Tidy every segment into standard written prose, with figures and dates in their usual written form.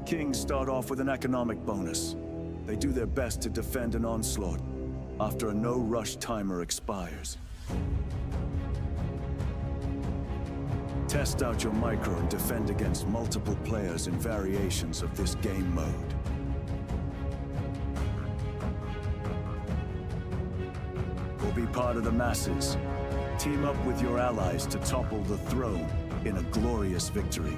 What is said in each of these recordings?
Kings start off with an economic bonus. They do their best to defend an onslaught after a no-rush timer expires. Test out your micro and defend against multiple players in variations of this game mode. Or be part of the masses. Team up with your allies to topple the throne in a glorious victory.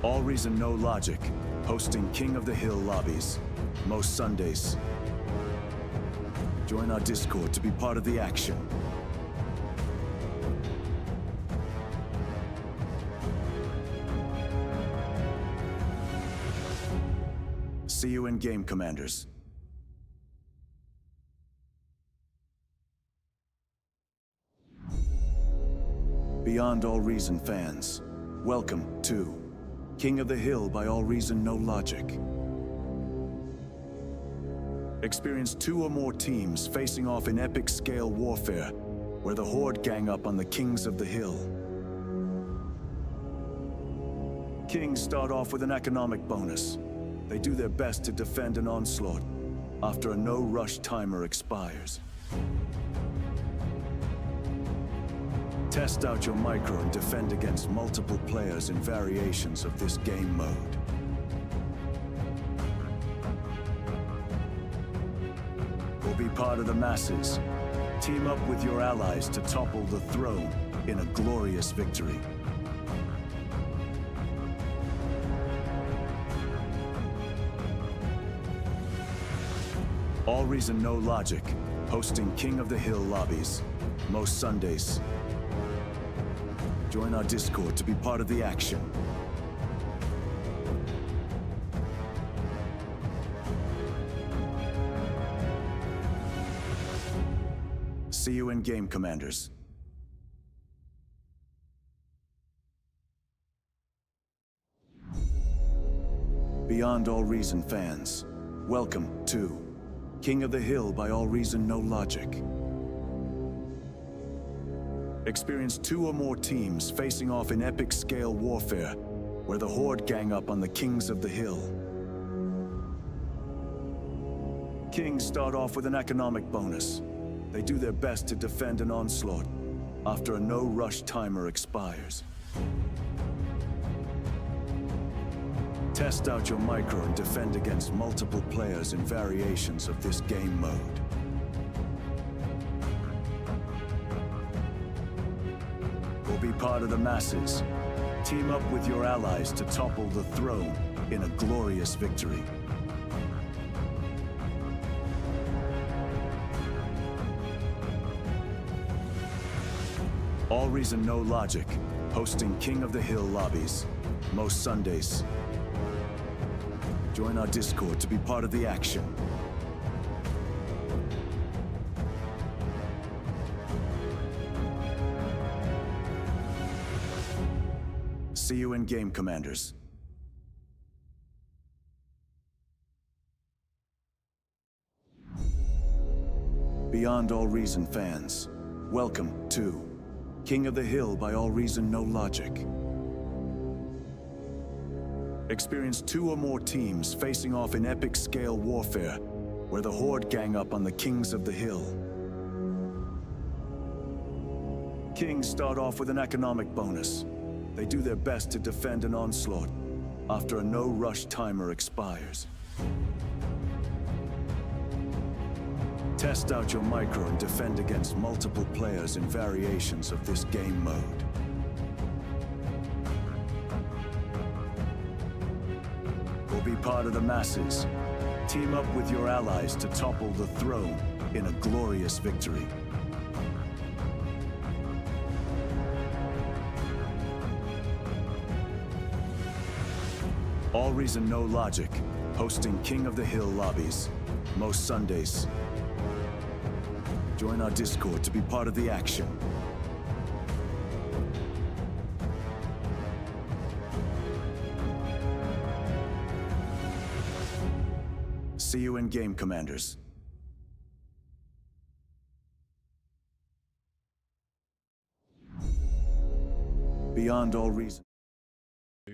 All Reason No Logic, hosting King of the Hill lobbies, most Sundays. Join our Discord to be part of the action. See you in game, Commanders. Beyond All Reason fans, welcome to King of the Hill by All Reason No Logic. Experience 2 or more teams facing off in epic scale warfare, where the Horde gang up on the Kings of the Hill. Kings start off with an economic bonus. They do their best to defend an onslaught after a no-rush timer expires. Test out your micro and defend against multiple players in variations of this game mode. Or be part of the masses. Team up with your allies to topple the throne in a glorious victory. All Reason No Logic, hosting King of the Hill lobbies, most Sundays. Join our Discord to be part of the action. See you in game, Commanders. Beyond All Reason fans, welcome to King of the Hill by All Reason No Logic. Experience 2 or more teams facing off in epic scale warfare, where the Horde gang up on the Kings of the Hill. Kings start off with an economic bonus. They do their best to defend an onslaught after a no-rush timer expires. Test out your micro and defend against multiple players in variations of this game mode. Or be part of the masses. Team up with your allies to topple the throne in a glorious victory. All Reason No Logic, hosting King of the Hill lobbies, most Sundays. Join our Discord to be part of the action. See you in game, Commanders. Beyond All Reason fans, welcome to King of the Hill by All Reason No Logic. Experience 2 or more teams facing off in epic scale warfare, where the Horde gang up on the Kings of the Hill. Kings start off with an economic bonus. They do their best to defend an onslaught after a no-rush timer expires. Test out your micro and defend against multiple players in variations of this game mode. Or be part of the masses. Team up with your allies to topple the throne in a glorious victory. All Reason No Logic, hosting King of the Hill lobbies, most Sundays. Join our Discord to be part of the action. See you in game, Commanders. Beyond all reason. Go.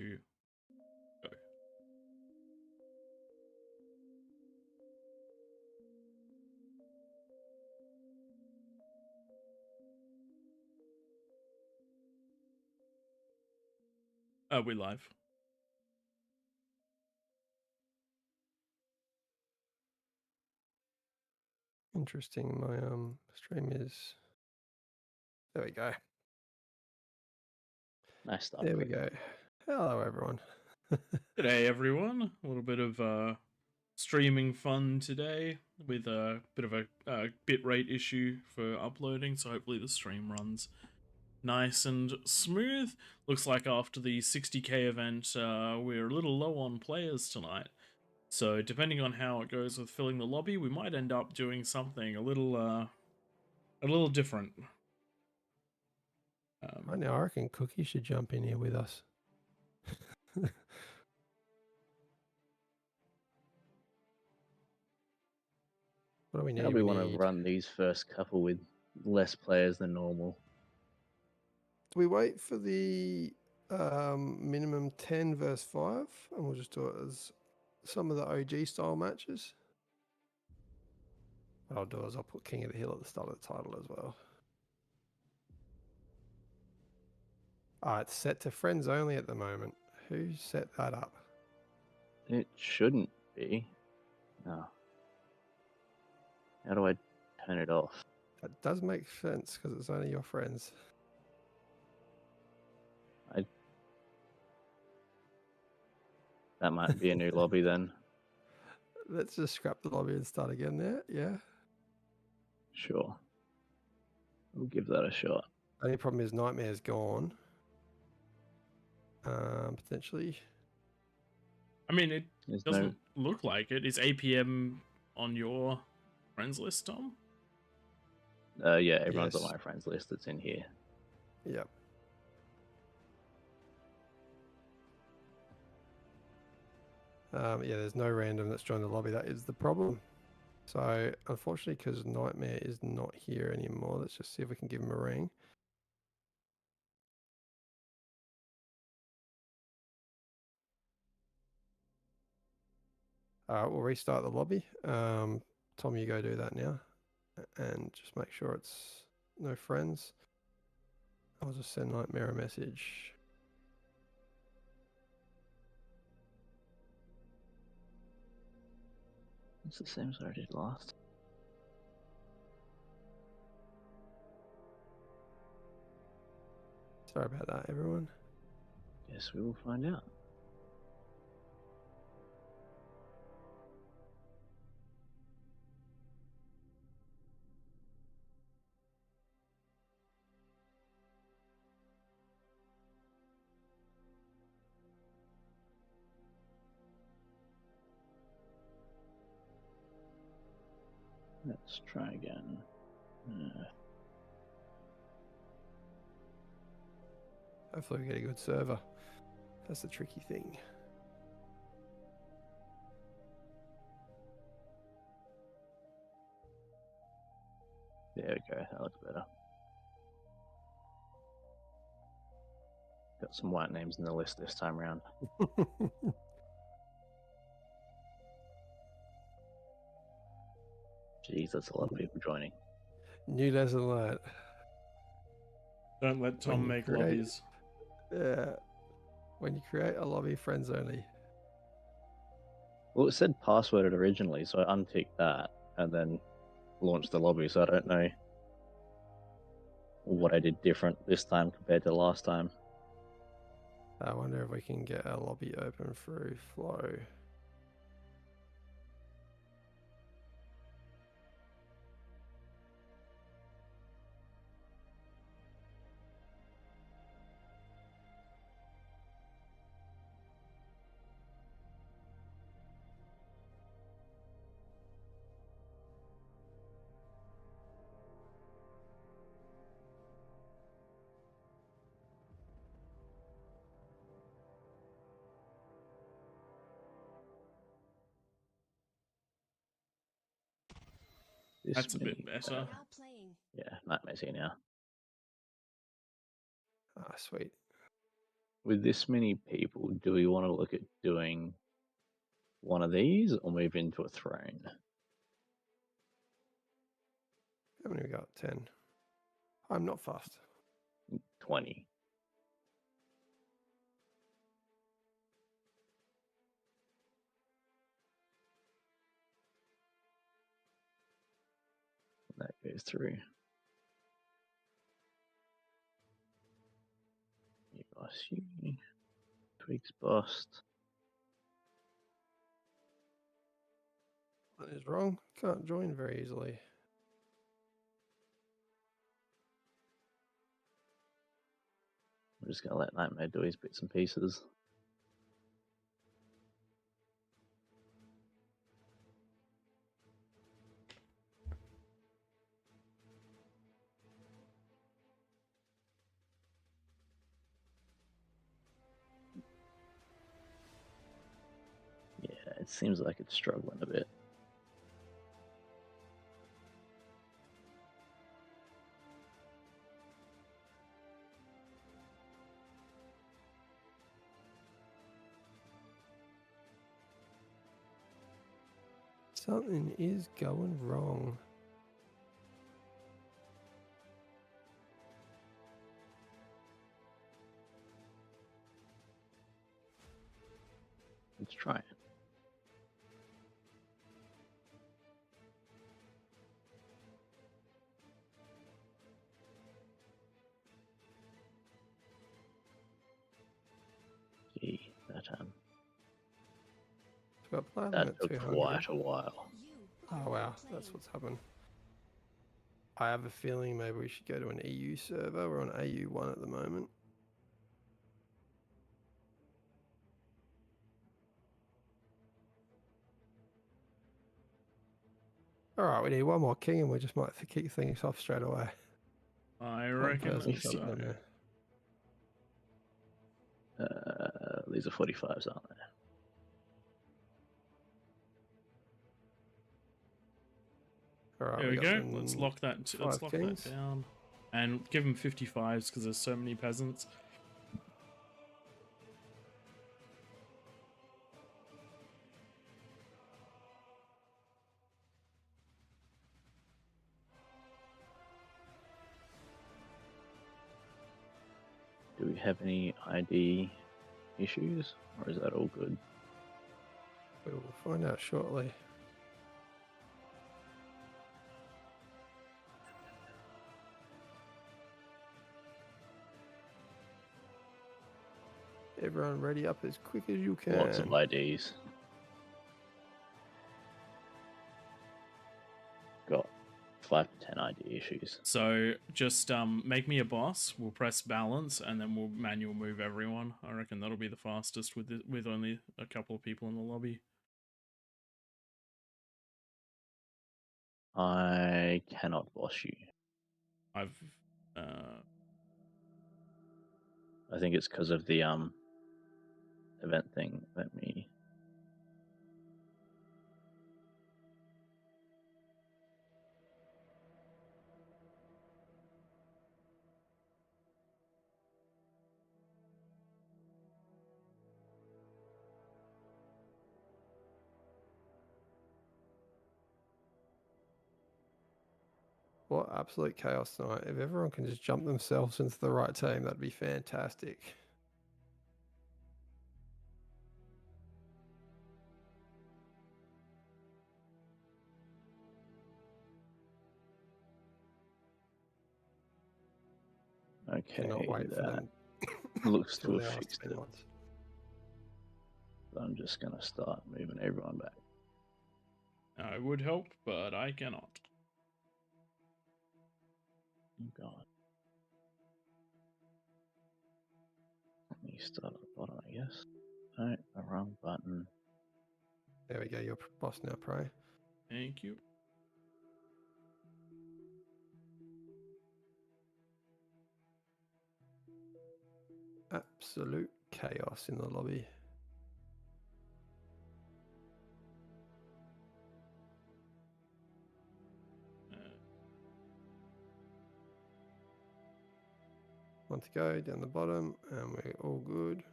We're live. Interesting. My stream is. There we go. Nice stuff. There we go. Hello, everyone. G'day, everyone. A little bit of streaming fun today with a bit of a bitrate issue for uploading, so hopefully the stream runs nice and smooth. Looks like after the 60k event, we're a little low on players tonight. So depending on how it goes with filling the lobby, we might end up doing something a little different. Right now, I reckon Cookie should jump in here with us. What do we need? Probably want to run these first couple with less players than normal. Do we wait for the minimum 10 versus 5? And we'll just do it as some of the OG style matches. What I'll do is I'll put King of the Hill at the start of the title as well. It's set to friends only at the moment. Who set that up? It shouldn't be. No. How do I turn it off? That does make sense because it's only your friends. That might be a new lobby then. Let's just scrap the lobby and start again there. Yeah. Sure. We'll give that a shot. Only problem is Nightmare's gone. Potentially. I mean, it doesn't look like it. Is APM on your friends list, Tom? Yeah, everyone's on my friends list that's in here. Yep. Yeah, there's no random that's joined the lobby. That is the problem. So, unfortunately, because Nightmare is not here anymore, let's just see if we can give him a ring. We'll restart the lobby. Tom, you go do that now. And just make sure it's no friends. I'll just send Nightmare a message. It's the same as I did last. Sorry about that, everyone. Yes, we will find out. Let's try again. Hopefully we get a good server. That's the tricky thing. There we go, that looks better. Got some white names in the list this time around. Jeez, that's a lot of people joining. New lesson learned. Don't let Tom make lobbies. Yeah. When you create a lobby, friends only. Well, it said passworded originally, so I unticked that and then launched the lobby, so I don't know what I did different this time compared to last time. I wonder if we can get a lobby open through Flow. That's a bit better. Yeah, Nightmare's here now. Ah, sweet. with this many people, do we want to look at doing one of these or move into a throne? How many we got? 10. I'm not fast. 20. That goes through. You boss, you. Tweaks bust. What is wrong? Can't join very easily. I'm just going to let Nightmare do his bits and pieces. Yeah, it seems like it's struggling a bit. Something is going wrong. Let's try it. Gee, that took quite a while. Oh wow, that's what's happened. I have a feeling maybe we should go to an EU server. We're on AU1 at the moment. All right, we need one more king, and we just might kick things off straight away. I One reckon person so. sitting in there. These are 45s, aren't they? All right, There we got go. them Let's lock that. Let's 5 lock kings. that down, and give them 55s because there's so many peasants. Do we have any ID issues, or is that all good? We will find out shortly. Everyone ready up as quick as you can. Lots of IDs. Got 5 to 10 ID issues. So just make me a boss. We'll press balance, and then we'll manual move everyone. I reckon that'll be the fastest with only a couple of people in the lobby. I cannot boss you. I've I think it's because of the event thing. Let me. What absolute chaos tonight. If everyone can just jump themselves into the right team, that'd be fantastic. Okay, Cannot wait for them. looks to till have they ask fixed me it. once. I'm just gonna start moving everyone back. I would help, but I cannot. Oh god. Let me start at the bottom, I guess. No, the wrong button. There we go. You're boss now, Prey. Thank you. Absolute chaos in the lobby. One to go down the bottom, and we're all good.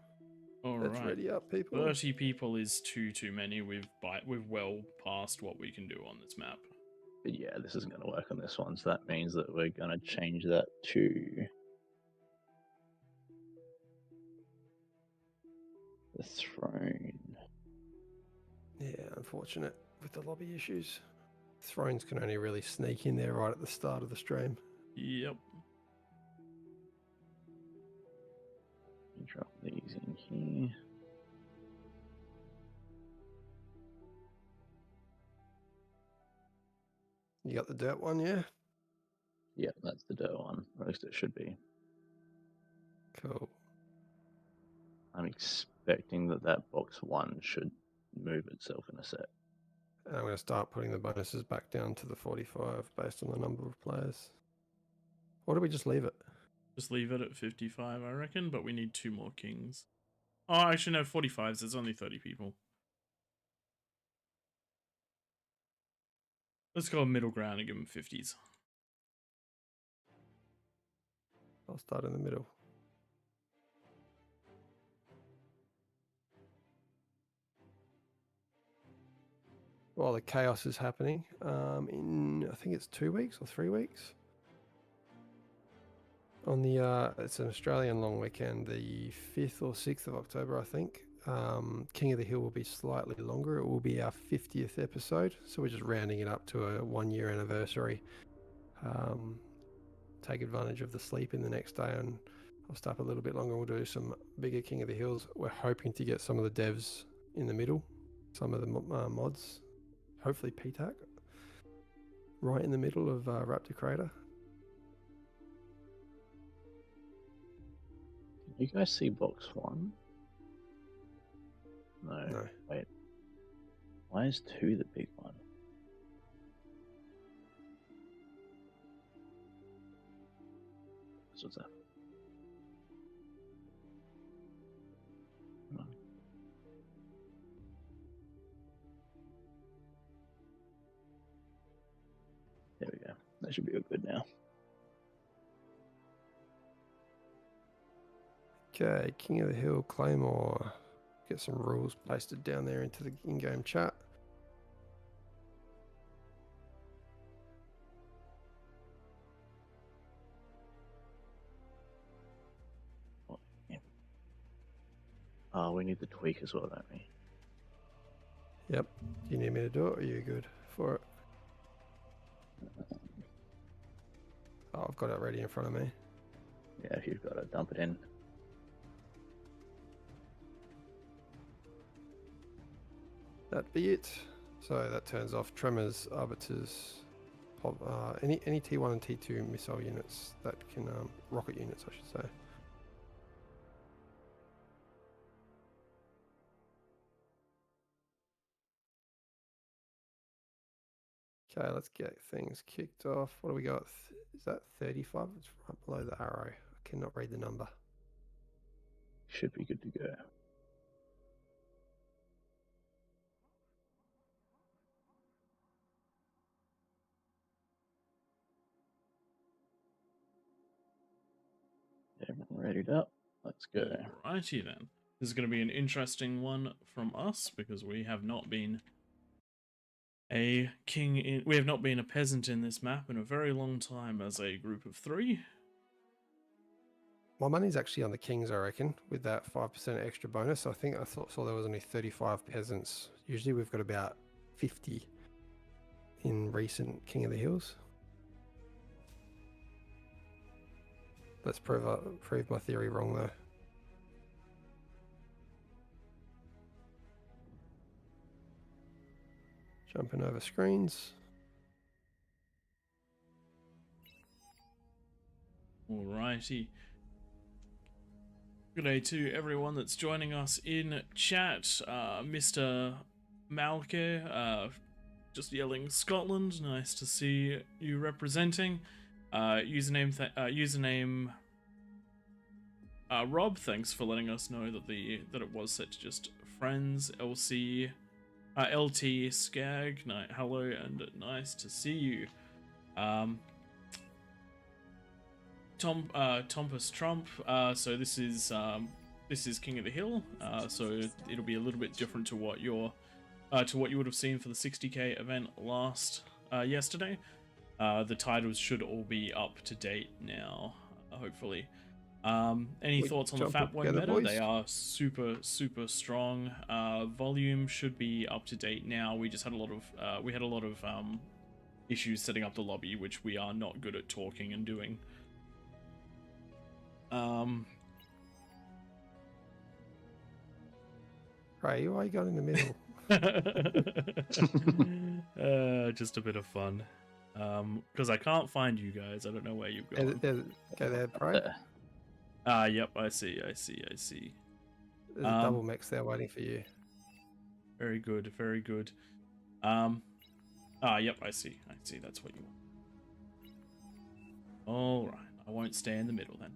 All Let's right. ready up, people. 30 people is too many. We've well past what we can do on this map. But yeah, this isn't going to work on this one, so that means that we're going to change that to the throne. Yeah, unfortunate with the lobby issues. Thrones can only really sneak in there right at the start of the stream. Yep. Drop these in here. You got the dirt one, yeah? Yep, that's the dirt one. Or at least it should be. Cool. I'm expecting that box 1 should move itself in a sec. And I'm going to start putting the bonuses back down to the 45 based on the number of players. Or do we just leave it? Just leave it at 55, I reckon, but we need 2 more kings. Oh, actually, no, 45s. There's only 30 people. Let's go middle ground and give them 50s. I'll start in the middle. While the chaos is happening, in I think it's 2 weeks or 3 weeks. On the it's an Australian long weekend, the 5th or 6th of October, I think. King of the Hill will be slightly longer. It will be our 50th episode, so we're just rounding it up to a 1-year anniversary. Take advantage of the sleep in the next day, and I'll stay up a little bit longer. We'll do some bigger King of the Hills. We're hoping to get some of the devs in the middle, some of the mods. Hopefully PTAC, right in the middle of Raptor Crater. Can you guys see box 1? No. Wait. Why is 2 the big one? What's that? Come on. There we go. That should be good now. Okay, King of the Hill, Claymore. Get some rules pasted down there into the in-game chat. Oh, we need the tweak as well, don't we? Yep. Do you need me to do it, or are you good for it? Oh, I've got it ready in front of me. Yeah, if you've got to dump it in. That be it. So that turns off Tremors, Arbiters, any T1 and T2 missile units that can, rocket units, I should say. Okay, let's get things kicked off. What do we got? Is that 35? It's right below the arrow. I cannot read the number. Should be good to go. Everyone readied up. Let's go. Righty then. This is going to be an interesting one from us because we have not been a we have not been a peasant in this map in a very long time as a group of 3. My money's actually on the Kings, I reckon, with that 5% extra bonus. I think I saw there was only 35 peasants. Usually we've got about 50 in recent King of the Hills. Let's prove my theory wrong, though. Jumping over screens. Alrighty. Good day to everyone that's joining us in chat. Mr. Malke, just yelling Scotland. Nice to see you representing. Username Rob, thanks for letting us know that it was set to just friends. LT Skag, hello and nice to see you. Tompus Trump. So this is King of the Hill. So it'll be a little bit different to what you would have seen for the 60k event yesterday. The titles should all be up to date now, hopefully. Any thoughts on the Fat Boy meta? Boys? They are super strong. Volume should be up to date now. We just had a lot of issues setting up the lobby, which we are not good at talking and doing. Ray, why you going in the middle? Just a bit of fun. Because I can't find you guys. I don't know where you've gone. Go there, bro. Yep, I see. There's a double mix there waiting for you. Very good, very good. Yep, I see. That's what you want. All right, I won't stay in the middle then.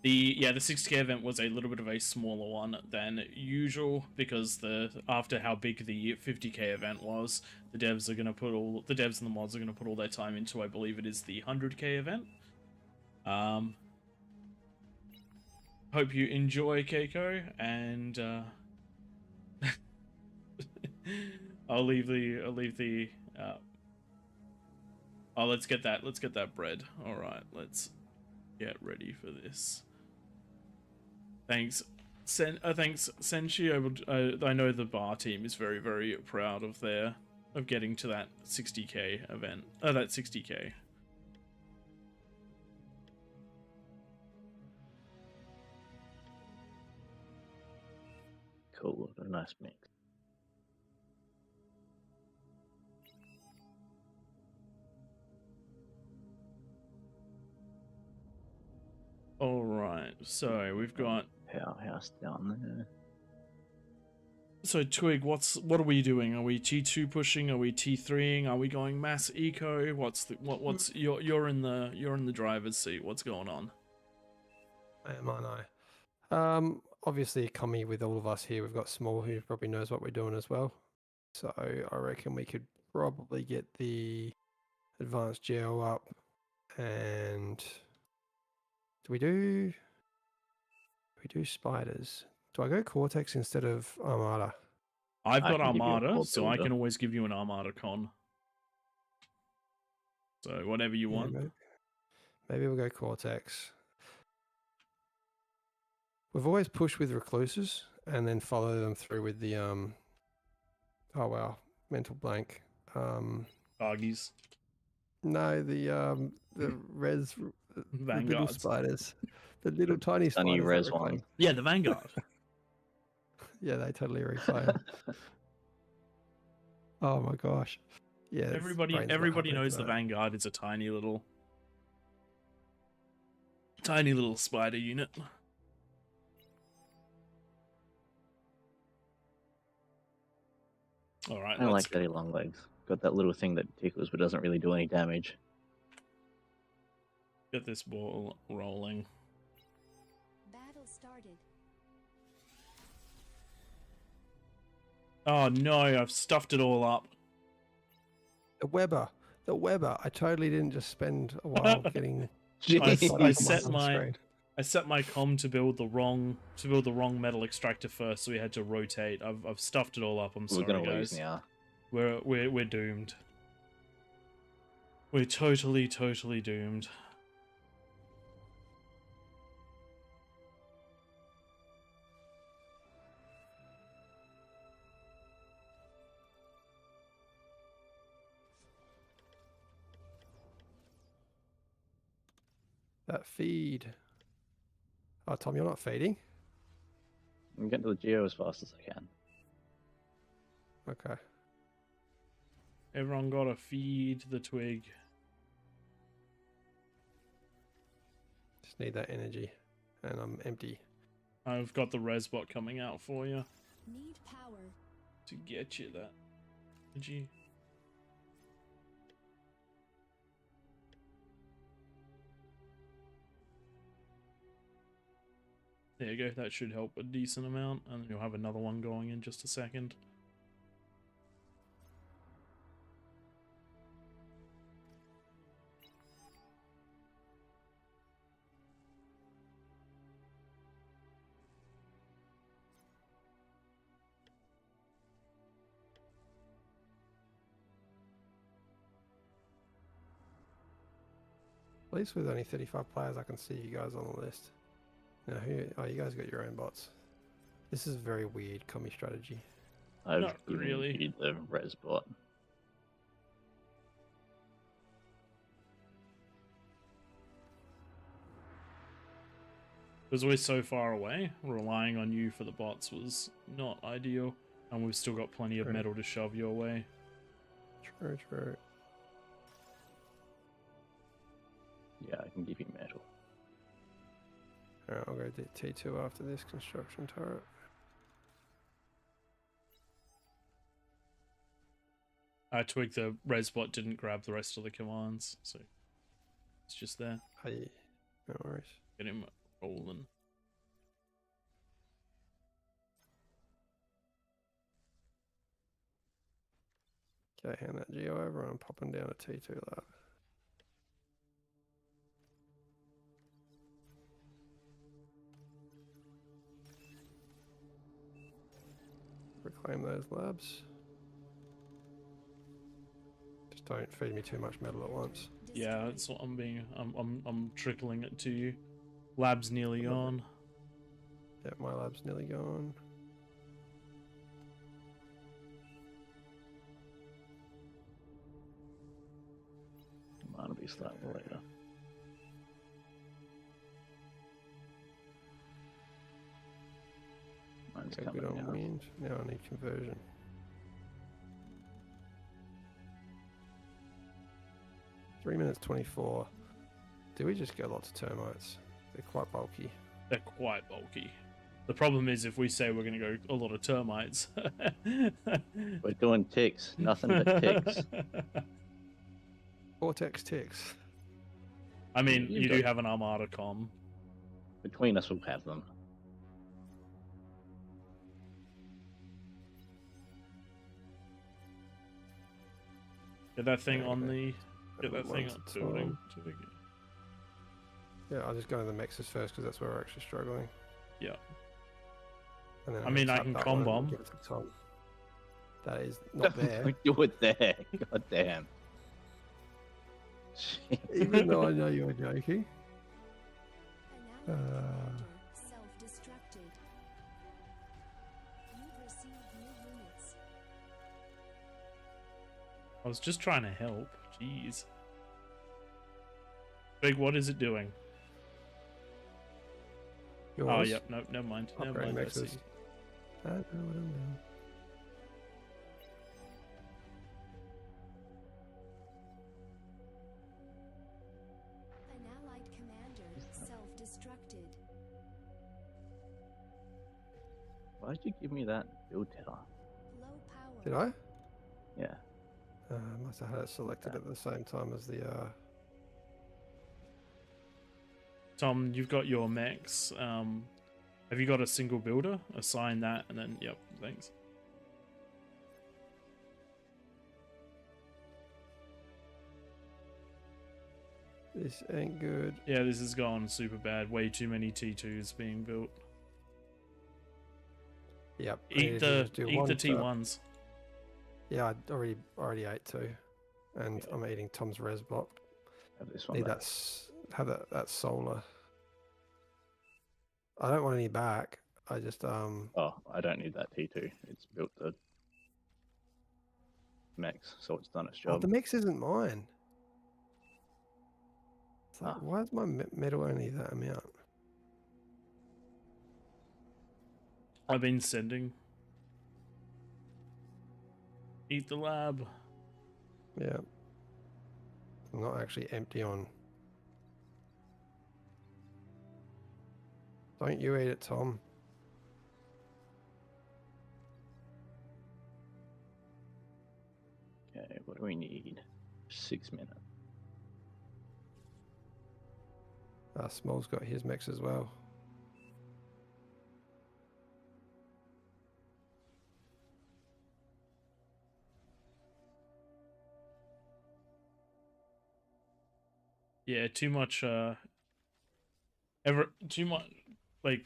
The 60k event was a little bit of a smaller one than usual because after how big the 50k event was, the devs and the mods are gonna put all their time into, I believe it is the 100k event. Hope you enjoy, Keiko, and let's get that bread. All right, let's get ready for this. Thanks, Senshi. I know the bar team is very, very proud of getting to that 60k event. That 60k. Cool, a nice mix. All right, so we've got powerhouse down there. So Twig, what are we doing? Are we T2 pushing? Are we T3ing? Are we going mass eco? You're in the driver's seat. What's going on? Obviously, economy with all of us here. We've got Small, who probably knows what we're doing as well. So I reckon we could probably get the advanced gel up. And do we do spiders? Do I go Cortex instead of Armada? I've got Armada, so I can always give you an Armada con. So whatever you want. Maybe we'll go Cortex. We've always pushed with Recluses and then follow them through with the oh wow, mental blank. Bargies. No, the res the little spiders. The little tiny spiders. Sunny res one. Yeah, the Vanguard. Yeah, they totally refire. Oh my gosh. Yeah. Everybody knows the Vanguard is a tiny little spider unit. All right. I like Daddy Long Legs. Got that little thing that tickles but doesn't really do any damage. Get this ball rolling. Battle started. Oh no, I've stuffed it all up. The Weber. I totally didn't just spend a while getting. I set my comm to build the wrong metal extractor first, so we had to rotate. I've stuffed it all up. I'm sorry, We're gonna guys. lose now. We're doomed. We're totally doomed. That feed. Oh, Tom, you're not feeding? I'm getting to the geo as fast as I can. Okay. Everyone gotta feed the twig. Just need that energy. And I'm empty. I've got the resbot coming out for you. Need power. To get you that energy. There you go, that should help a decent amount, and then you'll have another one going in just a second. At least with only 35 players, I can see you guys on the list. Now, oh, you guys got your own bots. This is a very weird commie strategy. I've Not given really. you the res bot. Because we're so far away, relying on you for the bots was not ideal. And we've still got plenty of True. metal to shove your way. True, true. Yeah, I can give you metal. Alright, I'll go do T2 after this construction turret. Twig, the res bot didn't grab the rest of the commands, so it's just there. Hey, no worries. Get him rolling. Okay, hand that Geo over and I'm popping down a T2 lab. Reclaim those labs. Just don't feed me too much metal at once. Yeah, that's what I'm being. I'm trickling it to you. Lab's nearly gone. Yeah, my lab's nearly gone. Mine'll be slightly later. Mine's Okay, coming good on now. wind. Now I need conversion. Three minutes 24. Do we just get lots of termites? They're quite bulky. They're quite bulky. The problem is if we say we're going to go a lot of termites. We're doing ticks, nothing but ticks. Vortex ticks. I mean, You've you do got- have an armada com. Between us, we'll have them. Get that thing Yeah, on okay. the. Get that thing One's on at building. Yeah, I'll just go to the mexes first because that's where we're actually struggling. Yeah. And then I mean, I tap can that com one and bomb. give it to Tom. That is not there. Do it there. God damn. Even though I know you were joking. An allied Uh. commander self-destructed. You've received new units. I was just trying to help. Jeez. Big, what is it doing? Yours. Oh, yep. Nope. Never mind. Never Upgrade mind. I see. mexes. I know what I'm doing. An allied commander self-destructed. Why'd you give me that build tether? Low power. Did I? Yeah. Must have had it selected at the same time as the. Tom, you've got your mechs. Have you got a single builder? Assign that, and then yep. Thanks. This ain't good. Yeah, this has gone super bad. Way too many T2s being built. Yep. I Eat needed to the just do eat one the tap. T1s. Yeah, I already ate two, and I'm eating Tom's res bot. Have this one. Need back. have that solar. I don't want any back. I just Oh, I don't need that T2. It's built the max, so it's done its Oh, job. the mix isn't mine. It's like, Ah. why is my metal only that amount? I've been sending. Eat the lab. Yeah. I'm not actually empty on. Don't you eat it, Tom. Okay, what do we need? 6 minutes. Small's got his mix as well. Yeah, too much. Too much. Like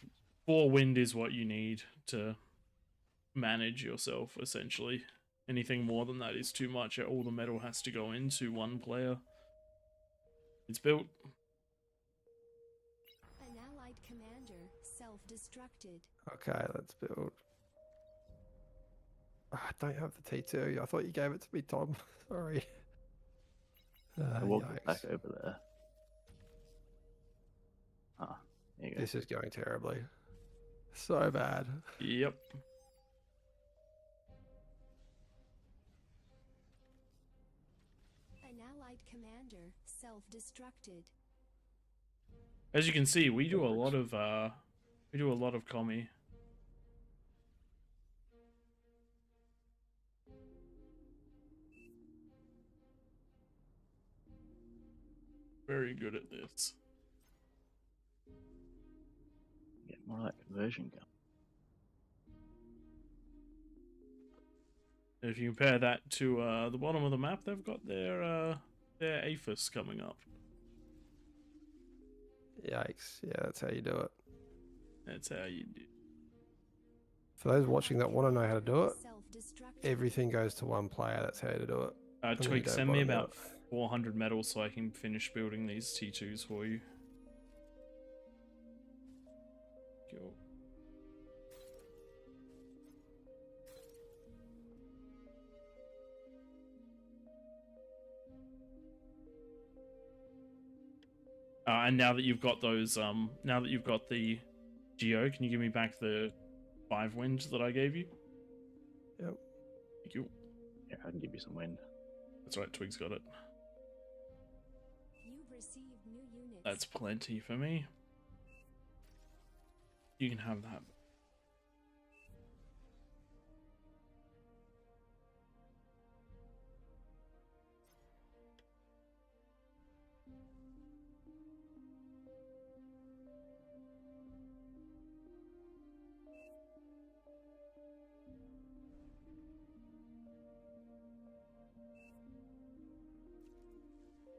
4 wind is what you need to manage yourself. Essentially, anything more than that is too much. All the metal has to go into one player. It's built. allied commander self-destructed. Okay, let's build. Ah, I don't have the T2. I thought you gave it to me, Tom. Sorry. I walked it back Yikes. over there. Ah, there you go. This is going terribly. So bad. Yep. An allied commander self-destructed. As you can see, we do a lot of commie. Very good at this. Get more of that conversion gun. If you compare that to the bottom of the map, they've got their APHIS coming up. Yikes. Yeah, that's how you do it. That's how you do. For those watching that want to know how to do it, Self-destructed. everything goes to one player. That's how to do it. then you Twig, don't send me bottom about out. 400 metal so I can finish building these T2s for you. Cool. And now that you've got those, now that you've got the Geo, can you give me back the 5 wind that I gave you? Yep. Thank you. Yeah, I can give you some wind. That's right, Twig's got it. You've received new units. That's plenty for me. You can have that.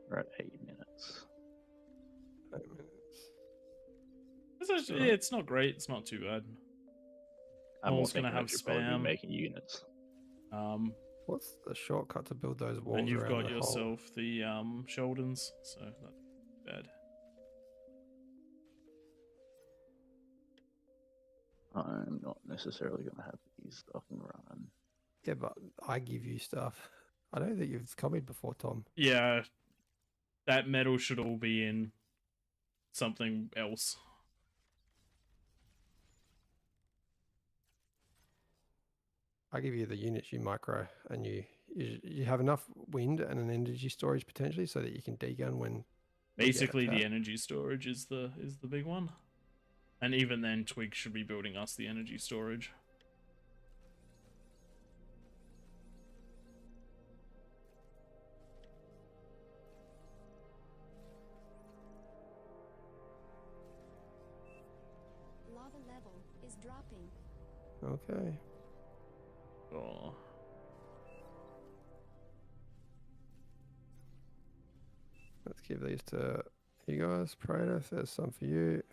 We're at 8 minutes. 8 minutes. It's actually, yeah, it's not great. It's not too bad. I'm All's also gonna have should probably be spam. making units. What's the shortcut to build those walls And you've around got the yourself the Sheldons, so that's bad. I'm not necessarily going to have these up and run. hole? Yeah, but I give you stuff. I know that you've commented before, Tom. Yeah, that metal should all be in something else. I give you the units, you micro, and you have enough wind and an energy storage potentially so that you can degun when. you get Basically, the attacked. energy storage is the big one, and even then, Twig should be building us the energy storage. Lava level is dropping. Okay. Oh, Let's give these to you guys. Praetor, there's some for you.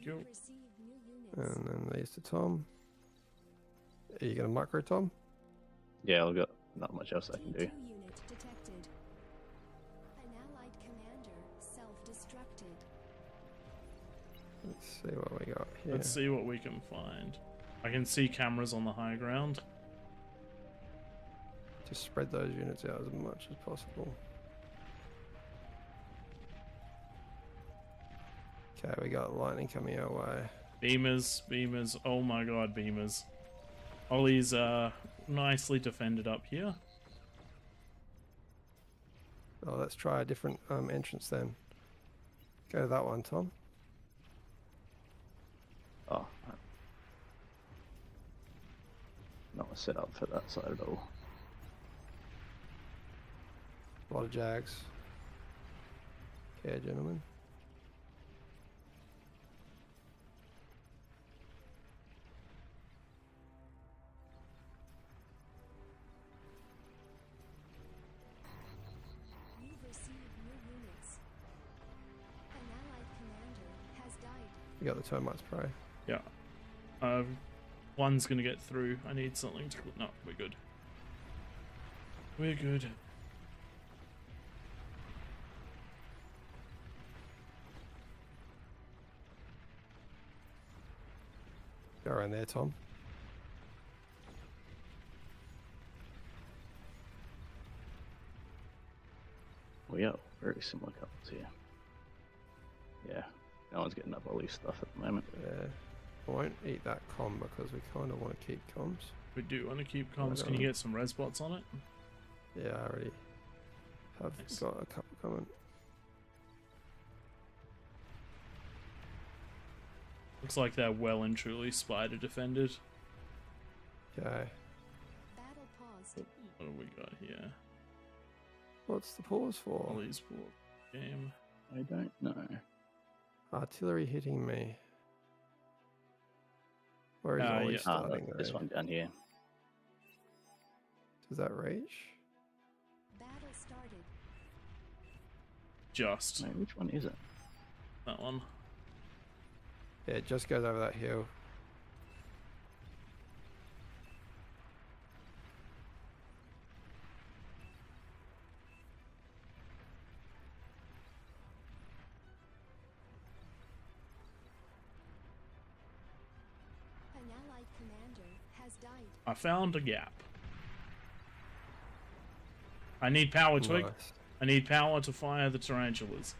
go. You've received new units. And then these to Tom. Are you going to micro, Tom? Yeah, I've got not much else I can T2 do. unit detected. An allied commander self-destructed. Let's see what we got here. Let's see what we can find. I can see cameras on the high ground. Just spread those units out as much as possible. Okay, we got lightning coming our way. Beamers, beamers. Oh my god, beamers. Ollie's nicely defended up here. Oh, let's try a different entrance then. Go to that one, Tom. Oh, I'm not set up for that side at all. A lot of jags. Okay, gentlemen. You've received new units. An allied commander has died. We got the termites prey. Yeah. One's gonna get through. I need something to. No, we're good. We're good. around there, Tom. We are very similar couples here. Yeah, no one's getting up all these stuff at the moment. Yeah. I won't eat that com because we kind of want to keep comms. We do want to keep comms. Can you get some res bots on it? Yeah, I already have Nice. got a couple coming. Looks like they're well and truly spider defended. Okay. Battle paused. What do we got here? What's the pause for? Ollie's board game. I don't know. Artillery hitting me. Where is Ah, Ollie yeah. starting? This though? one down here. Does that reach? Battle started. Just No, which one is it? that one. Yeah, it just goes over that hill. An allied commander has died. I found a gap. I need power, Twig. Nice. I need power to fire the tarantulas.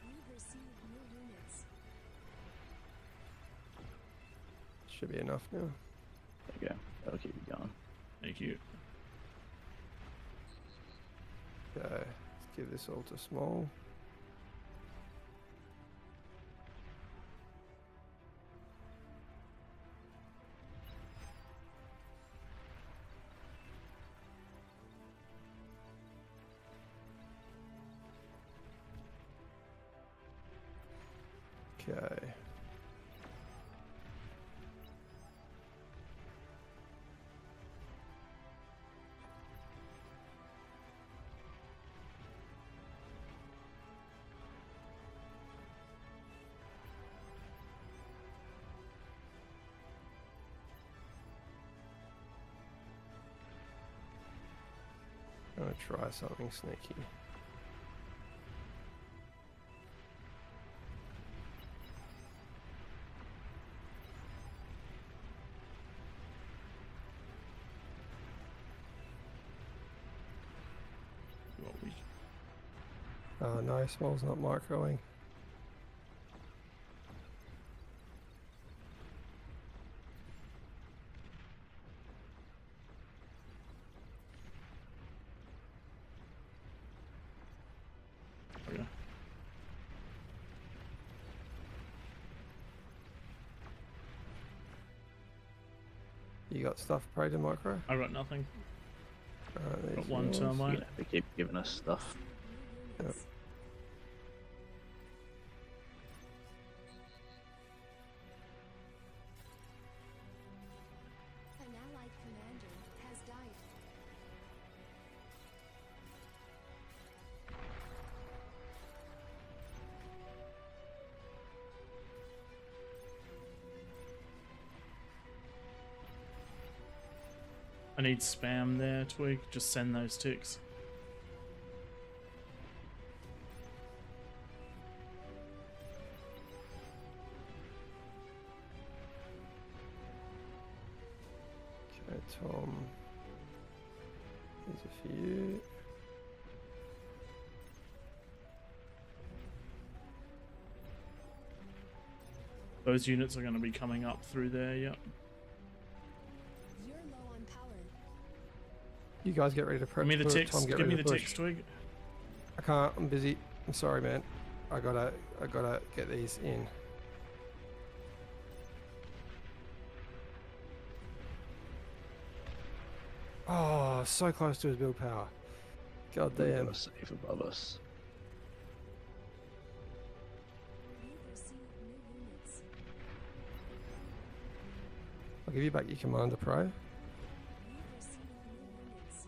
We've received new units. Should be enough now. There you go. That'll keep you going. Thank you. Okay, let's give this all to small. Okay. I'm gonna try something sneaky. What we Oh no, small's not microing. okay. You got stuff prayed to micro? I got nothing. These Got one yours. You're termite. gonna have to keep giving us stuff. New units. An allied commander has died. I need spam there, Twig. Just send those ticks. Okay, Tom. These are for you. Those units are going to be coming up through there, yep. You're low on power. You guys get ready to prep. Give me the Tom, ticks. get Give me ready the to push. ticks, Twig. I can't. I'm busy. I'm sorry, man. I gotta get these in. Oh, so close to his build power. God We've damn. got a safe above us. We've received new units. I'll give you back your commander pro. We've received new units.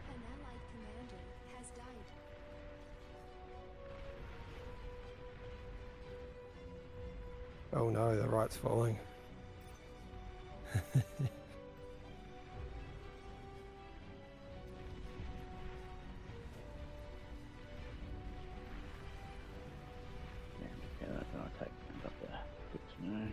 An allied commander has died. Oh no, the right's falling. Yeah, that's gonna take up there. Good to know.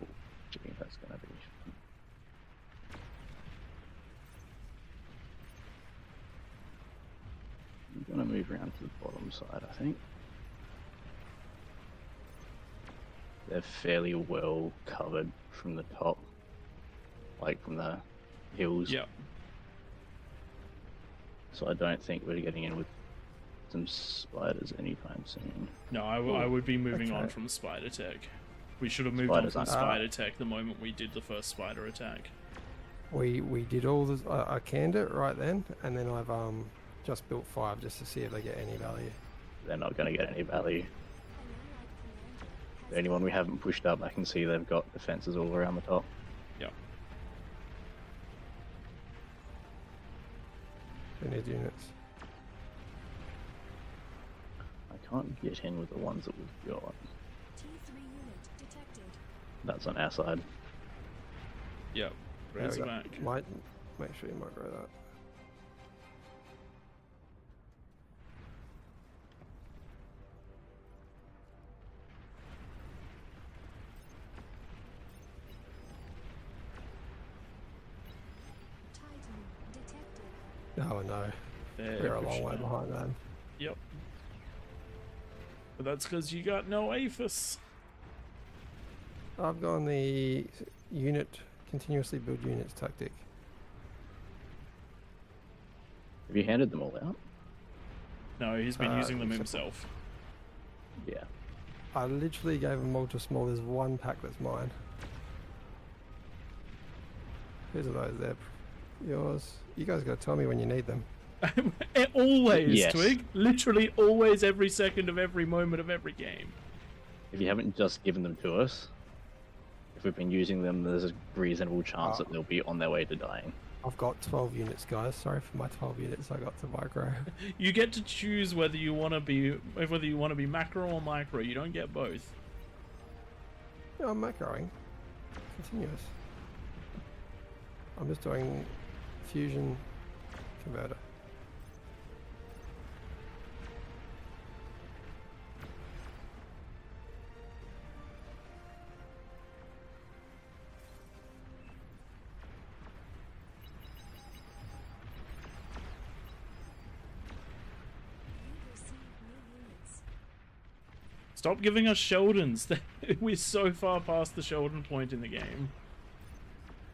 I think that's gonna be. I'm gonna move around to the bottom side, I think. They're fairly well covered from the top, like from the hills. Yep. So I don't think we're getting in with some spiders anytime soon. No, I would be moving on okay. from spider tech. We should have moved Spiders on from aren't- spider tech the moment we did the first spider attack. We did all this. I canned it right then, and then I've just built 5 just to see if they get any value. They're not going to get any value. An allied commander has Anyone we haven't pushed up, I can see they've got defenses all around the top. Yep. Who needs units? I can't get in with the ones that we've got. T3 unit detected. That's on our side. Yep. There Raise we it go. back. Might make sure you might grow that. Titan detected. Oh no, There, we're a push long it way down. behind that. Yep. But that's because you got no APHIS. I've gone the unit continuously build units tactic. Have you handed them all out? No, he's been using them except- himself. Yeah. I literally gave them all to small. There's one pack that's mine. Whose are those? They're yours. You guys got to tell me when you need them. Always, Yes. Twig. Literally always, every second of every moment of every game. If you haven't just given them to us, if we've been using them, there's a reasonable chance that they'll be on their way to dying. I've got 12 units, guys. Sorry for my 12 units I got to micro. You get to choose whether you want to be macro or micro. You don't get both. Yeah, I'm macroing. Continuous. I'm just doing fusion converter. You received new units. Stop giving us Sheldons. We're so far past the Sheldon point in the game.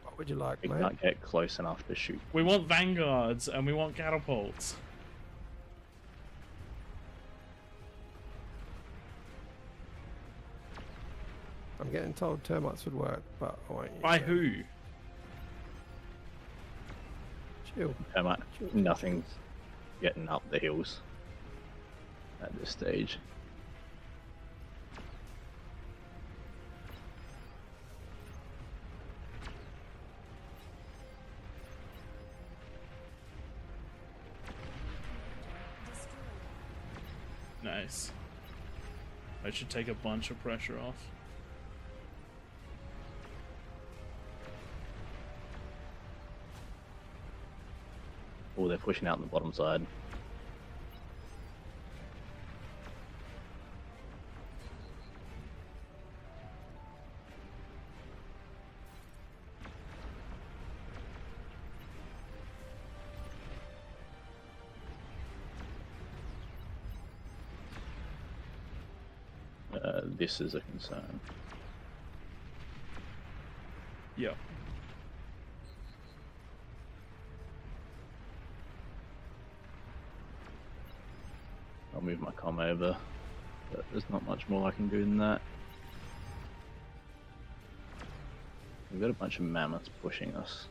What would you like, We mate? can't get close enough to shoot. We want vanguards and we want catapults. I'm getting told termites would work, but I won't use By them. who? Chill. Nothing's getting up the hills at this stage. Destroyed. Nice. I should take a bunch of pressure off. Oh, they're pushing out on the bottom side. This is a concern. Yep. I'll move my comm over, but there's not much more I can do than that. We've got a bunch of mammoths pushing us.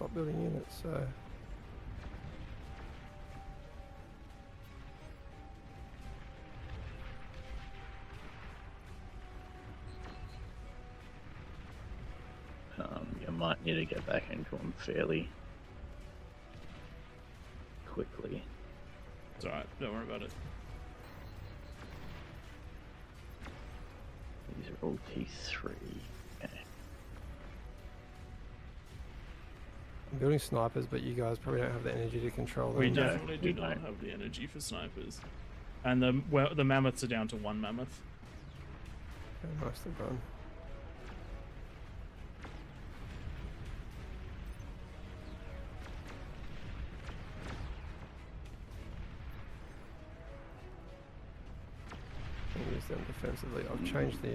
stop building units, so... You might need to get back into them fairly quickly. It's alright, don't worry about it. These are all T3. Okay. I'm building snipers, but you guys probably don't have the energy to control them. We No, definitely do we not don't. have the energy for snipers. And the mammoths are down to 1 mammoth. Okay, nicely done. Can use them defensively. I've changed the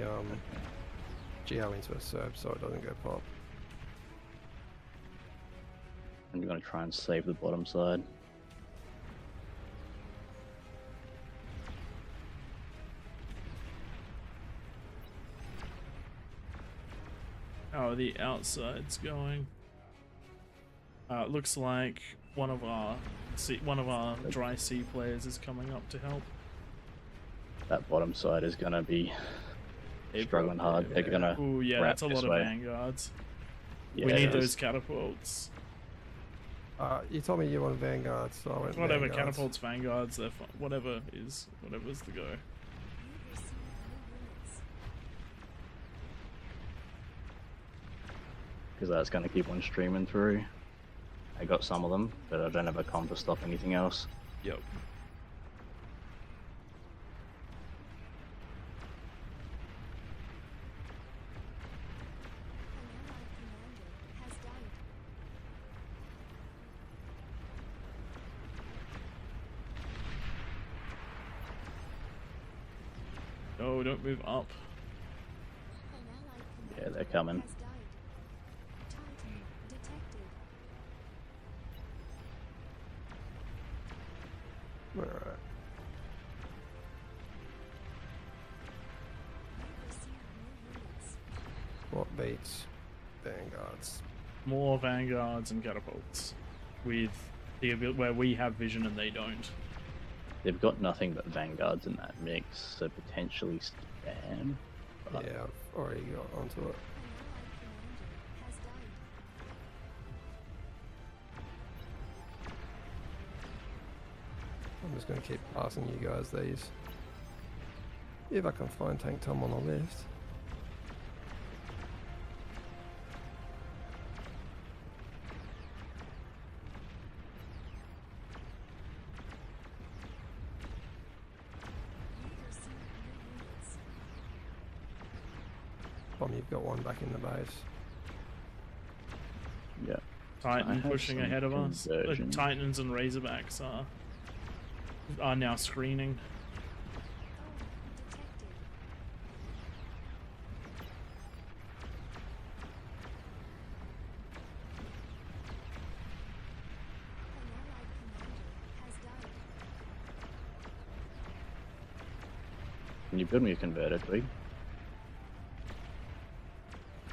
geo into a serb so it doesn't go pop. I'm going to try and save the bottom side. How are the outsides going? It looks like one of our dry sea players is coming up to help. That bottom side is going to be They struggling hard. They're going to Oh yeah, wrap that's a this lot of way. vanguards. Yeah, We need it is. those catapults. You told me you want vanguards, so I went Whatever, vanguards. catapults, vanguards, they're whatever's the go. You've received new units. Because that's going to keep on streaming through. I got some of them, but I don't have a comp to stop anything else. Yep. An allied commander has died. No, don't move up. An allied Yeah, commander they're coming. has died. Titan detected. Alright. You've received new units. What beats vanguards? More vanguards and catapults. With the ability where we have vision and they don't. They've got nothing but vanguards in that mix, so potentially spam. But Yeah, I've already got onto it. An allied commander has died. I'm just going to keep passing you guys these. If I can find Tank Tom on the list. You've received new units. Bomb, you've got one back in the base. yeah. I Titan have pushing some ahead of us. The conversion. Titans and Razorbacks are now screening. Oh, detected. An allied commander has died. Can you build me a converter, Twig?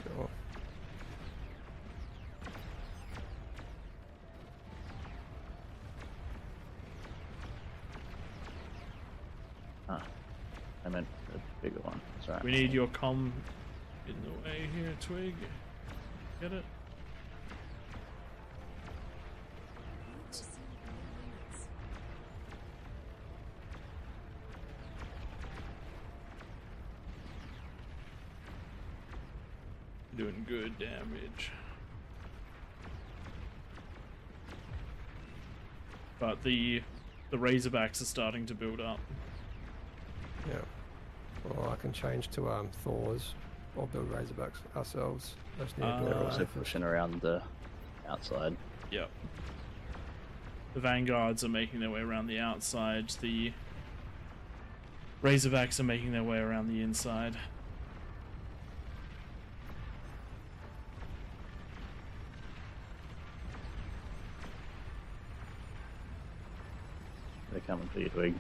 Sure. Ah, I meant the bigger one. Sorry. We need your comm in the way here, Twig. Get it? You've received new units. Doing good damage. But the Razorbacks are starting to build up. Yeah. Well, I can change to Thors or build Razorbacks ourselves. Just need to build They're also a pushing around the outside. Yep. The Vanguards are making their way around the outside. The Razorbacks are making their way around the inside. They're coming for you, Twig.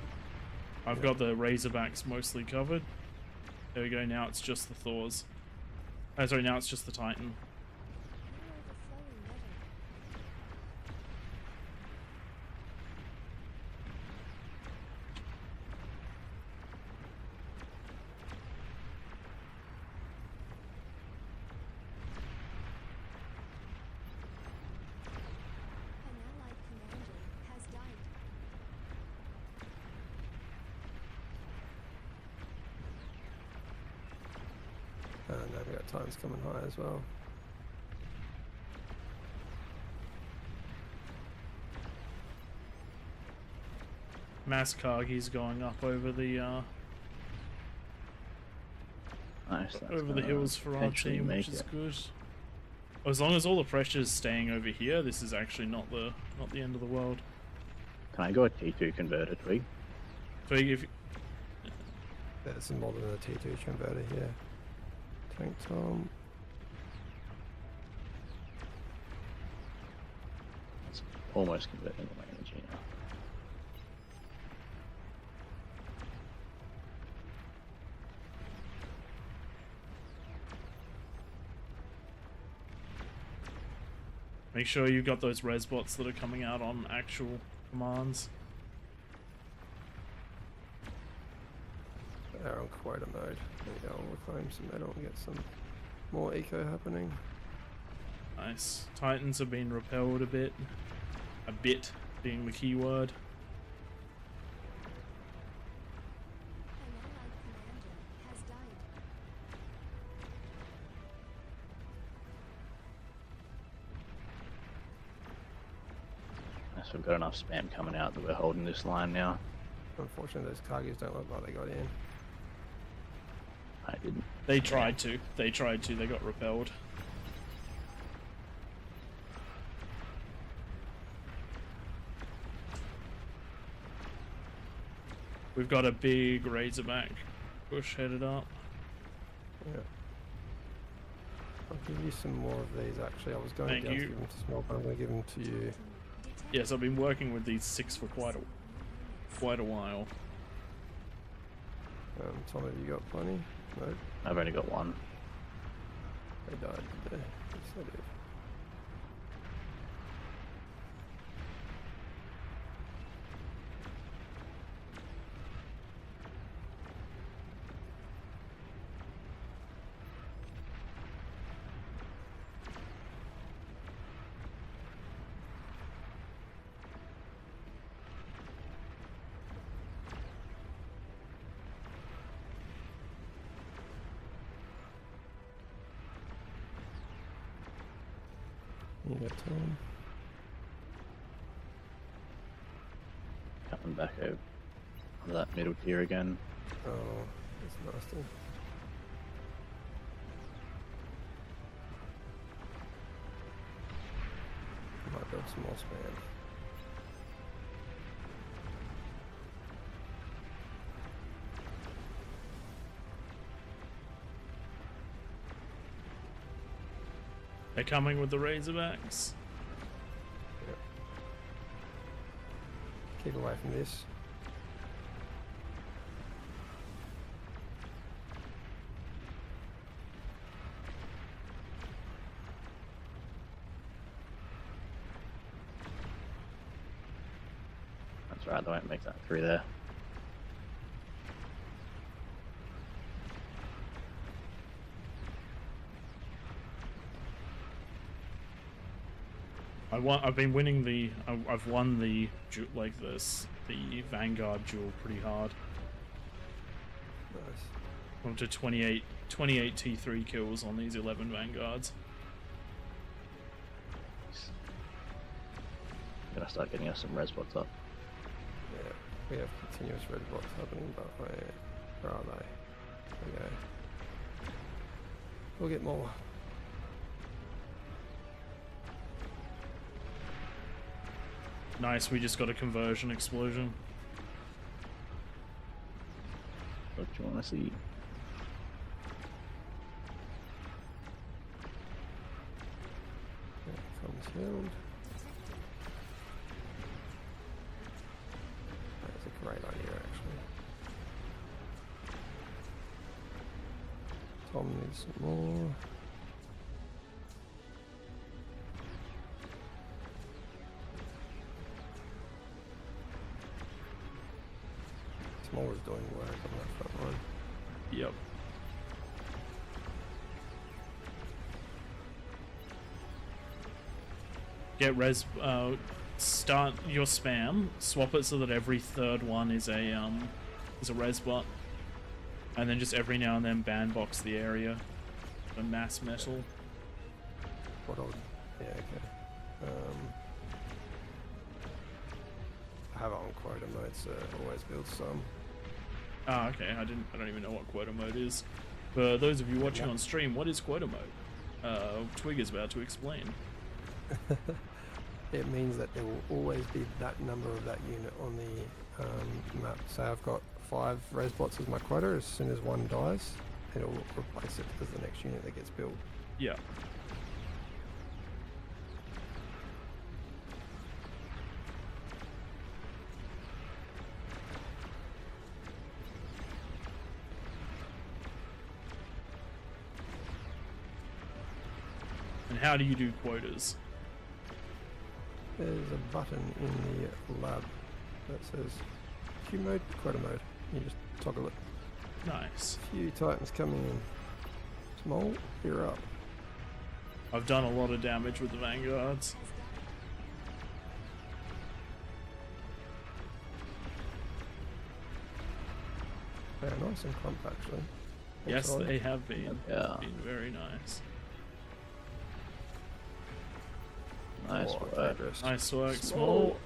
I've got the Razorbacks mostly covered. There we go, now it's just the Thors. Oh, sorry, now it's just the Titan. Near the flowing river. Cargo time's coming high as well. Mass Kargi's going up over the Nice. That's over the gonna hills for our potentially team, which make is it. good. As long as all the pressure's staying over here, this is actually not the end of the world. Can I go a T2 converter twig? So if There's more than a T2 converter here. Tank Tom. It's almost converting my energy now. make sure you've got those res bots that are coming out on actual commands. They're on quota mode. There you go, we'll reclaim some metal and get some more eco happening. Nice. Titans have been repelled a bit. A bit being the key word. An allied commander has died. Yes, we've got enough spam coming out that we're holding this line now. Unfortunately, those Kargis don't look like they got in. I didn't. They tried to. They tried to. They got repelled. We've got a big Razorback push headed up. Yeah. I'll give you some more of these actually. I was going Thank down you. to give them to Small, but I'm going to give them to you. Yes, I've been working with these 6 for quite a while. Tom, have you got plenty? No, I've only got one. they died, did they? Yes, they did. You got Tom. Coming back over on that middle tier again. Oh, that's nasty. Might build some more spam. They're coming with the Razorbacks. Yep. Keep away from this. That's right, they won't make that through there. I've been winning the. I've won the like this the Vanguard duel pretty hard. Nice. I'm up to 28 T3 kills on these 11 Vanguards. Gonna start getting us some res bots up. Yeah, we have continuous red box happening, but where are they? Okay. We'll get more. Nice, we just got a conversion explosion. What do you want to see? Yeah, comes healed. That's a great idea, actually. Tom needs some more. Small is doing work on that front line. Yep. Get start your spam, swap it so that every third one is a res bot, and then just every now and then bandbox the area. A mass metal. What old? Yeah, okay. I have it on quota mode, so always build some. Ah, okay. I don't even know what quota mode is. For those of you watching on stream, what is quota mode? Twig is about to explain. It means that there will always be that number of that unit on the map. So I've got 5 res bots as my quota. As soon as one dies, it'll replace it as the next unit that gets built. Yeah. And how do you do quotas? There's a button in the lab that says Q mode, quota mode. You just toggle it. Nice. Few titans coming in. Small, you're up. I've done a lot of damage with the vanguards. They're nice and clump actually. Yes, Inside. they have been. Yeah. Been very nice. Nice Oh, work. progress. Nice work, Small.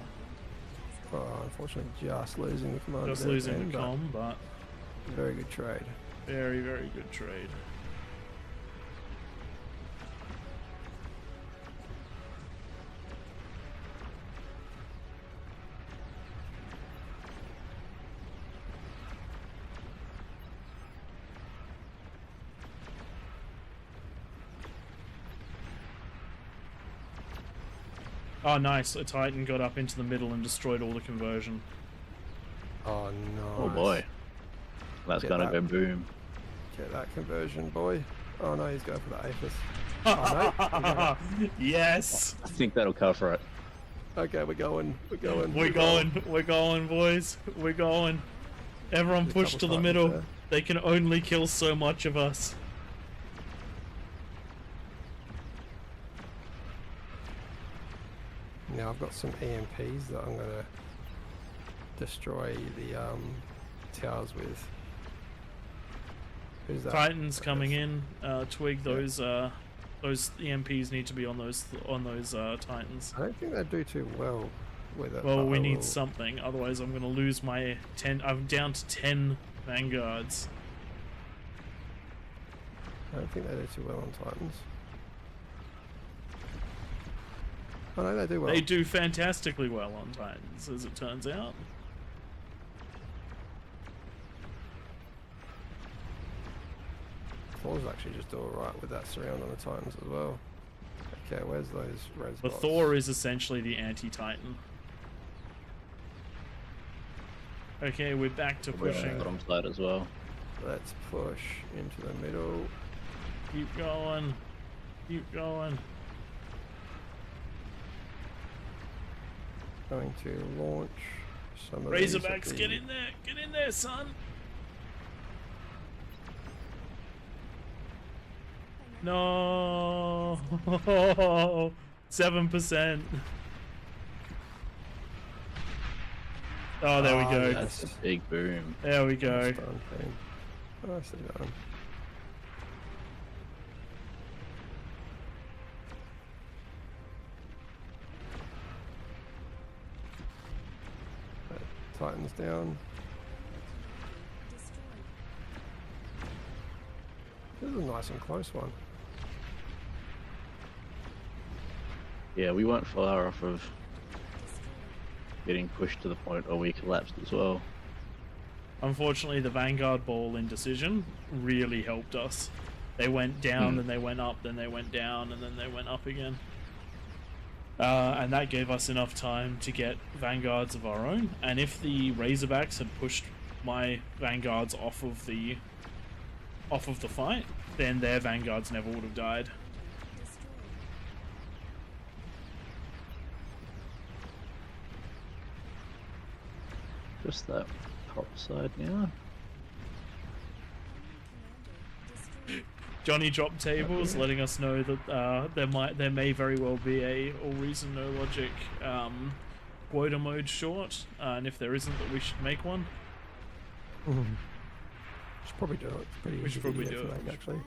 Oh, unfortunately, just losing the commander. Just there at losing end, the but com, but very good trade. very, very good trade. Oh, nice. A Titan got up into the middle and destroyed all the conversion. Oh no. Oh boy. That's Get gonna that. go boom. Get that conversion, boy. Oh no, he's going for the Aphis. Oh, no. Yes! I think that'll cover it. Okay, we're going. We're going. We're going, boys. We're going. Everyone There's a push couple to the Titans middle. there. They can only kill so much of us. Now I've got some EMPs that I'm gonna destroy the towers with. Who's that? Titans coming in. Twig, those EMPs need to be on those Titans. I don't think they do too well with it. Well, but we I need will- something, otherwise I'm gonna lose my 10. I'm down to 10 vanguards. I don't think they do too well on Titans. Oh no, they do well. They do fantastically well on Titans, as it turns out. Thor's actually just alright with that surround on the Titans as well. Okay, where's those res The bots? Thor is essentially the anti-Titan. Okay, we're back to We're on pushing. the bottom side as well. Let's push into the middle. Keep going. Keep going. Going to launch some of these at Razorbacks, the- get in there. Get in there, son. No. 7%. Oh, there we Ah, go. yes. That's a big boom. There we go. Nice done, team. Nicely done. Right, Titans down. This is a nice and close one. Yeah, we weren't far off of getting pushed to the point where we collapsed as well. Unfortunately, the Vanguard Ball indecision really helped us. They went down, then they went up, then they went down, and then they went up again. And that gave us enough time to get Vanguards of our own. And if the Razorbacks had pushed my Vanguards off of the fight, then their Vanguards never would have died. Just that top side now. Johnny dropped tables, letting us know that there may very well be a all reason no logic quota mode short, and if there isn't, that we should make one. Should probably do it. It's pretty We easy should to probably get do to it. make, actually.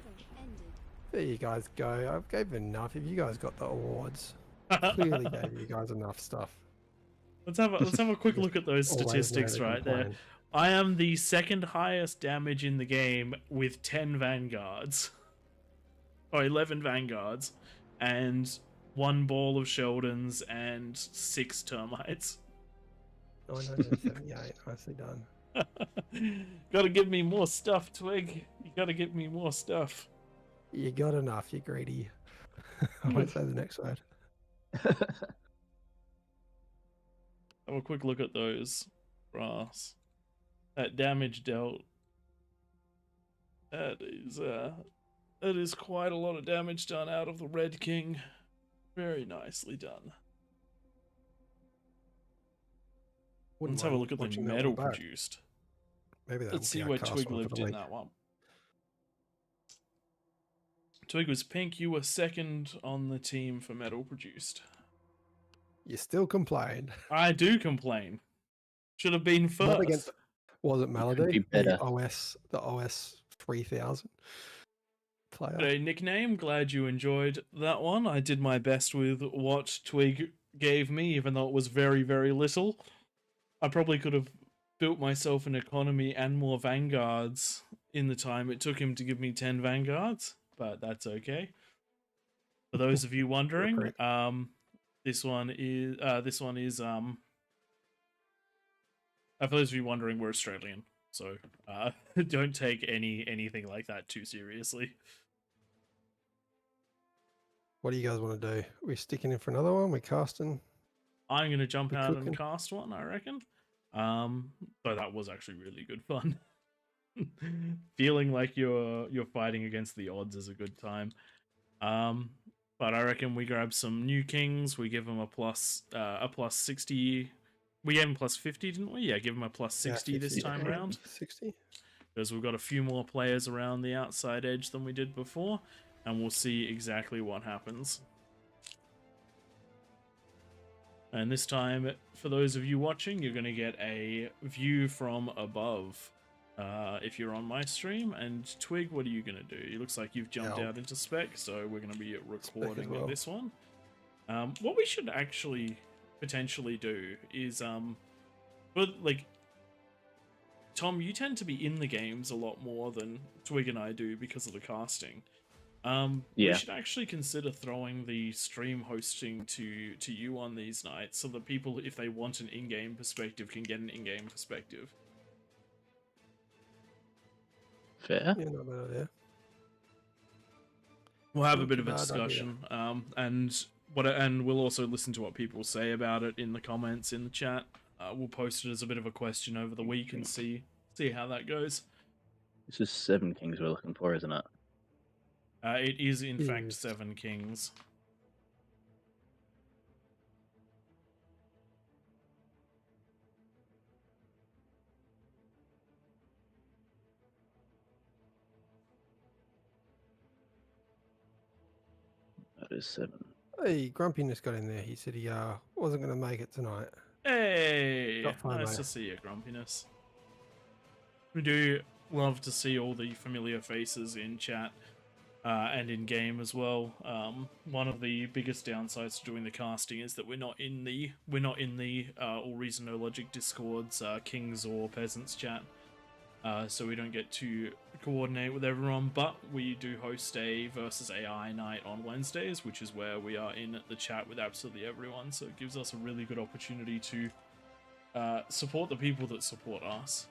There you guys go. I gave enough. If you guys got the awards, clearly gave you guys enough stuff. Let's have a quick Just look at those always know statistics to right there. complain. I am the second highest damage in the game with 10 vanguards. Or 11 vanguards. And 1 ball of Sheldons and 6 termites. 978. Nicely done. Gotta give me more stuff, Twig. You gotta give me more stuff. You got enough. You're greedy. I won't say the next word. Have a quick look at those brass. That damage dealt. That is quite a lot of damage done out of the Red King. Very nicely done. Wouldn't Let's have a mind look at the watching that metal one back. produced. Maybe that Let's see will be where our cast Twig one for lived the in week. that one. Twig was pink. You were second on the team for metal produced. You still complain. I do complain. Should have been Not first. against. Was it be Melody? better. The OS 3000 player. A nickname. Glad you enjoyed that one. I did my best with what Twig gave me, even though it was very, very little. I probably could have built myself an economy and more vanguards in the time it took him to give me 10 vanguards, but that's okay. For those of you wondering, Recruit. this one is for those of you wondering, we're Australian, so don't take anything like that too seriously. What do you guys want to do? We sticking in for another one? We casting? I'm gonna jump You out cooking? and cast one, I reckon. But that was actually really good fun. Feeling like you're fighting against the odds is a good time. But I reckon we grab some new kings. We give them a plus 60. We gave them plus 50, didn't we? Yeah, give them a plus 60 this 50, time round. 60? Because we've got a few more players around the outside edge than we did before, and we'll see exactly what happens. And this time, for those of you watching, you're going to get a view from above if you're on my stream. And Twig, what are you going to do? It looks like you've jumped Yeah. out into spec, so we're going to be recording well. this one. What we should actually potentially do is, but like, Tom, you tend to be in the games a lot more than Twig and I do because of the casting. We Yeah. should actually consider throwing the stream hosting to you on these nights, so that people, if they want an in-game perspective, can get an in-game perspective. Fair. Yeah, not bad idea. We'll have a Not bit too of a bad idea. discussion, and we'll also listen to what people say about it in the comments in the chat. We'll post it as a bit of a question over the week and see how that goes. This is 7 kings we're looking for, isn't it? It is in fact Yes. 7 kings. That is 7. Hey, Grumpiness got in there. He said he wasn't going to make it tonight. Hey, Got fine, nice mate. to see you, Grumpiness. We do love to see all the familiar faces in chat and in game as well. One of the biggest downsides to doing the casting is that we're not in the All Reason No Logic Discord's Kings or Peasants chat. So we don't get to coordinate with everyone, but we do host a versus AI night on Wednesdays, which is where we are in the chat with absolutely everyone, so it gives us a really good opportunity to support the people that support us.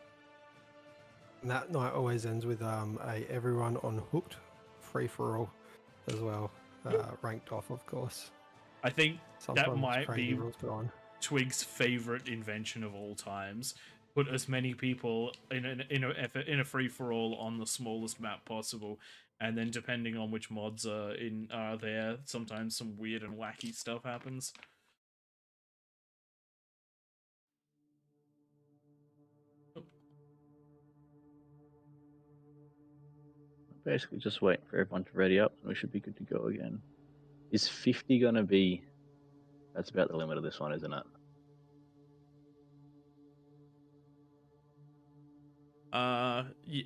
And that night always ends with a everyone on hooked free for all as well. Ranked off, of course. I think Sometimes might crazy be- rules go on. Twig's favorite invention of all times. Put as many people in a free for all on the smallest map possible, and then depending on which mods are there, sometimes some weird and wacky stuff happens. Basically just waiting for everyone to ready up and we should be good to go again. Is 50 gonna be... That's about the limit of this one, isn't it? Yeah,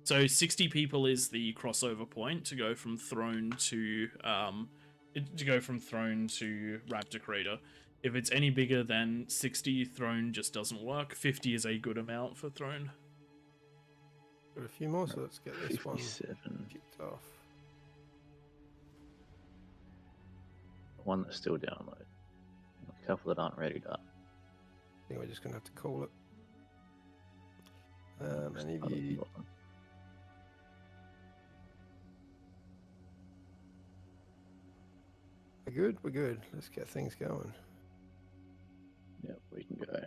So 60 people is the crossover point to go from throne to Raptor Crater. If it's any bigger than 60, throne just doesn't work. 50 is a good amount for throne. Got a few more, so let's get this one 57. kicked off. One that's still download. A couple that aren't ready up. I think we're just gonna have to call it. Any of Other you? than- We're good. We're good. Let's get things going. Yep, we can go.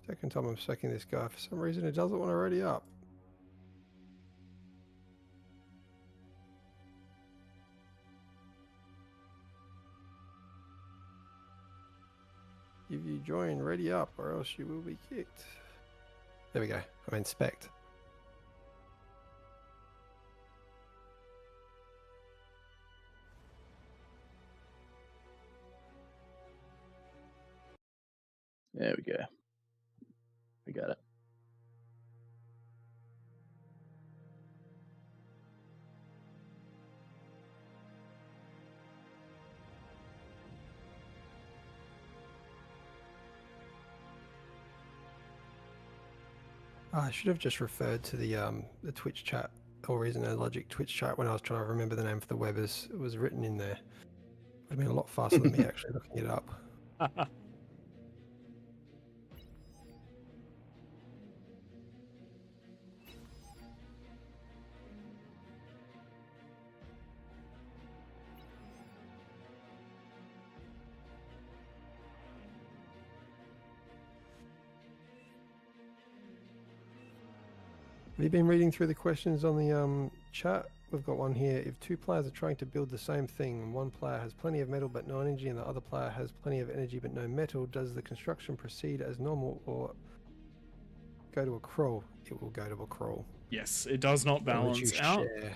Second time I'm secking this guy. For some reason, it doesn't want to ready up. If you join, ready up, or else you will be kicked. There we go. I inspect. There we go. We got it. I should have just referred to the Twitch chat, AllReasonNoLogic Twitch chat, when I was trying to remember the name for the webbers. It was written in there. Would have been a lot faster than me actually looking it up. Have you been reading through the questions on the chat? We've got one here. If two players are trying to build the same thing, and one player has plenty of metal but no energy, and the other player has plenty of energy but no metal, does the construction proceed as normal or go to a crawl? It will go to a crawl. Yes, it does not balance out. Share.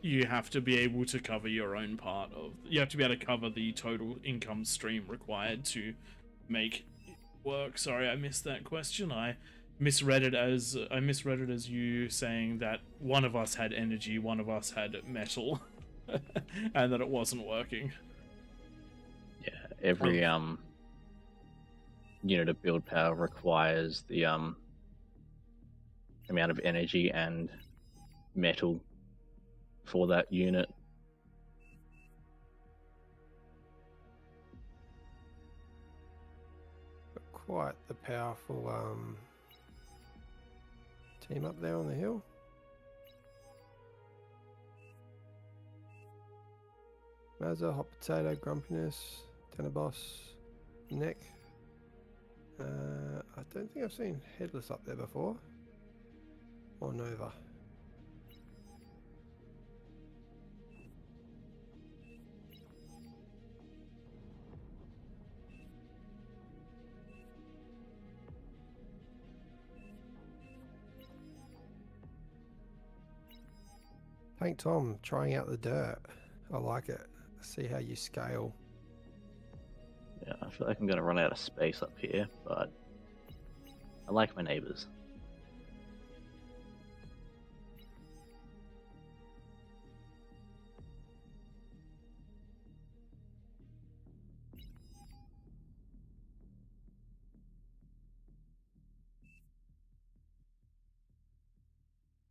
You have to be able to cover your own part of. You have to be able to cover the total income stream required to make it work. Sorry, I missed that question. I misread it as you saying that one of us had energy, one of us had metal, and that it wasn't working. Yeah, every unit of build power requires the amount of energy and metal for that unit. Quite the powerful team up there on the hill. Mazza, Hot Potato, Grumpiness, Tenor Neck. I don't think I've seen Headless up there before. Or Nova. Thank Tom, trying out the dirt. I like it. See how you scale. Yeah, I feel like I'm going to run out of space up here, but I like my neighbors.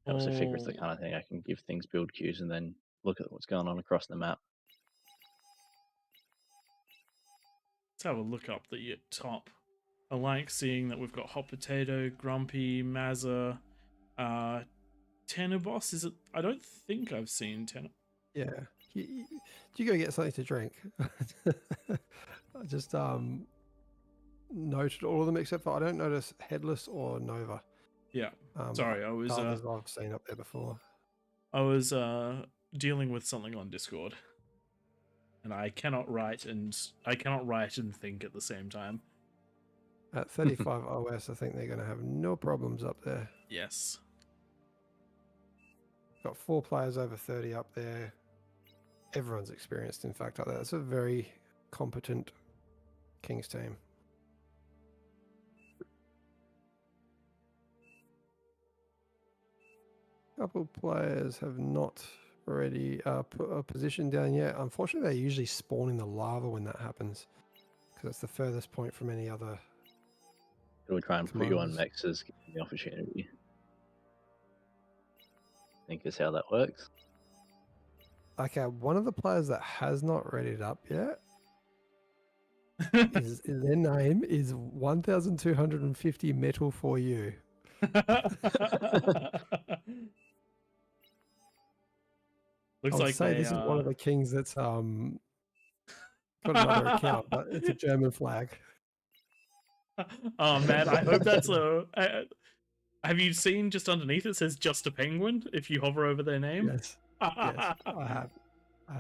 I also figure it's the kind of thing I can give things build queues and then look at what's going on across the map. Let's have a look up the top. I like seeing that we've got Hot Potato, Grumpy, Mazza, Tenor Boss. Is it? I don't think I've seen Tenor. Yeah. Do you go get something to drink? I just noted all of them except for I don't notice Headless or Nova. Yeah. Sorry, I was others I've seen up there before. I was dealing with something on Discord, and I cannot write and think at the same time. At 35 OS, I think they're going to have no problems up there. Yes. Got 4 players over 30 up there. Everyone's experienced, in fact, up there. That's a very competent Kings team. couple players have not already put a position down yet. Unfortunately, they usually spawn in the lava when that happens, because it's the furthest point from any other. It'll try and put you on Commanders. mexes, give you the opportunity. I think is how that works. Okay, one of the players that has not readied up yet is their name is 1,250 metal for you. Looks I would like say they this is one of the kings that's got another account, but it's a German flag. Oh man, I hope that's a. Have you seen just underneath it says "just a penguin"? If you hover over their name, Yes, yes, I have.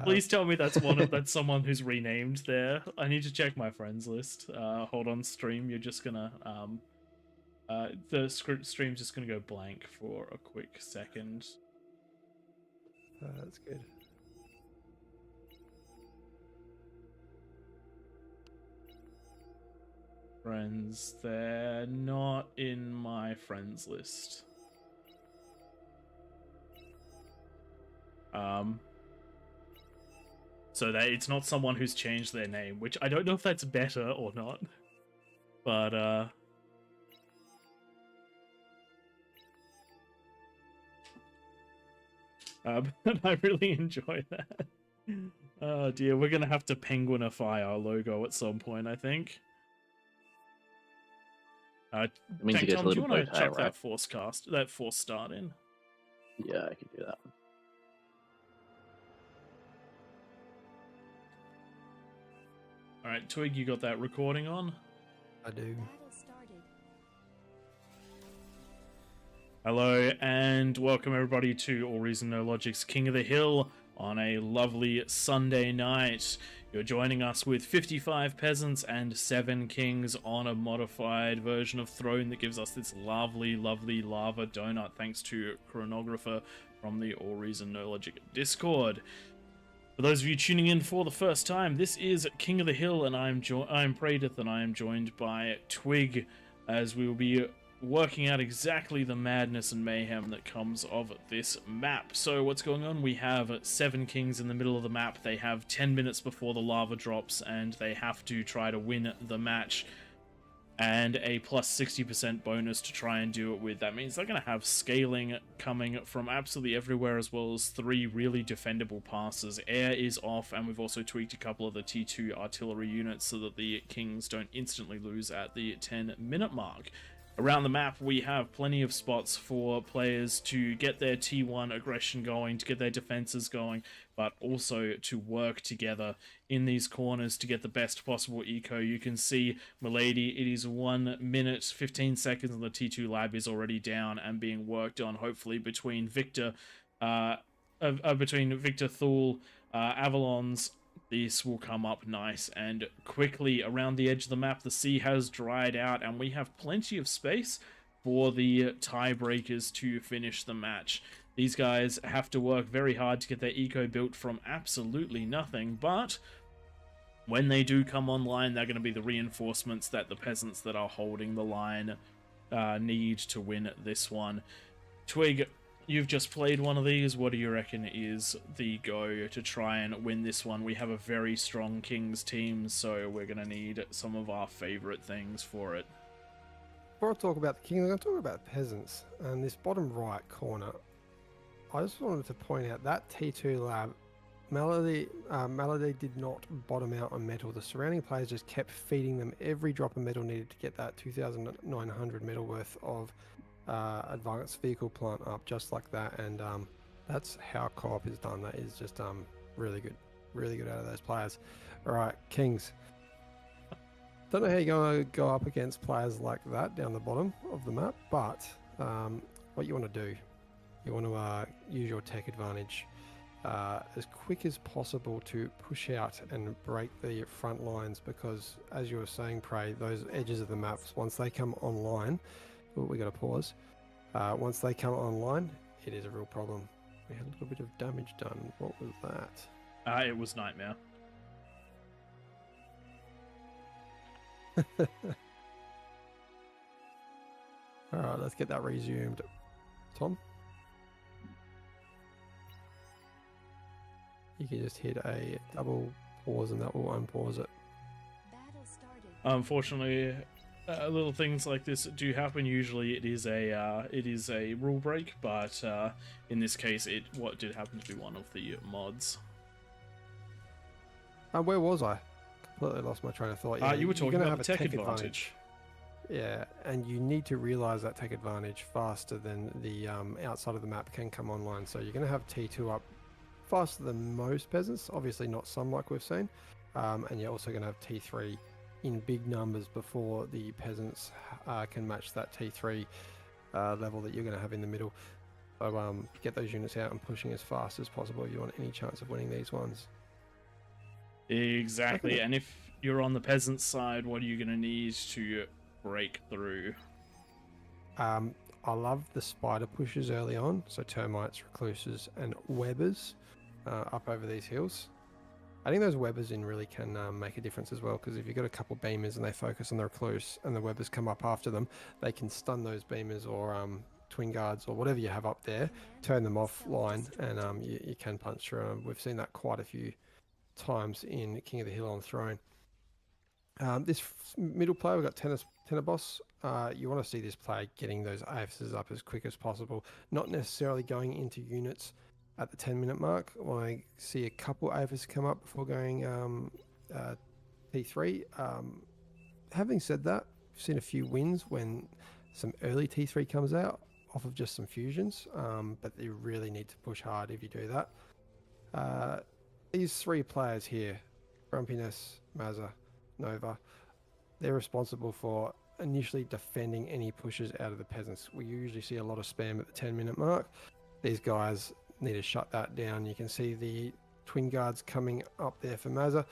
Please tell me that's that's someone who's renamed there. I need to check my friends list. Hold on, stream. You're just gonna the stream's just gonna go blank for a quick second. That's good. Friends, they're not in my friends list. So that it's not someone who's changed their name, which I don't know if that's better or not. But but I really enjoy that. Oh dear, we're gonna have to penguinify our logo at some point, I think. It means you Tank get a Tom, do you little want bow to tie, chuck right? that force start in? Yeah, I could do that. All right, Twig, you got that recording on? I do. Battle started. Hello and welcome everybody to All Reason No Logic's King of the Hill on a lovely Sunday night. You're joining us with 55 peasants and 7 kings on a modified version of Throne that gives us this lovely, lovely lava donut thanks to Chronographer from the All Reason No Logic Discord. For those of you tuning in for the first time, this is King of the Hill and I'm Praedith and I am joined by Twig as we will be working out exactly the madness and mayhem that comes of this map. So what's going on? We have 7 kings in the middle of the map. They have 10 minutes before the lava drops and they have to try to win the match, and a plus 60% bonus to try and do it with. That means they're going to have scaling coming from absolutely everywhere, as well as 3 really defendable passes. Air is off, and we've also tweaked a couple of the T2 artillery units so that the kings don't instantly lose at the 10-minute mark. Around the map, we have plenty of spots for players to get their T1 aggression going, to get their defenses going, but also to work together in these corners to get the best possible eco. You can see, milady, it is 1 minute, 15 seconds, and the T2 lab is already down and being worked on, hopefully, between Victor Thule, Avalon's. This will come up nice and quickly. Around the edge of the map, the sea has dried out, and we have plenty of space for the tiebreakers to finish the match. These guys have to work very hard to get their eco built from absolutely nothing, but when they do come online, they're going to be the reinforcements that the peasants that are holding the line need to win this one. Twig, you've just played one of these. What do you reckon is the go to try and win this one? We have a very strong Kings team, so we're going to need some of our favorite things for it. Before I talk about the king, I'm going to talk about peasants. And this bottom right corner, I just wanted to point out that T2 lab, Melody did not bottom out on metal. The surrounding players just kept feeding them every drop of metal needed to get that 2,900 metal worth of advanced vehicle plant up, just like that. And that's how co-op is done. That is just really good out of those players. All right, kings, don't know how you're going to go up against players like that down the bottom of the map, but what you want to do, you want to use your tech advantage as quick as possible to push out and break the front lines, because as you were saying, Prey, those edges of the maps, once they come online, we got to pause. Once they come online, it is a real problem. We had a little bit of damage done. What was that? It was Nightmare. All right, let's get that resumed. Tom? you can just hit a double pause and that will unpause it. Battle started. Unfortunately, little things like this do happen. Usually, it is a rule break, but in this case, what did happen to be one of the mods. Where was I? Completely lost my train of thought. Yeah, You were you're talking gonna about have the a tech advantage. Yeah, and you need to realize that tech advantage faster than the outside of the map can come online. So you're going to have T2 up faster than most peasants, obviously not some like we've seen, and you're also going to have T3 in big numbers before the peasants can match that T3 level that you're going to have in the middle. So get those units out and pushing as fast as possible if you want any chance of winning these ones. Exactly, and if you're on the peasant side, what are you going to need to break through? I love the spider pushes early on, so termites, recluses, and webbers up over these hills. I think those webbers in really can make a difference as well, because if you've got a couple beamers and they focus on the recluse and the webbers come up after them, they can stun those beamers or twin guards or whatever you have up there, turn them offline, and you can punch through them. We've seen that quite a few times in King of the Hill on Throne. This middle player, we've got Tenor Boss. You want to see this player getting those AFSs up as quick as possible, not necessarily going into units at the 10-minute mark. When I see a couple AFS come up before going T3. Having said that, I've seen a few wins when some early T3 comes out off of just some fusions, but you really need to push hard if you do that. These three players here, Grumpiness, Mazza, Nova, they're responsible for initially defending any pushes out of the peasants. We usually see a lot of spam at the 10-minute mark. These guys need to shut that down. You can see the twin guards coming up there for Mazza.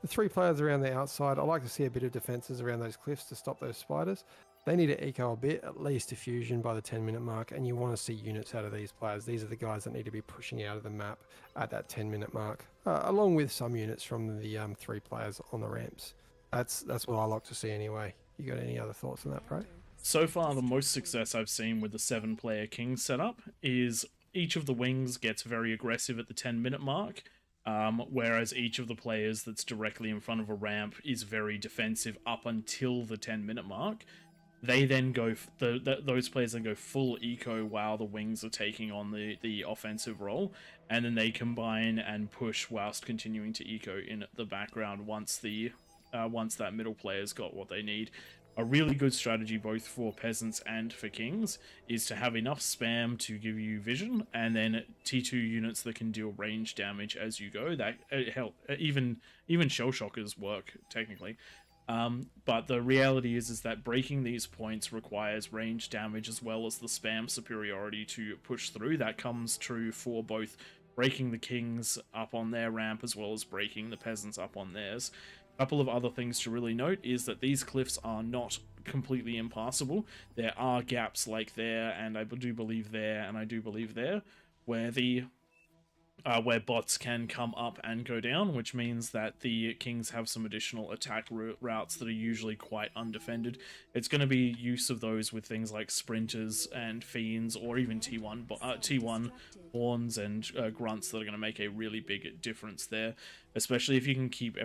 The three players around the outside, I like to see a bit of defenses around those cliffs to stop those spiders. They need to eco a bit, at least a fusion by the 10-minute mark, and you want to see units out of these players. These are the guys that need to be pushing out of the map at that 10-minute mark, along with some units from the three players on the ramps. That's what I like to see anyway. You got any other thoughts on that, Pro? So far, the most success I've seen with the 7-player king setup is each of the wings gets very aggressive at the 10-minute mark, whereas each of the players that's directly in front of a ramp is very defensive up until the 10-minute mark. They then go, those players then go full eco while the wings are taking on the offensive role, and then they combine and push whilst continuing to eco in the background once that middle player's got what they need. A really good strategy both for peasants and for kings is to have enough spam to give you vision, and then T2 units that can deal range damage as you go. That help, even shell shockers work technically. But the reality is that breaking these points requires range damage as well as the spam superiority to push through. That comes true for both breaking the kings up on their ramp as well as breaking the peasants up on theirs. A couple of other things to really note is that these cliffs are not completely impassable. There are gaps like there, and I do believe there, and I do believe there, where where bots can come up and go down, which means that the kings have some additional attack routes that are usually quite undefended. It's going to be use of those with things like sprinters and fiends, or even T1 horns and grunts that are going to make a really big difference there, especially if you can keep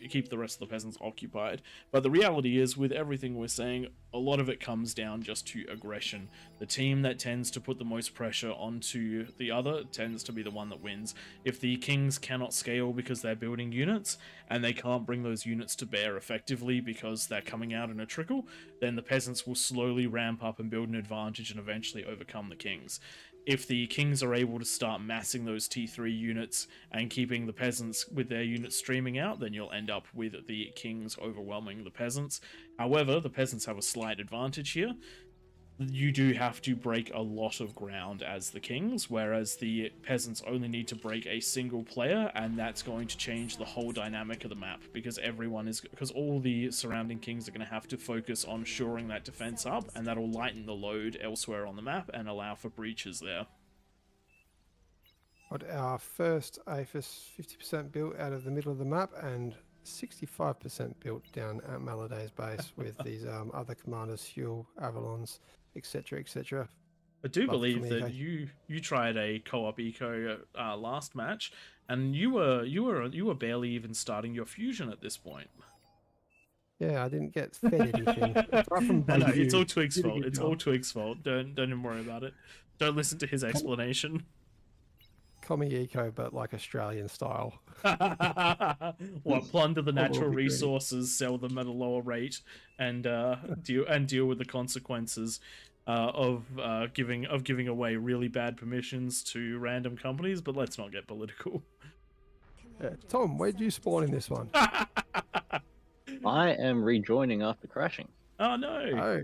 keep the rest of the peasants occupied. But the reality is, with everything we're saying, a lot of it comes down just to aggression. The team that tends to put the most pressure onto the other tends to be the one that wins. If the kings cannot scale because they're building units, and they can't bring those units to bear effectively because they're coming out in a trickle, then the peasants will slowly ramp up and build an advantage and eventually overcome the kings. If the kings are able to start massing those T3 units and keeping the peasants with their units streaming out, then you'll end up with the kings overwhelming the peasants. However, the peasants have a slight advantage here. You do have to break a lot of ground as the kings, whereas the peasants only need to break a single player, and that's going to change the whole dynamic of the map, because all the surrounding kings are going to have to focus on shoring that defense up, and that'll lighten the load elsewhere on the map and allow for breaches there. Got our first APHIS 50% built out of the middle of the map, and 65% built down at Maladay's base with these other commanders, Huel, Avalons, etc., etc. I do Love believe from that Eco. you tried a co-op eco last match, and you were barely even starting your fusion at this point. Yeah, I didn't get fed anything. Apart from No, by it's you. all Twig's Did a fault. good It's job. all Twig's fault. Don't even worry about it. Don't listen to his explanation. Call me Eco, but like Australian style. What, plunder the A little natural bit greedy. resources, sell them at a lower rate, and deal with the consequences of giving away really bad permissions to random companies. But let's not get political. Yeah. Tom, where'd you spawn in this one? I am rejoining after crashing. Oh no, Oh,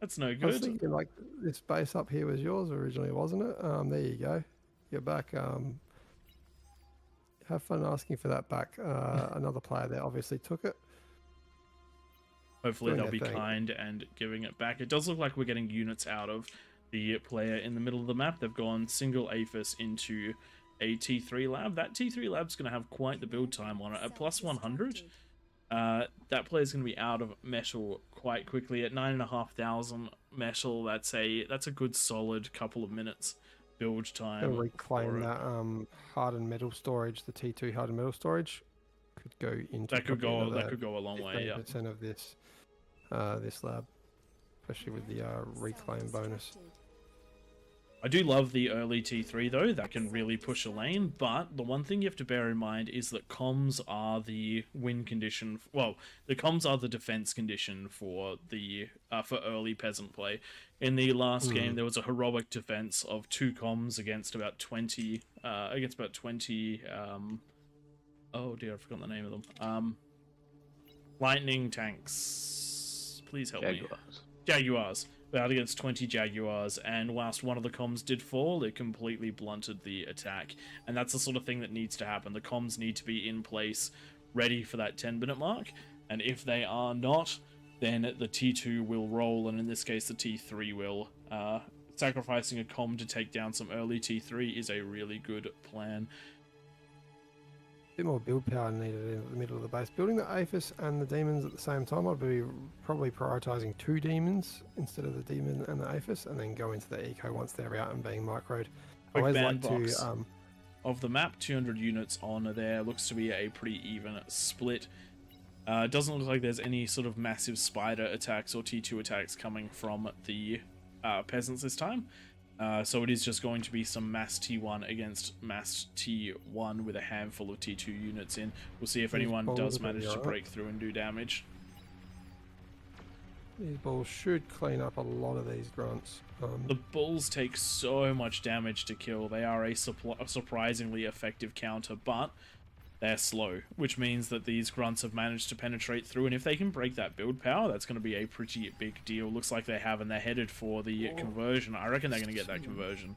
that's no I was good. thinking like this base up here was yours originally, wasn't it? There you go. You're back. Have fun asking for that back. Another player there obviously took it. Hopefully Doing they'll their be thing. kind and giving it back. It does look like we're getting units out of the player in the middle of the map. They've gone single APHIS into a T3 lab. That T3 lab's going to have quite the build time on it. At plus 100, that player's going to be out of metal quite quickly. At 9,500 metal, that's a good solid couple of minutes build time. Gonna reclaim for it. that hardened metal storage, the T2 hardened metal storage. Could go into That could probably go. another That could go a long way. Yeah. 15% of this this lab, especially with the reclaim bonus. I do love the early T3 though, that can really push a lane, but the one thing you have to bear in mind is that comms are the win condition, well, the comms are the defense condition for the for early peasant play. In the last game there was a heroic defense of 2 comms against about 20 oh dear, I've forgotten the name of them. Lightning tanks. Please help me. Jaguars. Out against 20 Jaguars, and whilst one of the comms did fall, it completely blunted the attack. And that's the sort of thing that needs to happen. The comms need to be in place, ready for that 10-minute mark, and if they are not, then the T2 will roll, and in this case the T3 will. Sacrificing a comm to take down some early T3 is a really good plan. Bit more build power needed in the middle of the base. Building the Aphis and the demons at the same time, I'd be probably prioritizing 2 demons instead of the demon and the Aphis, and then go into the eco once they're out and being microed. I Quick always like bandbox to of the map, 200 units on there. Looks to be a pretty even split. Doesn't look like there's any sort of massive spider attacks or T2 attacks coming from the peasants this time. So it is just going to be some mass T1 against mass T1 with a handful of T2 units in. We'll see if anyone does manage to break through and do damage. these balls should clean up a lot of these grunts. The bulls take so much damage to kill. They are a surprisingly effective counter, but they're slow, which means that these grunts have managed to penetrate through, and if they can break that build power, that's going to be a pretty big deal. Looks like they have, and they're headed for the conversion. I reckon they're going to get that conversion.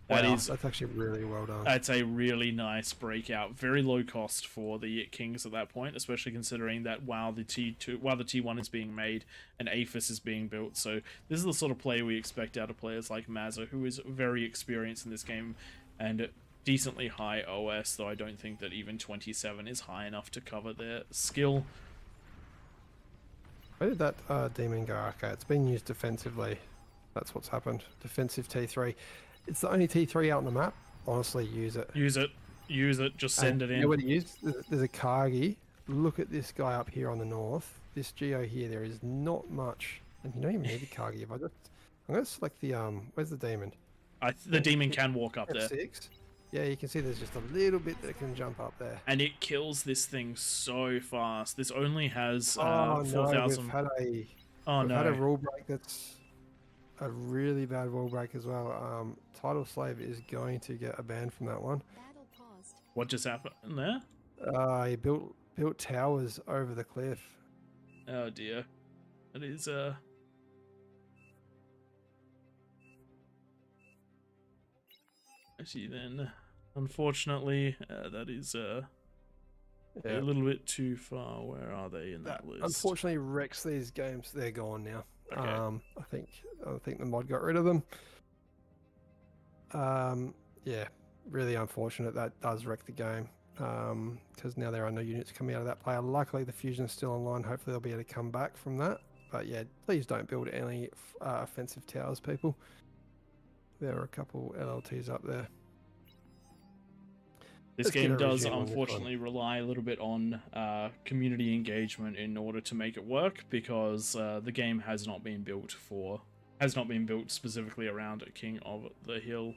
That's actually really well done. That's a really nice breakout. Very low cost for the Kings at that point, especially considering that while the T1 is being made, an Aphis is being built. So this is the sort of play we expect out of players like Mazza, who is very experienced in this game and decently high OS, though I don't think that even 27 is high enough to cover their skill. Where did that demon go? Okay, it's been used defensively. That's what's happened. Defensive T3. It's the only T3 out on the map. Honestly, use it. Use it. Use it. Just send it in. You know what it is? There's a Kargi. Look at this guy up here on the north. This geo here, there is not much. And you don't even need the Kargi. If I'm going to select the, where's the demon? The demon can walk up there. F6. Yeah, you can see there's just a little bit that can jump up there. And it kills this thing so fast. This only has 4,000. we've had a rule break that's a really bad rule break as well. Tidal Slave is going to get a ban from that one. Battle paused. What just happened there? He built towers over the cliff. Oh dear. That is actually then unfortunately that is a little bit too far. Where are they in that list? Unfortunately wrecks these games. They're gone now. Okay. I think the mod got rid of them. Yeah, really unfortunate. That does wreck the game. Because now there are no units coming out of that player. Luckily the fusion's still online. Hopefully they'll be able to come back from that. But yeah, please don't build any offensive towers, people. there are a couple LLTs up there. This Let's get game a does resume on this one. unfortunately rely a little bit on community engagement in order to make it work, because the game has not been built specifically around a King of the Hill.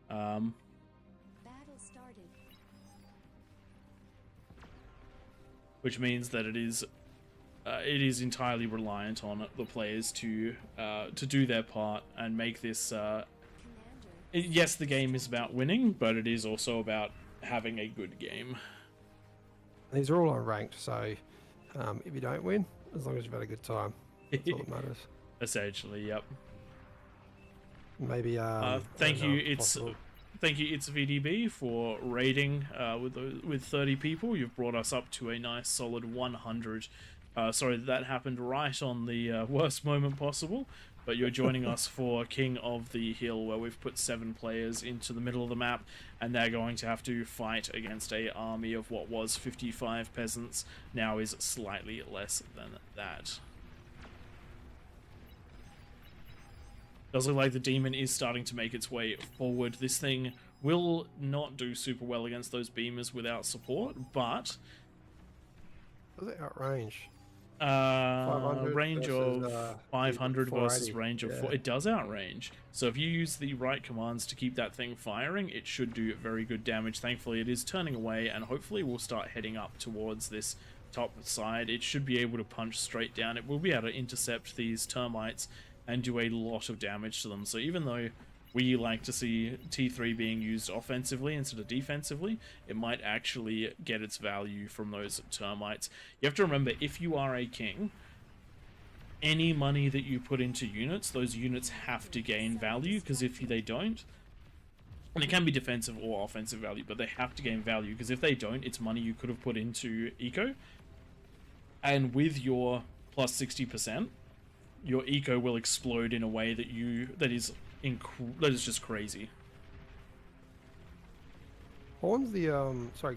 Battle started. Which means that it is entirely reliant on the players to do their part and make this. Commander. Yes, the game is about winning, but it is also about having a good game. These are all unranked, so if you don't win, as long as you've had a good time, that's all that matters. Essentially, yep. Maybe. Thank you. possible. Thank you, It's VDB, for raiding with 30 people. You've brought us up to a nice solid 100. Sorry that happened right on the worst moment possible, but you're joining us for King of the Hill, where we've put 7 players into the middle of the map, and they're going to have to fight against a army of what was 55 peasants, now is slightly less than that. Does look like the demon is starting to make its way forward. This thing will not do super well against those beamers without support, but Does it outrange? 500 range versus, of 500 versus 480, range of 4. yeah. It does outrange. So if you use the right commands to keep that thing firing, it should do very good damage. Thankfully, it is turning away, and hopefully we'll start heading up towards this top side. It should be able to punch straight down. It will be able to intercept these termites and do a lot of damage to them. So even though we like to see T3 being used offensively instead of defensively, it might actually get its value from those termites. You have to remember, if you are a king, any money that you put into units, those units have to gain value, because if they don't, and it can be defensive or offensive value, but they have to gain value, because if they don't, it's money you could have put into eco, and with your plus 60%, your eco will explode in a way that is just crazy. Horn's the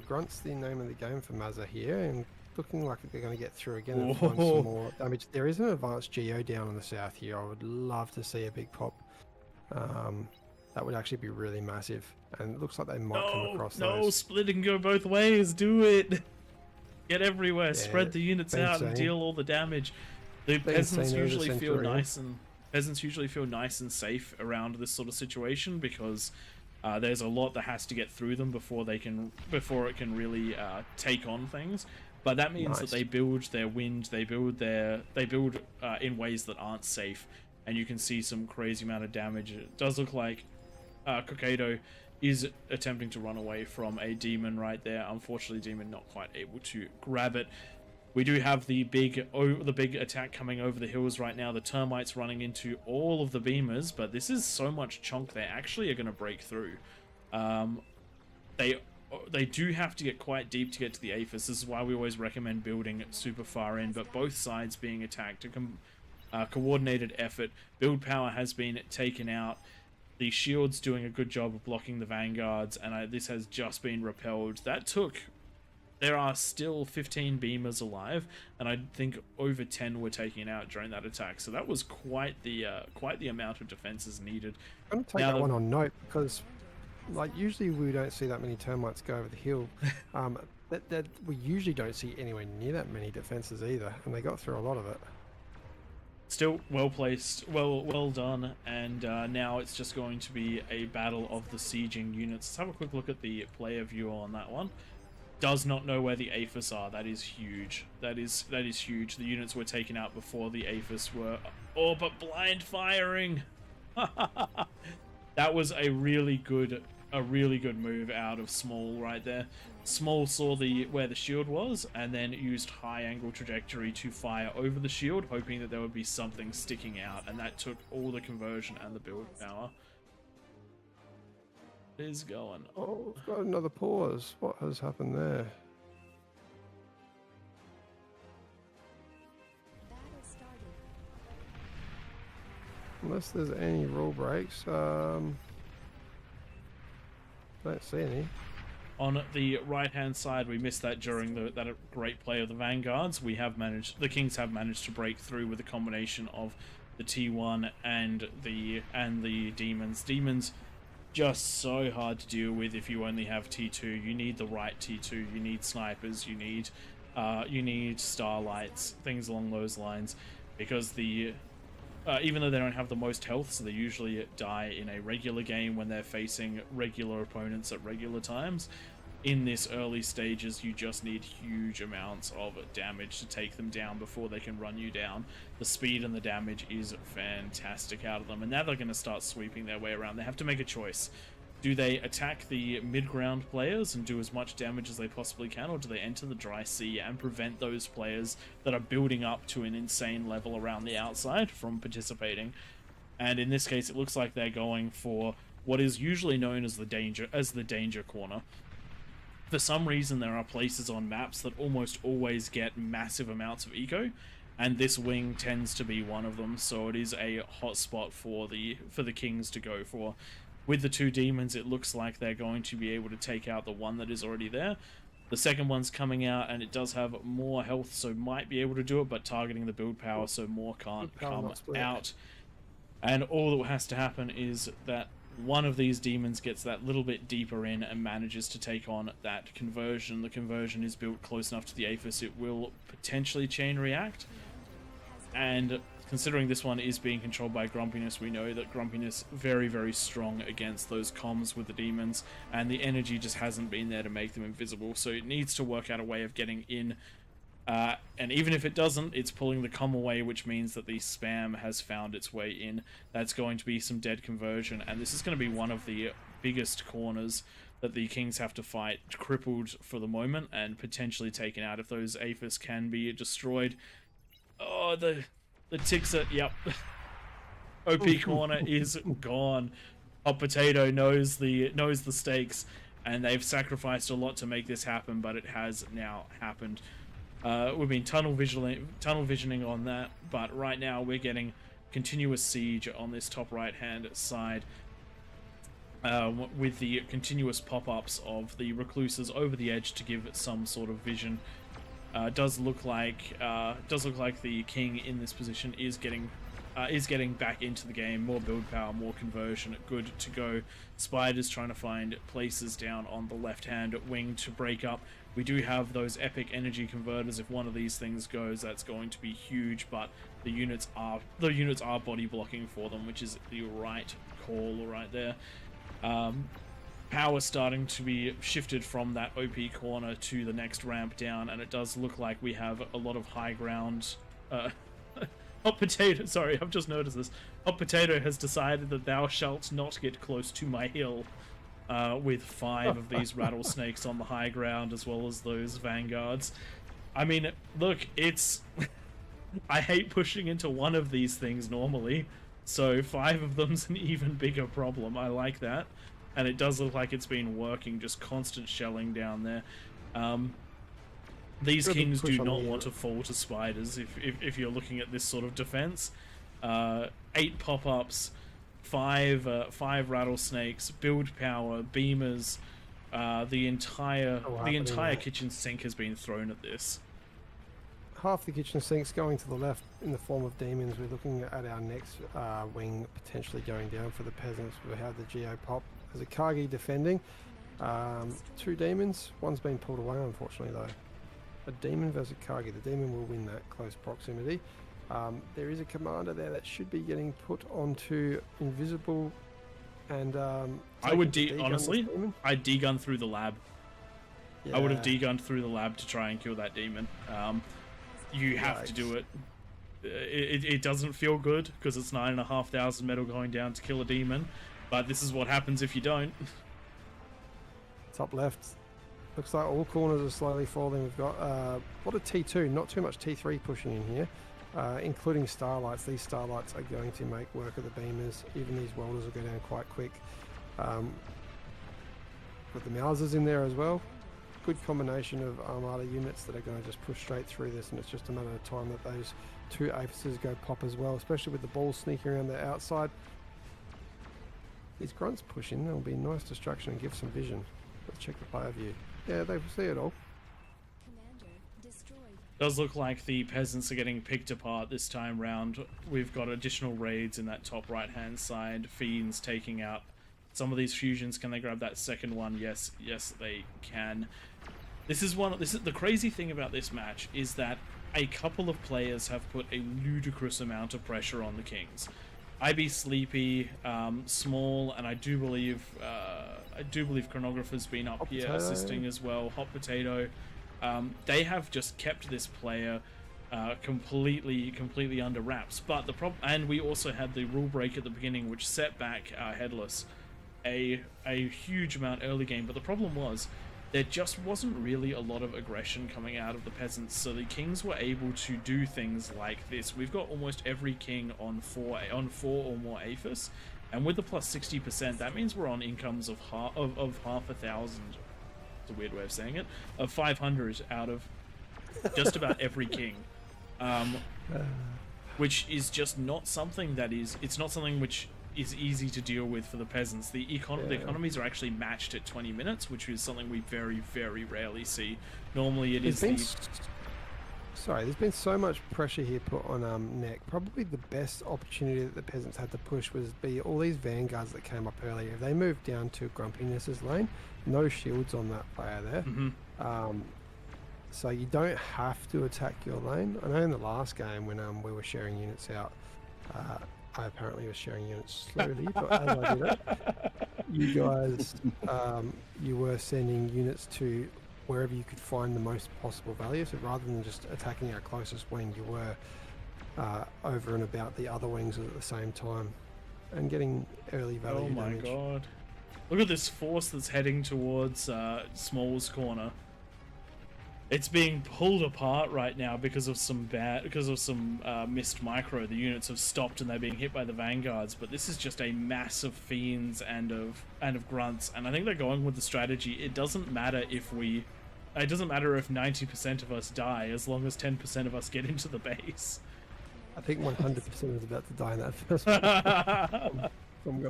Grunt's the name of the game for Mazza here, and looking like they're going to get through again and find Whoa. some more damage. There is an advanced Geo down in the south here. I would love to see a big pop. That would actually be really massive, and it looks like they might come across No, those. split and go both ways. Do it. Get everywhere. Yeah, Spread the units been out and seen. deal all the damage. The Been peasants seen over usually feel Centurion. nice and safe around this sort of situation, because there's a lot that has to get through them before it can really take on things. But that means that Nice. they build their wind, they build in ways that aren't safe, and you can see some crazy amount of damage. It does look like Kokado is attempting to run away from a demon right there. Unfortunately, demon not quite able to grab it. We do have the big attack coming over the hills right now. The termites running into all of the beamers, but this is so much chunk they actually are going to break through. They do have to get quite deep to get to the Aphis. This is why we always recommend building super far in, but both sides being attacked. A coordinated effort. Build power has been taken out. The shield's doing a good job of blocking the vanguards, and this has just been repelled. There are still 15 beamers alive, and I think over 10 were taken out during that attack. So that was quite the amount of defenses needed. I'm going to take Now that the- one on note, because like usually we don't see that many termites go over the hill. That we usually don't see anywhere near that many defenses either, and they got through a lot of it. Still well placed, well done, and now it's just going to be a battle of the sieging units. Let's have a quick look at the player view on that one. Does not know where the Aphis are. That is huge. That is huge. The units were taken out before the Aphis were. Oh, but blind firing. That was a really good move out of Small right there. Small saw where the shield was, and then used high angle trajectory to fire over the shield, hoping that there would be something sticking out, and that took all the conversion and the build power. Is going. Oh, we've got another pause. What has happened there? Battle started. Unless there's any rule breaks, don't see any. On the right-hand side, we missed that during that great play of the Vanguards. The Kings have managed to break through with a combination of the T1 and the demons. Demons just so hard to deal with if you only have T2. You need the right T2. You need snipers. You need starlights, things along those lines, because the even though they don't have the most health, so they usually die in a regular game when they're facing regular opponents at regular times. In this early stages, you just need huge amounts of damage to take them down before they can run you down. The speed and the damage is fantastic out of them, and now they're going to start sweeping their way around. They have to make a choice. Do they attack the mid-ground players and do as much damage as they possibly can, or do they enter the dry sea and prevent those players that are building up to an insane level around the outside from participating? And in this case, it looks like they're going for what is usually known as the danger corner. For some reason, there are places on maps that almost always get massive amounts of eco, and this wing tends to be one of them, so it is a hot spot for the Kings to go for. With the two demons, it looks like they're going to be able to take out the one that is already there. The second one's coming out, and it does have more health, so might be able to do it, but targeting the build power, so more can't come out. And all that has to happen is that one of these demons gets that little bit deeper in and manages to take on that conversion. The conversion is built close enough to the Aphis, it will potentially chain react. And considering this one is being controlled by Grumpiness, we know that Grumpiness very, very strong against those comms with the demons, and the energy just hasn't been there to make them invisible, so it needs to work out a way of getting in. And even if it doesn't, it's pulling the comm away, which means that the spam has found its way in. That's going to be some dead conversion, and this is going to be one of the biggest corners that the Kings have to fight, crippled for the moment, and potentially taken out if those Aphis can be destroyed. Oh, the ticks it, yep. OP corner is gone. Hot Potato knows the stakes, and they've sacrificed a lot to make this happen, but it has now happened. We've been tunnel visioning on that, but right now we're getting continuous siege on this top right hand side, with the continuous pop-ups of the recluses over the edge to give it some sort of vision. Does look like the King in this position is getting back into the game. More build power, more conversion, good to go. Spiders trying to find places down on the left hand wing to break up. We do have those epic energy converters. If one of these things goes, that's going to be huge, but the units are body blocking for them, which is the right call right there. Power starting to be shifted from that OP corner to the next ramp down, and it does look like we have a lot of high ground. Hot Potato, sorry, I've just noticed this. Hot Potato has decided that thou shalt not get close to my hill, with 5 of these rattlesnakes on the high ground, as well as those vanguards. I mean, look, it's... I hate pushing into one of these things normally, so 5 of them's an even bigger problem. I like that. And it does look like it's been working, just constant shelling down there. These Kings do not want to fall to spiders if you're looking at this sort of defense. 8 pop-ups, 5 rattlesnakes, build power, beamers, the entire kitchen sink has been thrown at this. Half the kitchen sink's going to the left in the form of demons. We're looking at our next wing potentially going down for the peasants. We have the Geo pop. There's a Kagi defending. 2 demons. One's been pulled away, unfortunately, though. A demon versus Kagi. The demon will win that close proximity. There is a commander there that should be getting put onto invisible, and I would honestly, I'd degun through the lab. Yeah. I would have degunned through the lab to try and kill that demon. You have to do it. It doesn't feel good because it's 9,500 metal going down to kill a demon, but this is what happens if you don't. Top left. Looks like all corners are slowly falling. We've got a lot of T2, not too much T3 pushing in here, including starlights. These starlights are going to make work of the beamers. Even these welders will go down quite quick. Got the Mausers in there as well. Good combination of armada units that are going to just push straight through this, and it's just a matter of time that those 2 Aphises go pop as well, especially with the balls sneaking around the outside. These grunts push in, there'll be nice distraction and give some vision. Let's check the player view. Yeah, they see it all. Commander destroyed. Does look like the peasants are getting picked apart this time round. We've got additional raids in that top right hand side. Fiends taking out some of these fusions. Can they grab that second one? Yes, yes they can. This is the crazy thing about this match is that a couple of players have put a ludicrous amount of pressure on the Kings. IB Sleepy, Small, and I do believe Chronographer's been up Hot here Potato. assisting as well. Hot Potato. They have just kept this player completely under wraps. But the problem, and we also had the rule break at the beginning, which set back Headless a huge amount early game. But the problem was there just wasn't really a lot of aggression coming out of the peasants, so the Kings were able to do things like this. We've got almost every king on four or more APHIS, and with the plus 60%, that means we're on incomes of half a thousand. It's a weird way of saying it. Of 500 out of just about every king, which is just not something that is. It's not something which is easy to deal with for the peasants. The economies are actually matched at 20 minutes, which is something we very, very rarely see. Normally it is There's been so much pressure here put on Neck. Probably the best opportunity that the peasants had to push was be all these vanguards that came up earlier. If they moved down to Grumpiness's lane, no shields on that player there. So you don't have to attack your lane. I know in the last game when we were sharing units out, I apparently was sharing units slowly, but as I did it, you guys, you were sending units to wherever you could find the most possible value. So rather than just attacking our closest wing, you were over and about the other wings at the same time and getting early value Oh my damage. god. Look at this force that's heading towards Small's corner. It's being pulled apart right now because of some missed micro. The units have stopped and they're being hit by the vanguards, but this is just a mass of fiends and of grunts, and I think they're going with the strategy. It doesn't matter if 90% of us die, as long as 10% of us get into the base. I think 100% was about to die in that first one.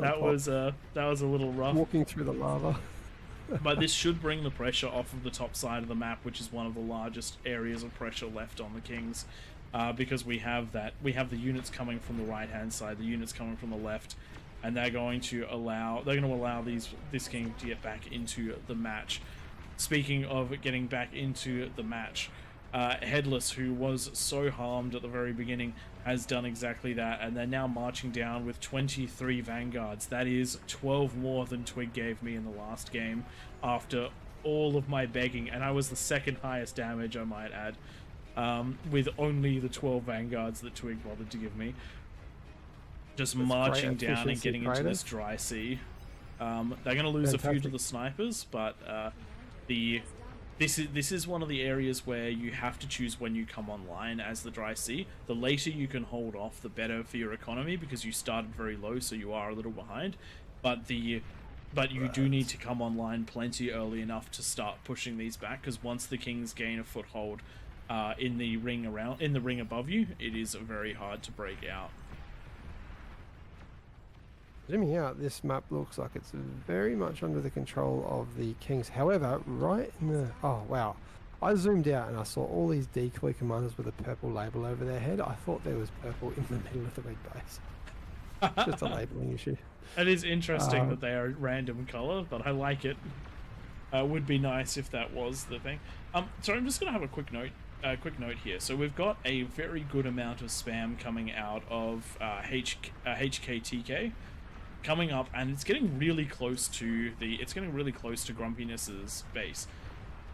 That was a little rough. Walking through the lava. But this should bring the pressure off of the top side of the map, which is one of the largest areas of pressure left on the Kings, because we have the units coming from the right hand side, the units coming from the left, and they're going to allow this King to get back into the match. Speaking of getting back into the match, Headless, who was so harmed at the very beginning, has done exactly that, and they're now marching down with 23 vanguards. That is 12 more than Twig gave me in the last game after all of my begging, and I was the second highest damage, I might add, with only the 12 vanguards that Twig bothered to give me. Just That's marching great down and efficiency, getting into this Kratos. dry sea. They're going to lose a few to Fantastic. the snipers, but this is one of the areas where you have to choose when you come online as the dry sea. The later you can hold off, the better for your economy, because you started very low, so you are a little behind. But you do need to come online plenty early enough to start pushing these back, because once the Kings gain a foothold in the ring above you, it is very hard to break out. Zooming out, this map looks like it's very much under the control of the Kings. However, right in the... Oh, wow. I zoomed out and I saw all these decoy commanders with a purple label over their head. I thought there was purple in the middle of the big base. Just a labeling issue. It is interesting that they are random color, but I like it. Would be nice if that was the thing. So I'm just going to have a quick note here. So we've got a very good amount of spam coming out of HKTK. Coming up, and it's getting really close to Grumpiness's base.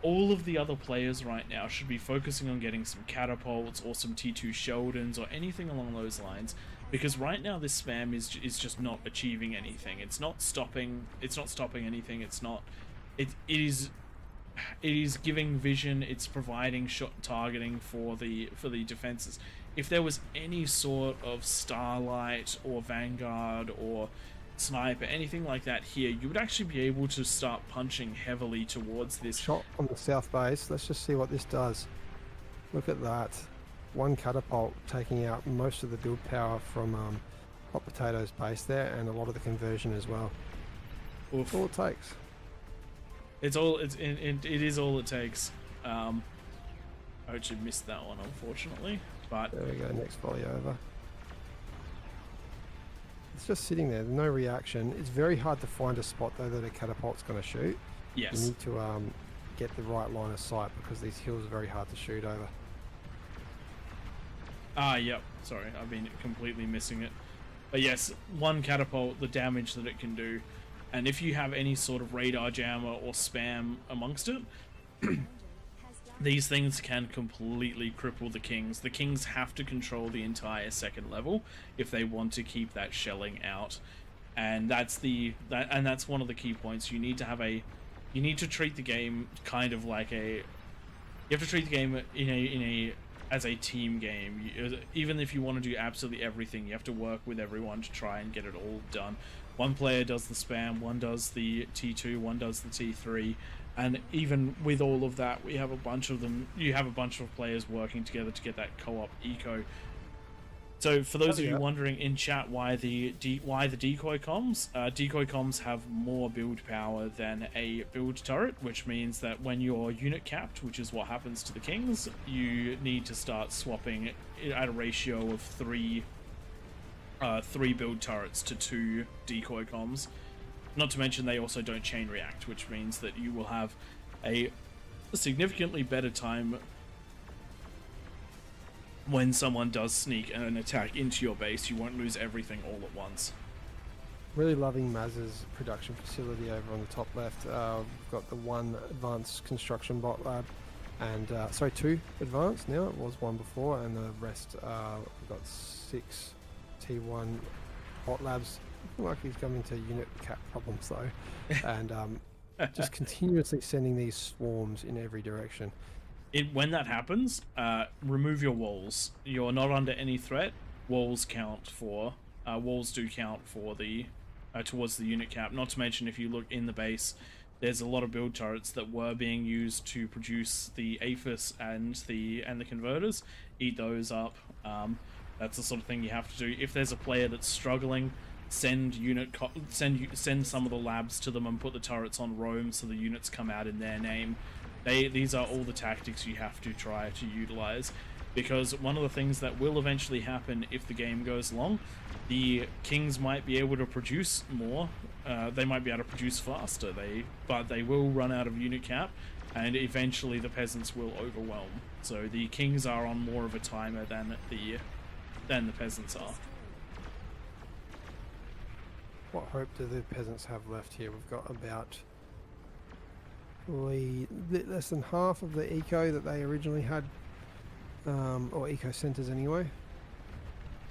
All of the other players right now should be focusing on getting some catapults or some T2 Sheldons or anything along those lines, because right now this spam is just not achieving anything. It's not stopping anything. It is giving vision. It's providing shot targeting for the defenses. If there was any sort of Starlight or Vanguard or Sniper, anything like that here, you would actually be able to start punching heavily towards this. Shot on the south base. Let's just see what this does. Look at that. One catapult taking out most of the build power from Hot Potato's base there, and a lot of the conversion as well. Oof. That's all it takes. It is all it takes. I actually missed that one, unfortunately. But There we go, next volley over. It's just sitting there, no reaction. It's very hard to find a spot though that a catapult's going to shoot. You yes, need to get the right line of sight because these hills are very hard to shoot over. yep. Sorry, I've been completely missing it. But yes, one catapult, the damage that it can do, and if you have any sort of radar jammer or spam amongst it, these things can completely cripple the kings. The kings have to control the entire second level if they want to keep that shelling out, and that's one of the key points. You need to treat the game kind of like you have to treat the game as a team game. Even if you want to do absolutely everything, you have to work with everyone to try and get it all done. One player does the spam, one does the T2, one does the T3, and even with all of that, we have a bunch of them. You have a bunch of players working together to get that co-op eco. So for those of you wondering in chat why the decoy comms, decoy comms have more build power than a build turret, which means that when you're unit capped, which is what happens to the kings, you need to start swapping at a ratio of three build turrets to 2 decoy comms. Not to mention they also don't chain react, which means that you will have a significantly better time when someone does sneak an attack into your base. You won't lose everything all at once. Really loving Maz's production facility over on the top left. We've got the 1 advanced construction bot lab, and 2 advanced now. It was 1 before, and the rest we've got 6 T1 bot labs. Looking like he's coming to unit cap problems though, and just continuously sending these swarms in every direction. When that happens, remove your walls. You're not under any threat. Walls do count for the towards the unit cap. Not to mention, if you look in the base, there's a lot of build turrets that were being used to produce the APHIS and the converters. Eat those up. That's the sort of thing you have to do. If there's a player that's struggling, send some of the labs to them and put the turrets on roam so the units come out in their name. These are all the tactics you have to try to utilize, because one of the things that will eventually happen if the game goes long, the kings might be able to produce more, they might be able to produce faster, but they will run out of unit cap, and eventually the peasants will overwhelm. So the kings are on more of a timer than the peasants are. What hope do the peasants have left here? We've got about less than half of the eco that they originally had, or eco centers anyway.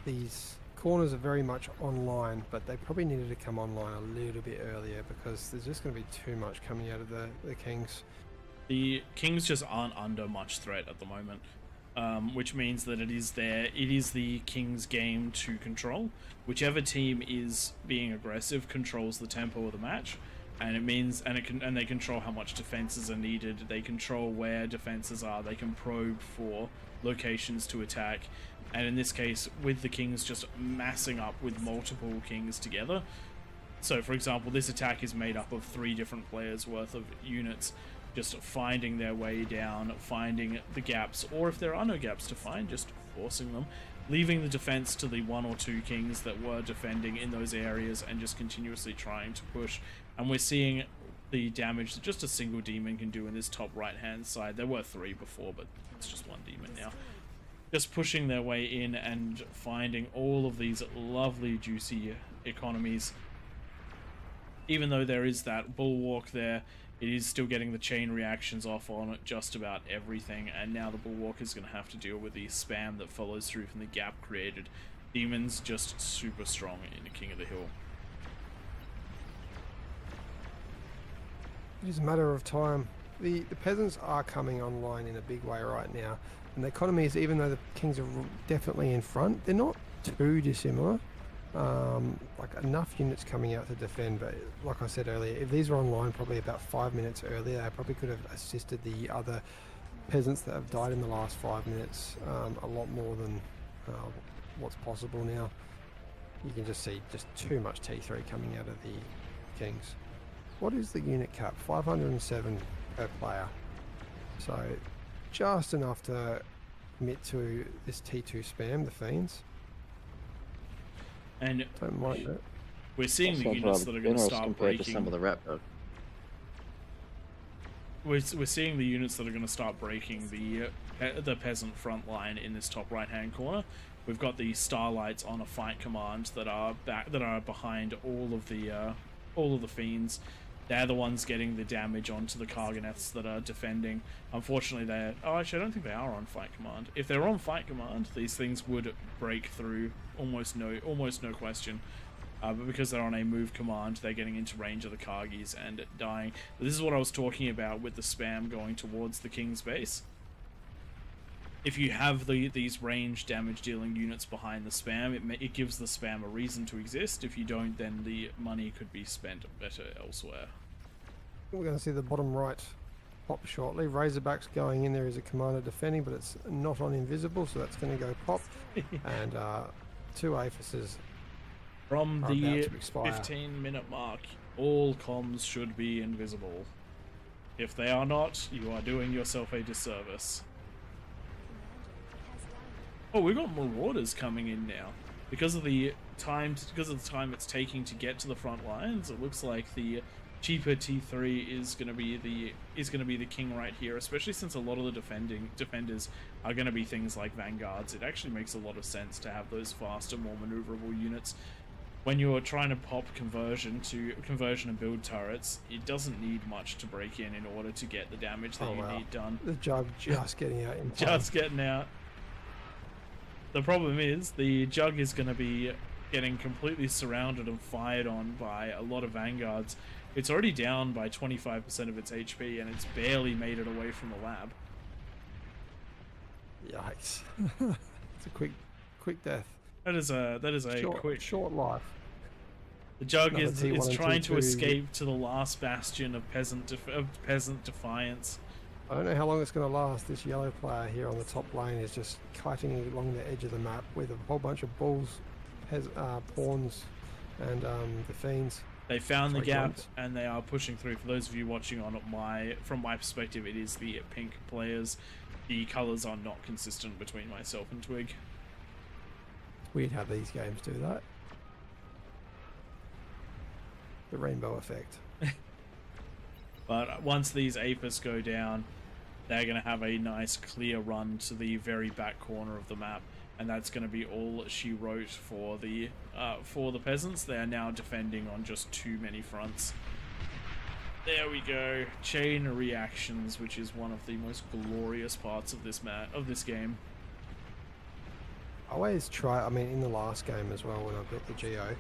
These corners are very much online, but they probably needed to come online a little bit earlier because there's just going to be too much coming out of the kings. The kings just aren't under much threat at the moment, which means that it is the king's game to control. Whichever team is being aggressive controls the tempo of the match. And it means, and they control how much defenses are needed. They control where defenses are. They can probe for locations to attack. And in this case, with the kings just massing up with multiple kings together. So, for example, this attack is made up of 3 different players' worth of units, just finding their way down, finding the gaps, or if there are no gaps to find, just forcing them, leaving the defense to the 1 or 2 kings that were defending in those areas, and just continuously trying to push. And we're seeing the damage that just a single demon can do in this top right hand side. There were 3 before, but it's just 1 demon now. Just pushing their way in and finding all of these lovely juicy economies. Even though there is that bulwark there, it is still getting the chain reactions off on just about everything, and now the bulwark is going to have to deal with the spam that follows through from the gap created. Demons just super strong in the King of the Hill. It is a matter of time. The peasants are coming online in a big way right now, and the economies, even though the kings are definitely in front, they're not too dissimilar. Like enough units coming out to defend, but like I said earlier, if these were online probably about 5 minutes earlier, they probably could have assisted the other peasants that have died in the last 5 minutes a lot more than what's possible now. You can just see just too much T3 coming out of the kings. What is the unit cap? 507 per player. So just enough to commit to this T2 spam, the Fiends. And Don't mind that. we're seeing That the sounds units rather that are going to generous start compared breaking. to some of the rat dog. We're seeing the units that are going to start breaking the peasant front line in this top right hand corner. We've got the Starlights on a fight command that are behind all of the Fiends. They're the ones getting the damage onto the Karganeths that are defending. Unfortunately, actually, I don't think they are on fight command. If they're on fight command, these things would break through almost no question. But because they're on a move command, they're getting into range of the Kargis and dying. But this is what I was talking about with the spam going towards the King's base. If you have these range damage dealing units behind the spam, it gives the spam a reason to exist. If you don't, then the money could be spent better elsewhere. We're going to see the bottom right pop shortly. Razorback's going in there as a commander defending, but it's not on invisible, so that's going to go pop. And 2 Aphises From are the about to expire. 15-minute mark, all comms should be invisible. If they are not, you are doing yourself a disservice. Commander has died. Oh, we've got Marauders coming in now. Because of the time it's taking to get to the front lines, it looks like the cheaper T3 is going to be the king right here, especially since a lot of the defenders are going to be things like Vanguards. It actually makes a lot of sense to have those faster, more maneuverable units. When you're trying to pop conversion and build turrets, it doesn't need much to break in order to get the damage that you need done. The Jug just getting out in time. Just getting out. The problem is the Jug is going to be getting completely surrounded and fired on by a lot of Vanguards. It's already down by 25% of its HP, and it's barely made it away from the lab. Yikes. It's a quick death. That is a quick. Short life. The Jug Another is T1 and trying to T2. escape to the last bastion of peasant defiance. I don't know how long it's going to last. This yellow player here on the top lane is just kiting along the edge of the map with a whole bunch of bulls, pawns, and the Fiends. They found the Sorry, gap Jones. and they are pushing through. For those of you watching from my perspective, it is the pink players. The colours are not consistent between myself and Twig. Weird how these games do that. The rainbow effect. But once these Apis go down, they're going to have a nice clear run to the very back corner of the map, and that's going to be all she wrote for the peasants. They are now defending on just too many fronts. There we go. Chain reactions, which is one of the most glorious parts of this game. I always try, I mean, in the last game as well, when I built the Geo,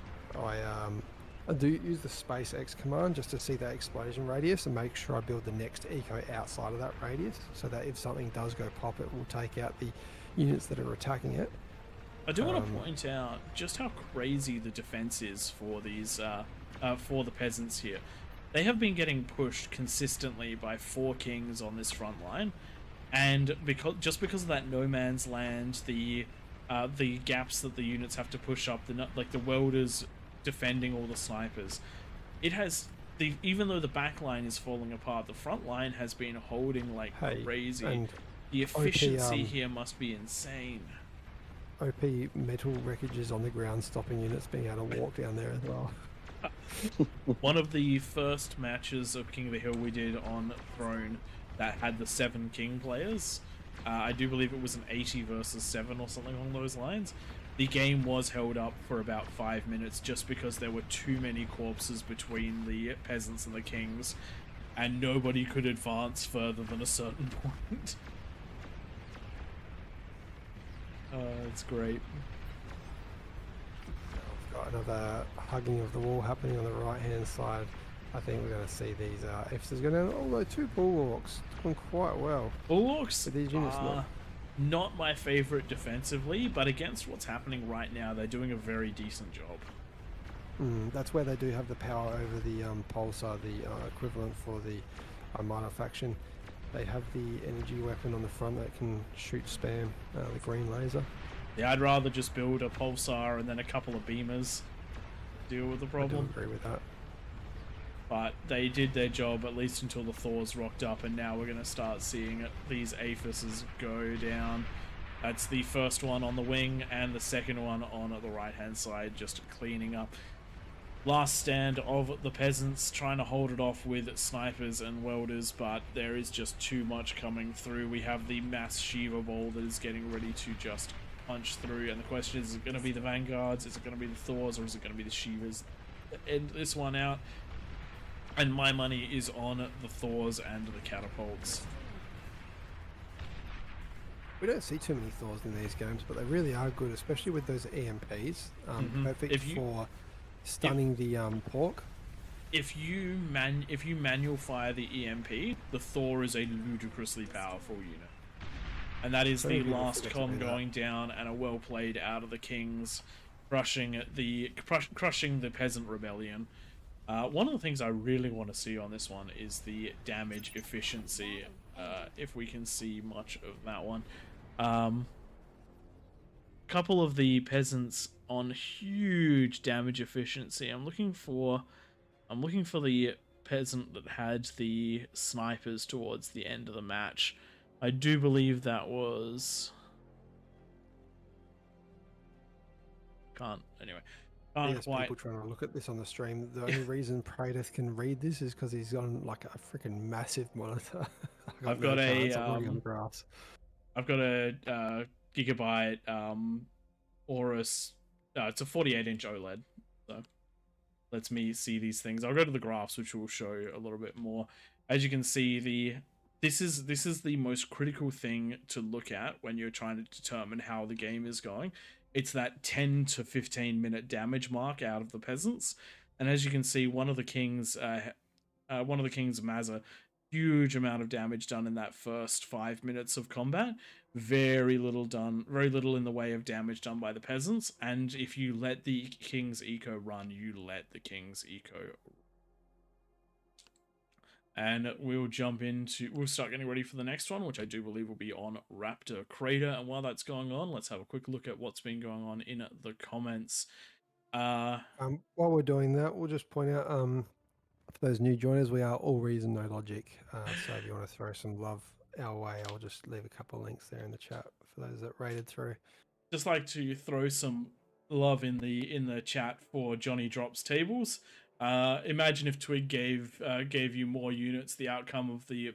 I do use the SpaceX command just to see that explosion radius and make sure I build the next eco outside of that radius, so that if something does go pop, it will take out the units that are attacking it. I do want to point out just how crazy the defense is for these for the peasants here. They have been getting pushed consistently by 4 kings on this front line, and because of that no man's land, the gaps that the units have to push up, the welders defending all the snipers, even though the back line is falling apart, the front line has been holding like crazy. And The efficiency here must be insane. OP metal wreckages on the ground, stopping units being able to walk down there as well. One of the first matches of King of the Hill we did on Throne that had the 7 king players, I do believe it was an 80 versus 7 or something along those lines. The game was held up for about 5 minutes just because there were too many corpses between the peasants and the kings, and nobody could advance further than a certain point. It's great. We've got another hugging of the wall happening on the right hand side. I think we're going to see these F's go down, although 2 Bulwarks doing quite well. Bullocks But these units not my favorite defensively, but against what's happening right now, they're doing a very decent job. That's where they do have the power over the Pulsar, the equivalent for the Armada faction. They have the energy weapon on the front that can shoot spam, the green laser. Yeah, I'd rather just build a Pulsar and then a couple of beamers. Deal with the I do problem. agree with that. but they did their job at least until the Thors rocked up, and now we're going to start seeing these Aphises go down. That's the first one on the wing and the second one on the right-hand side, just cleaning up. Last stand of the peasants, trying to hold it off with snipers and welders, but there is just too much coming through. We have the mass Shiva ball that is getting ready to just punch through, and the question is it going to be the Vanguards, is it going to be the Thors, or is it going to be the Shivas? End this one out, and my money is on the Thors and the catapults. We don't see too many Thors in these games, but they really are good, especially with those EMPs. Perfect for stunning the pork. If you manual fire the EMP, the Thor is a ludicrously powerful unit. And that is the last com going down, and a well played out of the Kings, crushing the peasant rebellion. One of the things I really want to see on this one is the damage efficiency, if we can see much of that one. Couple of the peasants on huge damage efficiency. I'm looking for the peasant that had the snipers towards the end of the match. I do believe that was... Can't quite... People trying to look at this on the stream. The only reason Praedyth can read this is because he's on like a freaking massive monitor. I've got a gigabyte Aorus. It's a 48-inch OLED, so lets me see these things. I'll go to the graphs, which will show a little bit more. As you can see, this is the most critical thing to look at when you're trying to determine how the game is going. It's that 10 to 15 minute damage mark out of the peasants, and as you can see, one of the kings, Mazza, huge amount of damage done in that first 5 minutes of combat. Very little in the way of damage done by the peasants, and if you let the king's eco run, you let the king's eco. And we'll start getting ready for the next one, which I do believe will be on Raptor Crater. And while that's going on, let's have a quick look at what's been going on in the comments. While we're doing that, we'll just point out, for those new joiners, we are All Reason No Logic. So if you want to throw some love our way, I'll just leave a couple of links there in the chat for those that raided through. Just like to throw some love in the chat for Johnny Drops Tables. Imagine if Twig gave you more units, the outcome of the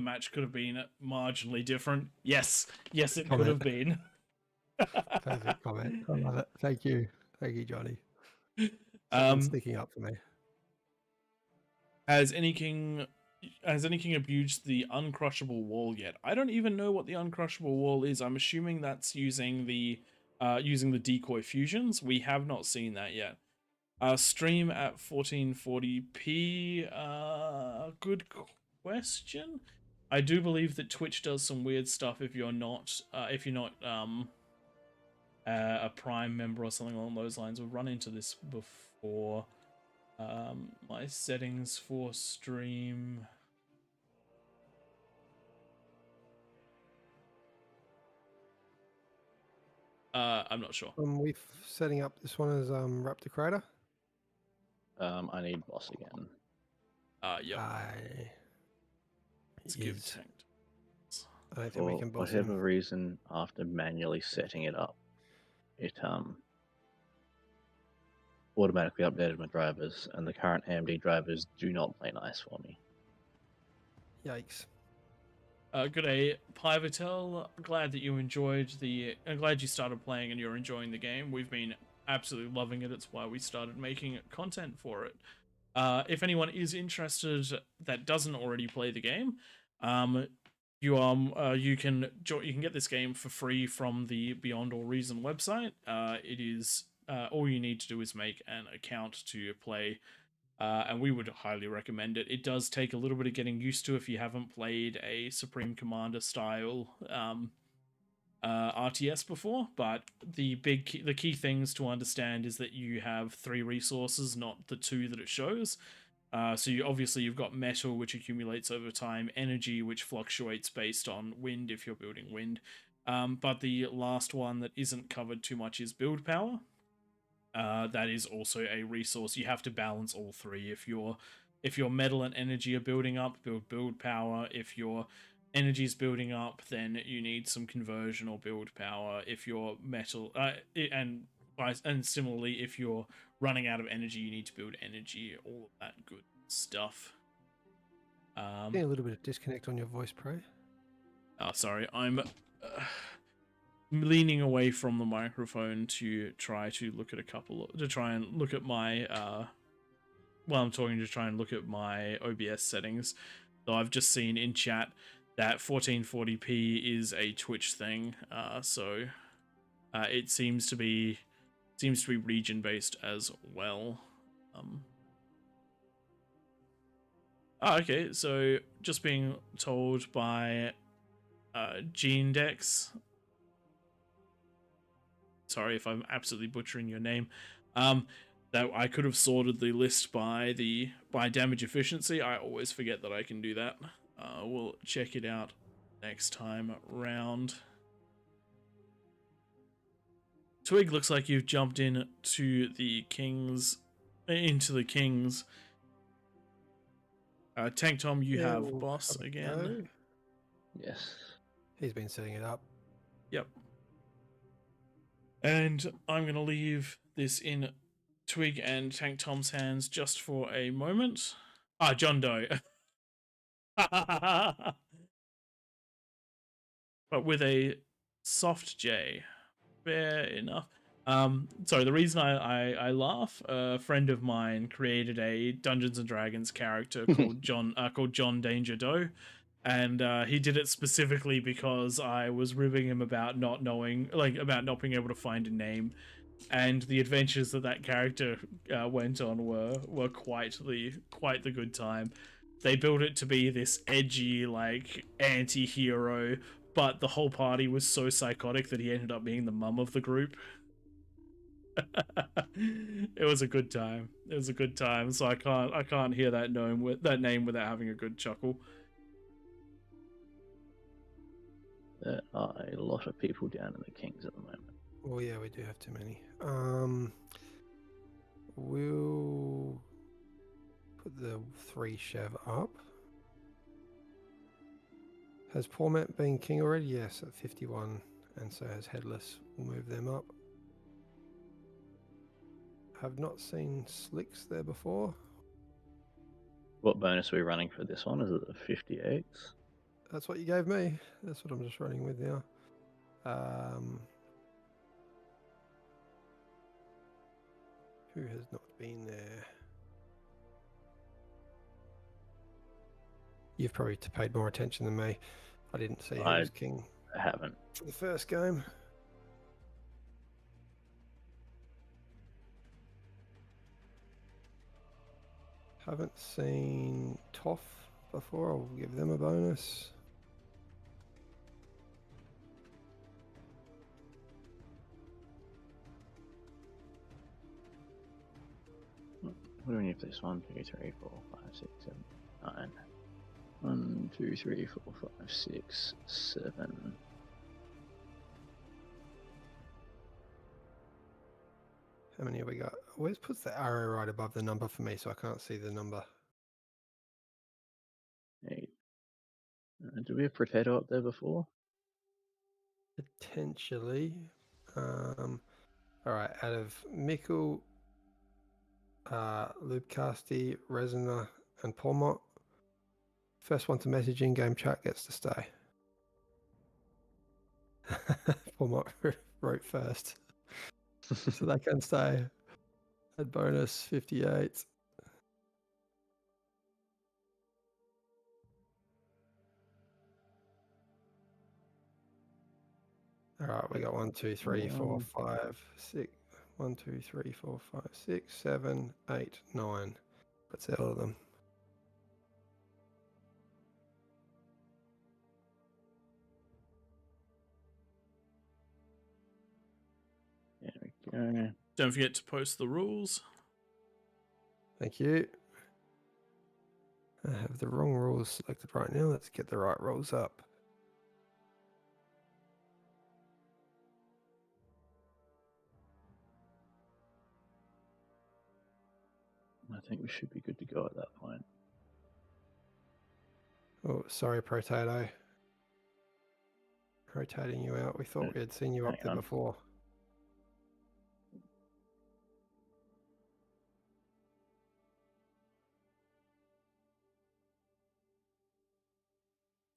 match could have been marginally different. Yes, it could have been. Perfect comment. I love it. Thank you, Johnny. Sticking up for me. Has any king abused the uncrushable wall yet? I don't even know what the uncrushable wall is. I'm assuming that's using the decoy fusions. We have not seen that yet. Stream at 1440p. Good question. I do believe that Twitch does some weird stuff if you're not a Prime member or something along those lines. We've run into this before. My settings for stream. I'm not sure. We're setting up this one as Raptor Crater. I need boss again. Yeah. Let's give tanked. I don't think we can boss For whatever reason, after manually setting it up, it automatically updated my drivers, and the current AMD drivers do not play nice for me. Yikes. Good day, Pivotel. Glad that you enjoyed I'm glad you started playing and you're enjoying the game. We've been absolutely loving it. It's why we started making content for it. If anyone is interested that doesn't already play the game, you can get this game for free from the Beyond All Reason website. It is all you need to do is make an account to play. And we would highly recommend it. It does take a little bit of getting used to if you haven't played a Supreme Commander style RTS before, but the key things to understand is that you have 3 resources, not the 2 that it shows. So you've got metal, which accumulates over time, energy, which fluctuates based on wind if you're building wind. But the last one that isn't covered too much is build power. That is also a resource. You have to balance all 3 if if your metal and energy are building up, build power. If your energy is building up, then you need some conversion or build power. If your metal and similarly, if you're running out of energy, you need to build energy. All of that good stuff. Getting a little bit of disconnect on your voice, Prey. Oh, sorry, I'm leaning away from the microphone to try to look at my while I'm talking, to try and look at my OBS settings. So I've just seen in chat that 1440p is a Twitch thing, so it seems to be region based as well. Okay, so just being told by Gene Dex. Sorry if I'm absolutely butchering your name. That I could have sorted the list by damage efficiency. I always forget that I can do that. We'll check it out next time round. Twig, looks like you've jumped into the Kings. Tank Tom, you Yeah, have we'll boss have a again. go. Yes. He's been setting it up. Yep. And I'm going to leave this in Twig and Tank Tom's hands just for a moment. John Doe. But with a soft J. Fair enough. Sorry, the reason I laugh, a friend of mine created a Dungeons and Dragons character called John Danger Doe, and he did it specifically because I was ribbing him about not being able to find a name, and the adventures that character went on were quite the good time. They built it to be this edgy, like, anti-hero, but the whole party was so psychotic that he ended up being the mum of the group. It was a good time. So I can't hear that name without having a good chuckle. There are a lot of people down in the Kings at the moment. Well, yeah, we do have too many. We'll put the 3 Chev up. Has Pormat been king already? Yes, at 51, and so has Headless. We'll move them up. Have not seen Slicks there before. What bonus are we running for this one? Is it the 58? That's what you gave me. That's what I'm just running with now. Who has not been there? You've probably paid more attention than me. I didn't see who was king I haven't. for the first game. Haven't seen Toff before. I'll give them a bonus. What do we need for this? 1, 2, 3, 4, 5, 6, 7, 9. 1, 2, 3, 4, 5, 6, 7. How many have we got? Where's puts the arrow right above the number for me so I can't see the number? 8. Did we have Potato up there before? Potentially. All right, out of Mikkel, Lubcasti, Resina, and Polmot, first one to message in game chat gets to stay. Polmot wrote first, so they can stay. At bonus 58. All right, we got 1, 2, 3, 4, 5, 6. 1, 2, 3, 4, 5, 6, 7, 8, 9. That's all of them. There we go. Don't forget to post the rules. Thank you. I have the wrong rules selected right now. Let's get the right rules up. I think we should be good to go at that point. Oh, sorry, Potato. Rotating you out. We thought we had seen you up Hang there on. before.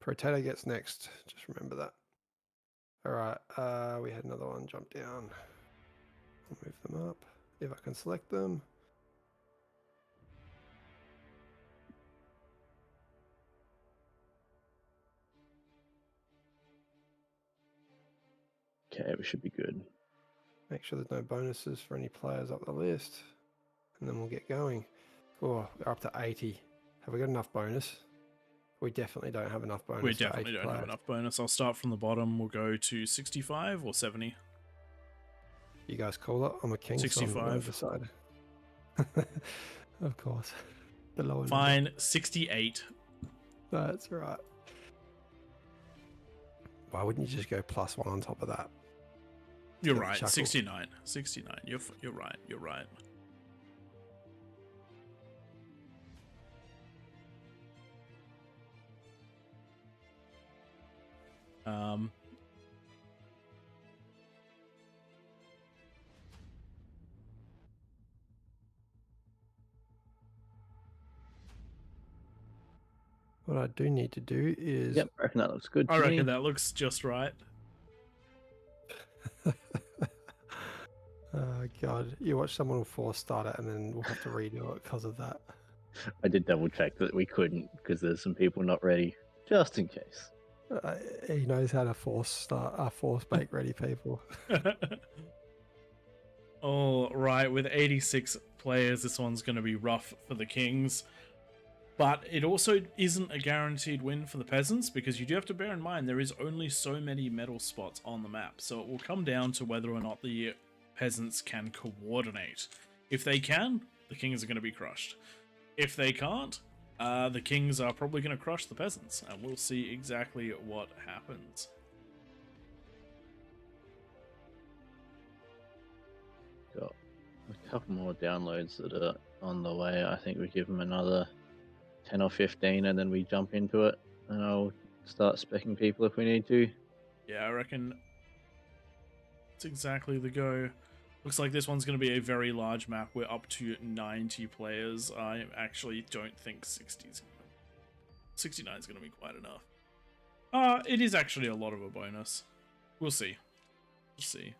Potato gets next. Just remember that. All right. We had another one jump down. I'll move them up if I can select them. Okay, we should be good. Make sure there's no bonuses for any players up the list. And then we'll get going. Oh, we're up to 80. Have we got enough bonus? We definitely don't have enough bonus. We definitely don't have enough bonus. I'll start from the bottom. We'll go to 65 or 70. You guys call it? I'm a king. 65. So I'm of course. The lower number. Fine, 68. That's right. Why wouldn't you just go +1 on top of that? You're Get a right. chuckle. 69. 69. You're right. You're right. What I do need to do is Yep, I reckon that looks good. I to reckon me. that looks just right. God, you watch someone will force start it and then we'll have to redo it because of that. I did double check that we couldn't because there's some people not ready, just in case. He knows how to force bake ready people. All right, with 86 players, this one's going to be rough for the Kings. But it also isn't a guaranteed win for the Peasants, because you do have to bear in mind there is only so many medal spots on the map. So it will come down to whether or not the Peasants can coordinate. If they can, the Kings are going to be crushed. If they can't, the Kings are probably going to crush the Peasants, and we'll see exactly what happens. Got a couple more downloads that are on the way. I think we give them another 10 or 15 and then we jump into it, and I'll start specking people if we need to. Yeah, I reckon it's exactly the go. Looks like this one's going to be a very large map. We're up to 90 players. I actually don't think 69 is going to be quite enough. It is actually a lot of a bonus. We'll see. We'll see.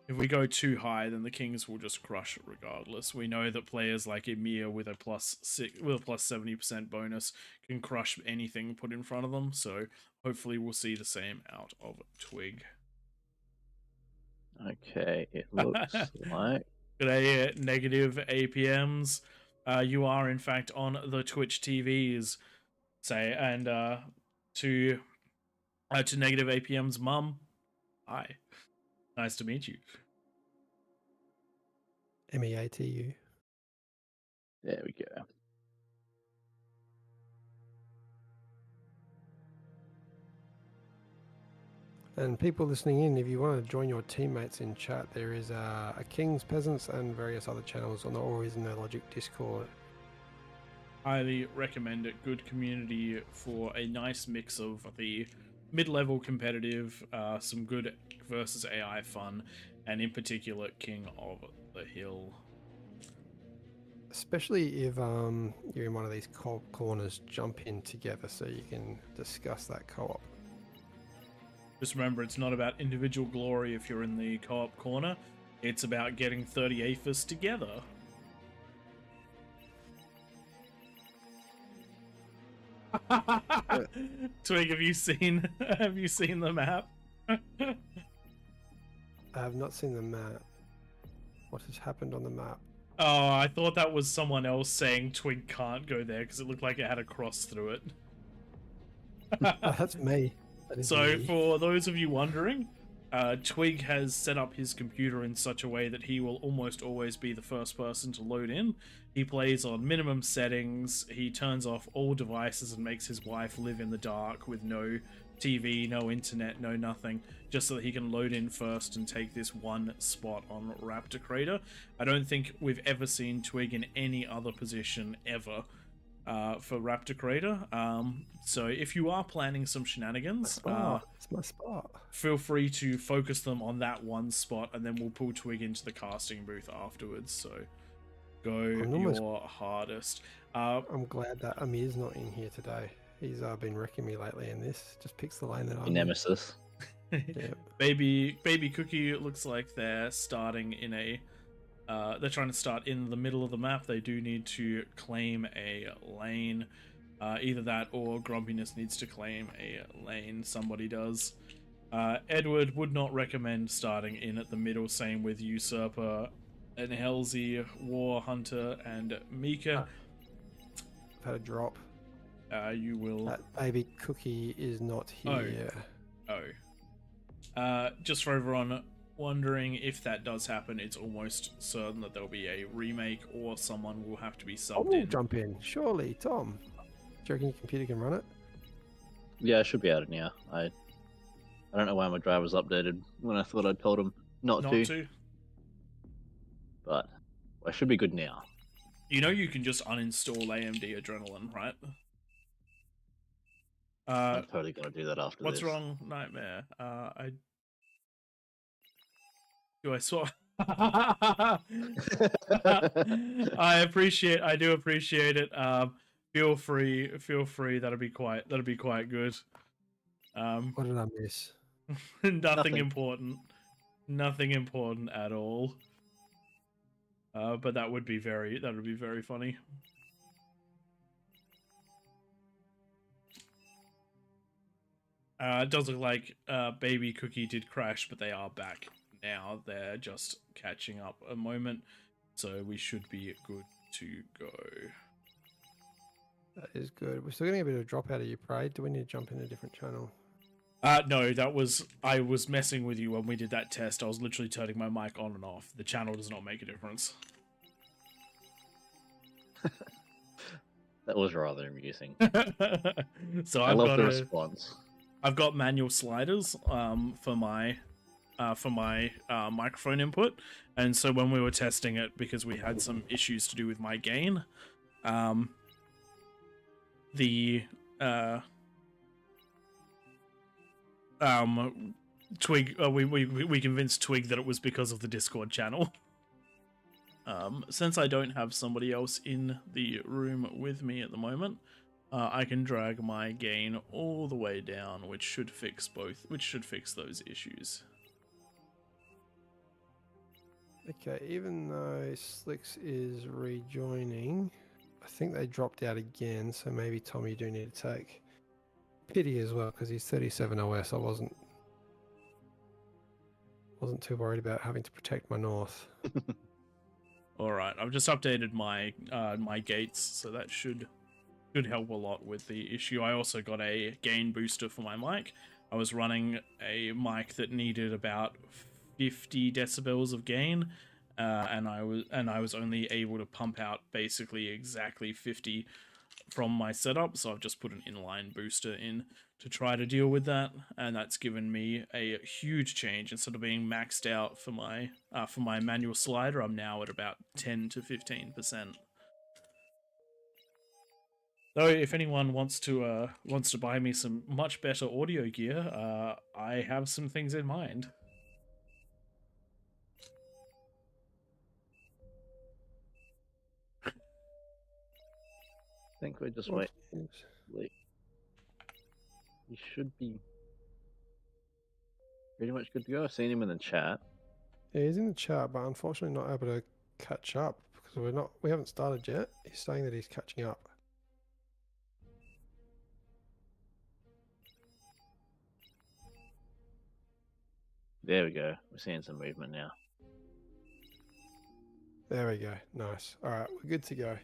If we go too high, then the Kings will just crush it regardless. We know that players like Emir with a plus 70% bonus can crush anything put in front of them. So hopefully we'll see the same out of Twig. Okay, it looks like Today, negative APMs. You are in fact on the Twitch TVs, say, and to negative APM's mum. Hi, nice to meet you. MEATU. there we go. And people listening in, if you want to join your teammates in chat, there is a Kings, Peasants, and various other channels on the AllReasonNoLogic Discord. Highly recommend it. Good community for a nice mix of the mid-level competitive, some good versus AI fun, and in particular King of the Hill. Especially if you're in one of these co-op corners, jump in together so you can discuss that co-op. Just remember, it's not about individual glory if you're in the co-op corner. It's about getting 30 APHIS together. Twig, have you seen the map? I have not seen the map. What has happened on the map? Oh, I thought that was someone else saying Twig can't go there because it looked like it had a cross through it. Oh, that's me. That is So, me. for those of you wondering, Twig has set up his computer in such a way that he will almost always be the first person to load in. He plays on minimum settings, he turns off all devices and makes his wife live in the dark with no TV, no internet, no nothing, just so that he can load in first and take this one spot on Raptor Crater. I don't think we've ever seen Twig in any other position ever for Raptor Crater. So if you are planning some shenanigans, It's my spot. feel free to focus them on that one spot, and then we'll pull Twig into the casting booth afterwards. So go your hardest. I'm glad that Amir's not in here today. He's been wrecking me lately in this. Just picks the lane that I'm in. Nemesis. Yep. Baby Cookie, it looks like they're starting in a they're trying to start in the middle of the map. They do need to claim a lane. Either that or Grumpiness needs to claim a lane. Somebody does. Edward would not recommend starting in at the middle. Same with Usurper and Halsey, War Hunter, and Mika. I've had a drop. You will. That baby Cookie is not here. Just for everyone wondering, if that does happen, it's almost certain that there'll be a remake or someone will have to be I subbed will in. jump in. Surely, Tom. Do you reckon your computer can run it? Yeah, I should be out now. I don't know why my driver's updated when I thought I'd told him not to, but I should be good now. You know you can just uninstall AMD Adrenaline, right? I'm totally gonna do that after What's this. wrong, Nightmare? Do I swap? I do appreciate it. Feel free. That'll be quite good. What did I miss? Nothing important. Nothing important at all. But that would be very funny. It does look like Baby Cookie did crash, but they are back now. They're just catching up a moment, so we should be good to go. That is good. We're still getting a bit of a drop out of your parade. Do we need to jump in a different channel? No, I was messing with you when we did that test. I was literally turning my mic on and off. The channel does not make a difference. That was rather amusing. So I love the response. I've got manual sliders for my microphone input, and so when we were testing it, because we had some issues to do with my gain, Twig, we convinced Twig that it was because of the Discord channel. Since I don't have somebody else in the room with me at the moment, I can drag my gain all the way down, which should fix those issues. Okay, even though Slicks is rejoining, I think they dropped out again, so maybe Tom, you do need to take pity as well, because he's 37 OS. I wasn't too worried about having to protect my north. All right, I've just updated my my gates, so that should help a lot with the issue. I also got a gain booster for my mic. I was running a mic that needed about 50 decibels of gain, and I was only able to pump out basically exactly 50 from my setup, so I've just put an inline booster in to try to deal with that, and that's given me a huge change. Instead of being maxed out for my manual slider, I'm now at about 10 to 15%. So if anyone wants to buy me some much better audio gear, I have some things in mind. I think we're just What waiting. is- He should be pretty much good to go. I've seen him in the chat. Yeah, he's in the chat, but unfortunately not able to catch up because we haven't started yet. He's saying that he's catching up. There we go. We're seeing some movement now. There we go. Nice. All right, we're good to go.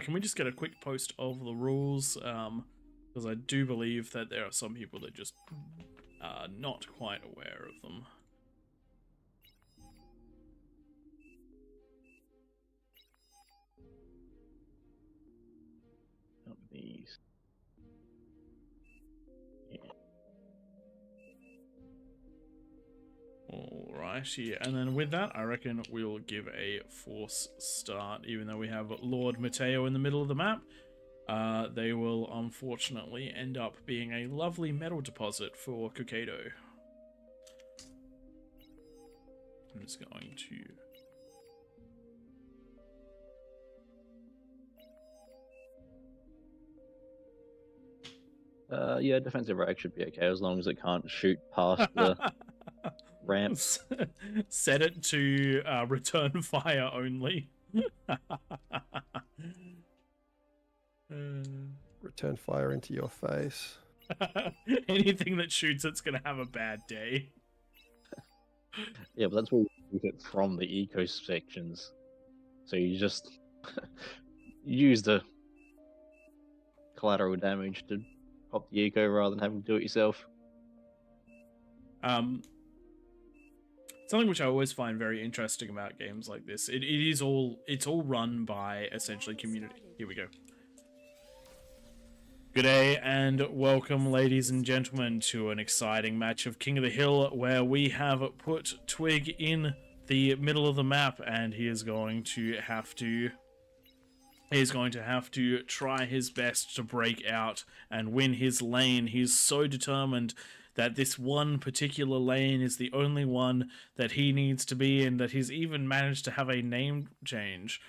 Can we just get a quick post of the rules? Because I do believe that there are some people that just are not quite aware of them. Alrighty, and then with that, I reckon we'll give a force start, even though we have Lord Mateo in the middle of the map. They will unfortunately end up being a lovely metal deposit for Kokado. I'm just going to... Yeah, defensive rag should be okay as long as it can't shoot past the ramps. Set it to return fire only. Return fire into your face. Anything that shoots it's gonna have a bad day. Yeah, but that's where you shoot it from the eco sections. So you just use the collateral damage to pop the eco rather than having to do it yourself. Something which I always find very interesting about games like this. It's all run by essentially community. Here we go. Good day and welcome, ladies and gentlemen, to an exciting match of King of the Hill, where we have put Twig in the middle of the map, and he is going to have to try his best to break out and win his lane. He's so determined that this one particular lane is the only one that he needs to be in, that he's even managed to have a name change.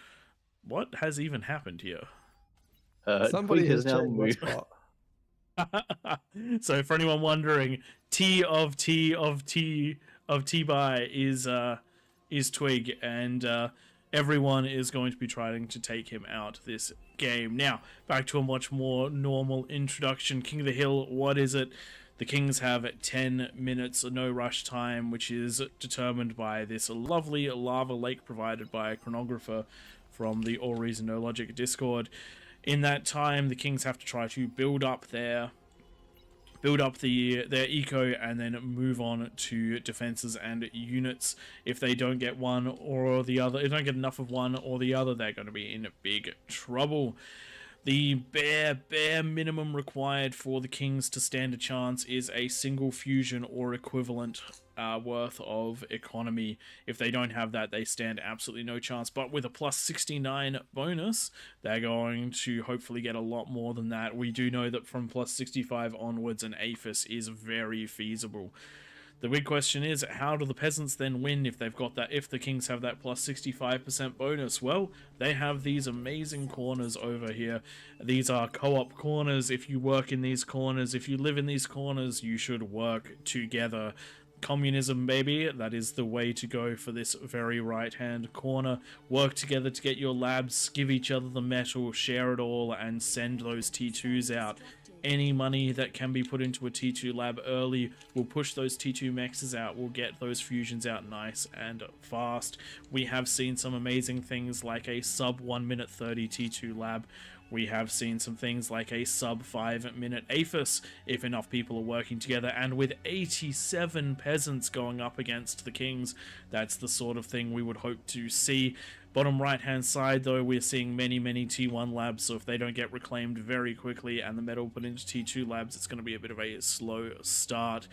What has even happened here? Somebody has now moved. So for anyone wondering, T of T-By is Twig, and everyone is going to be trying to take him out this game. Now, back to a much more normal introduction. King of the Hill, what is it? The Kings have 10 minutes no rush time, which is determined by this lovely lava lake provided by a chronographer from the AllReasonNoLogic Discord. In that time, the Kings have to try to build up their eco and then move on to defenses and units. If they don't get one or the other, if they don't get enough of one or the other, they're going to be in big trouble. The bare minimum required for the Kings to stand a chance is a single fusion or equivalent worth of economy. If they don't have that, they stand absolutely no chance. But with a plus 69 bonus, they're going to hopefully get a lot more than that. We do know that from plus 65 onwards, an APHIS is very feasible. The big question is, how do the peasants then win if they've got that? If the Kings have that plus 65% bonus? Well, they have these amazing corners over here. These are co-op corners. If you work in these corners, if you live in these corners, you should work together. Communism, baby, that is the way to go for this very right-hand corner. Work together to get your labs, give each other the metal, share it all, and send those T2s out. Any money that can be put into a T2 lab early will push those T2 mexes out, will get those fusions out nice and fast. We have seen some amazing things like a sub 1 minute 30 T2 lab. We have seen some things like a sub 5 minute APHIS if enough people are working together, and with 87 peasants going up against the Kings, that's the sort of thing we would hope to see. Bottom right hand side though, we're seeing many T1 labs, so if they don't get reclaimed very quickly and the metal put into T2 labs, it's going to be a bit of a slow start.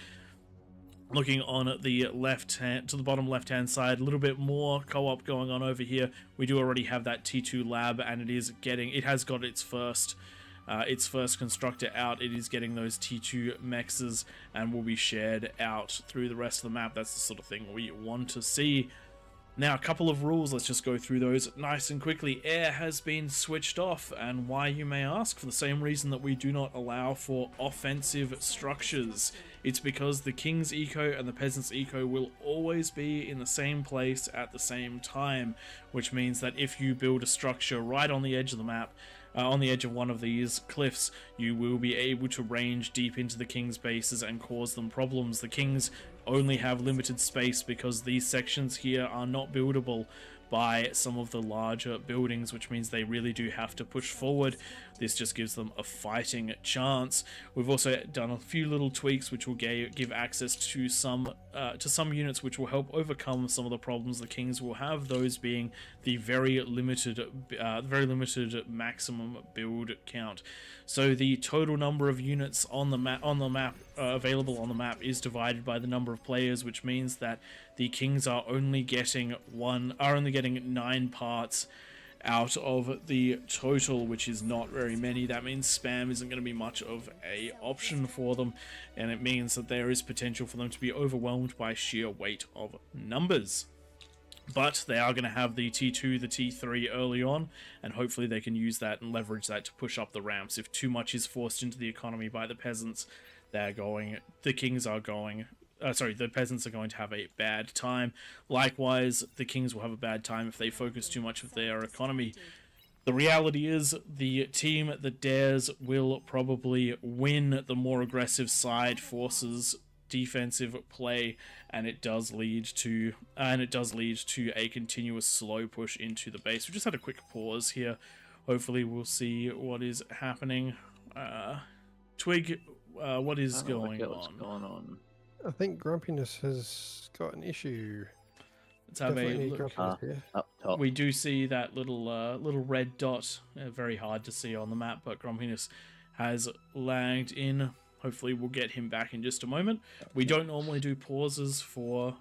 Looking on the left hand, to the bottom left hand side, a little bit more co-op going on over here. We do already have that T2 lab, and it has got its first constructor out. It is getting those T2 mexes and will be shared out through the rest of the map. That's the sort of thing we want to see. Now, a couple of rules, let's just go through those nice and quickly. Air has been switched off, and why, you may ask? For the same reason that we do not allow for offensive structures. It's because the King's eco and the Peasant's eco will always be in the same place at the same time, which means that if you build a structure right on the edge of the map, on the edge of one of these cliffs, you will be able to range deep into the King's bases and cause them problems. The Kings only have limited space because these sections here are not buildable, by some of the larger buildings, which means they really do have to push forward. This just gives them a fighting chance. We've also done a few little tweaks which will give access to some units which will help overcome some of the problems the Kings will have, those being the very limited maximum build count. So the total number of units on the map available on the map is divided by the number of players, which means that the Kings are only getting 9 parts out of the total, which is not very many. That means spam isn't going to be much of a option for them, and it means that there is potential for them to be overwhelmed by sheer weight of numbers. But they are going to have the T2, the T3 early on, and hopefully they can use that and leverage that to push up the ramps. If too much is forced into the economy by the peasants, the peasants are going to have a bad time. Likewise, the Kings will have a bad time if they focus too much of their economy. The reality is, the team that dares will probably win. The more aggressive side forces defensive play, and it does lead to a continuous slow push into the base. We just had a quick pause here. Hopefully we'll see what is happening. Twig, what is going on? I think Grumpiness has got an issue. Let's have Definitely a need look. Grumpiness here. Up top. We do see that little red dot, very hard to see on the map, but Grumpiness has lagged in. Hopefully we'll get him back in just a moment. We don't normally do pauses for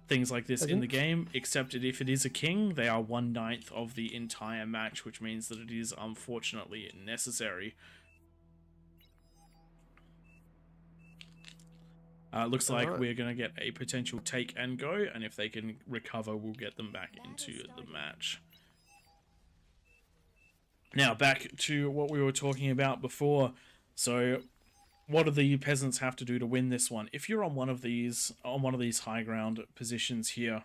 things like this in the game, except if it is a king. They are 1/9 of the entire match, which means that it is unfortunately necessary. Looks like we're going to get a potential take and go, and if they can recover, we'll get them back into the match. Now, back to what we were talking about before. So, what do the peasants have to do to win this one? If you're on one of these high ground positions here,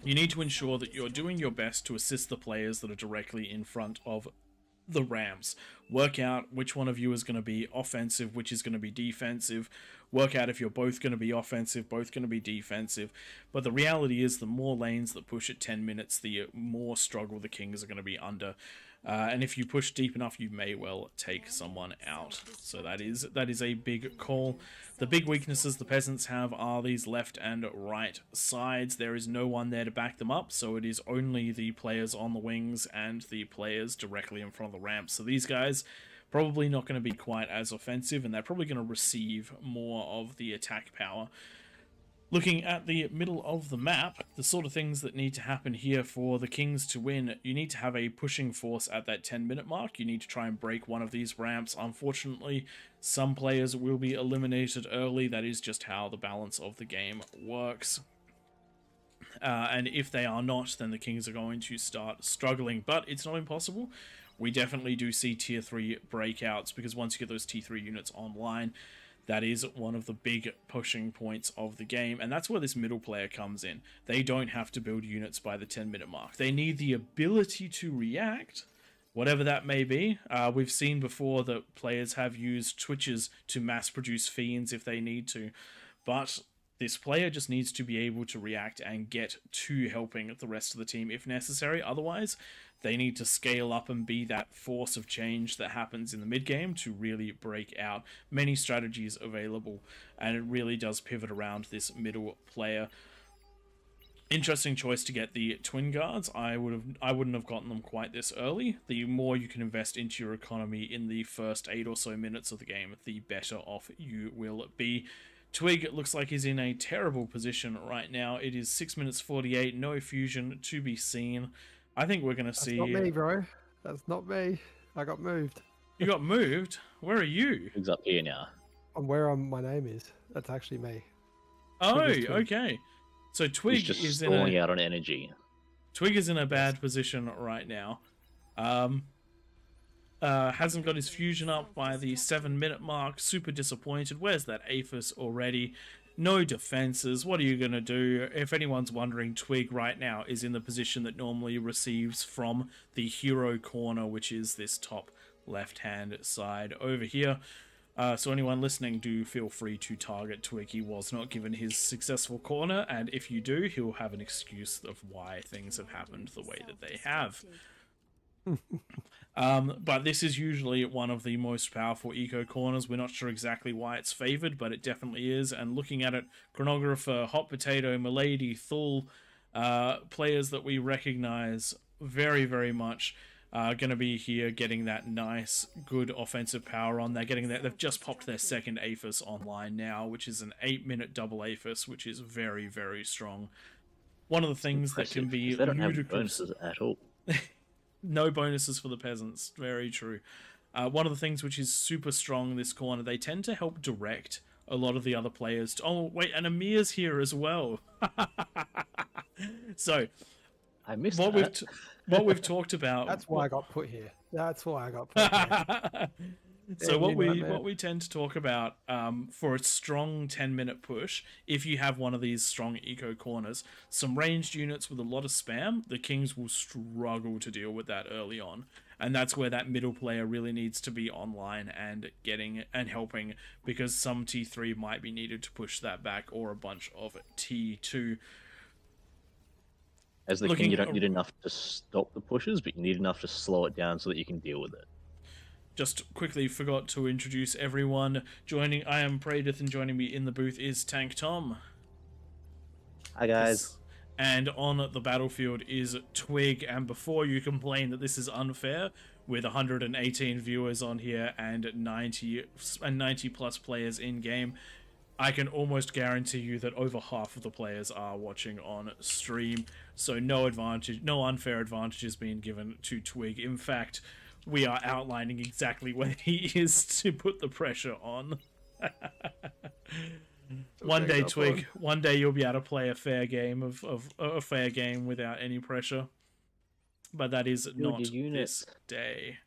you need to ensure that you're doing your best to assist the players that are directly in front of the ramps. Work out which one of you is going to be offensive, which is going to be defensive. Work out if you're both going to be offensive, both going to be defensive. But the reality is, the more lanes that push at 10 minutes, the more struggle the Kings are going to be under. And if you push deep enough, you may well take someone out. So that is a big call. The big weaknesses the peasants have are these left and right sides. There is no one there to back them up, so it is only the players on the wings and the players directly in front of the ramp. So these guys probably not going to be quite as offensive, and they're probably going to receive more of the attack power. Looking at the middle of the map, the sort of things that need to happen here for the Kings to win, you need to have a pushing force at that 10-minute mark. You need to try and break one of these ramps. Unfortunately, some players will be eliminated early. That is just how the balance of the game works. And if they are not, then the Kings are going to start struggling. But it's not impossible. We definitely do see tier 3 breakouts, because once you get those T3 units online, that is one of the big pushing points of the game, and that's where this middle player comes in. They don't have to build units by the 10-minute mark. They need the ability to react, whatever that may be. We've seen before that players have used Twitches to mass-produce fiends if they need to, but this player just needs to be able to react and get to helping the rest of the team if necessary. Otherwise, they need to scale up and be that force of change that happens in the mid-game to really break out. Many strategies available, and it really does pivot around this middle player. Interesting choice to get the twin guards. I wouldn't have gotten them quite this early. The more you can invest into your economy in the first 8 or so minutes of the game, the better off you will be. Twig looks like he's in a terrible position right now. It is 6 minutes 48, no fusion to be seen. I think we're going to see... That's not me, bro. That's not me. I got moved. You got moved? Where are you? Who's up here now? I'm where my name is. That's actually me. Oh, Twig. okay. So Twig He's just is stalling out on energy. Twig is in a bad position right now. Hasn't got his fusion up by the 7-minute mark. Super disappointed. Where's that Aphis already? No defenses. What are you going to do? If anyone's wondering, Twig right now is in the position that normally receives from the hero corner, which is this top left-hand side over here. So anyone listening, do feel free to target Twig. He was not given his successful corner, and if you do, he'll have an excuse of why things have happened the way that they have. But this is usually one of the most powerful eco corners. We're not sure exactly why it's favored, but it definitely is. And looking at it, Chronographer, Hot Potato, Milady, Thul, players that we recognize very, very much, going to be here getting that nice, good offensive power on. They're getting that. They've just popped their second Aphis online now, which is an 8-minute double Aphis, which is very, very strong. One of the things that can be they don't have ludicrous. bonuses at all. No bonuses for the peasants. Very true. One of the things which is super strong in this corner, they tend to help direct a lot of the other players. Oh, wait, and Amir's here as well. So, I missed what that. what we've talked about. That's why I got put here. That's why I got put here. So what we tend to talk about for a strong 10-minute push, if you have one of these strong eco corners, some ranged units with a lot of spam, the kings will struggle to deal with that early on. And that's where that middle player really needs to be online and getting and helping, because some T3 might be needed to push that back, or a bunch of T2. As the king, you don't need enough to stop the pushes, but you need enough to slow it down so that you can deal with it. Just quickly forgot to introduce everyone. I am Pradith, and joining me in the booth is Tank Tom. Hi guys. And on the battlefield is Twig, and before you complain that this is unfair, with 118 viewers on here and 90 plus players in game, I can almost guarantee you that over half of the players are watching on stream, so no unfair advantage is being given to Twig. In fact, we are outlining exactly where he is to put the pressure on. One day, Twig, one day you'll be able to play a fair game of a fair game without any pressure. But that is not this day.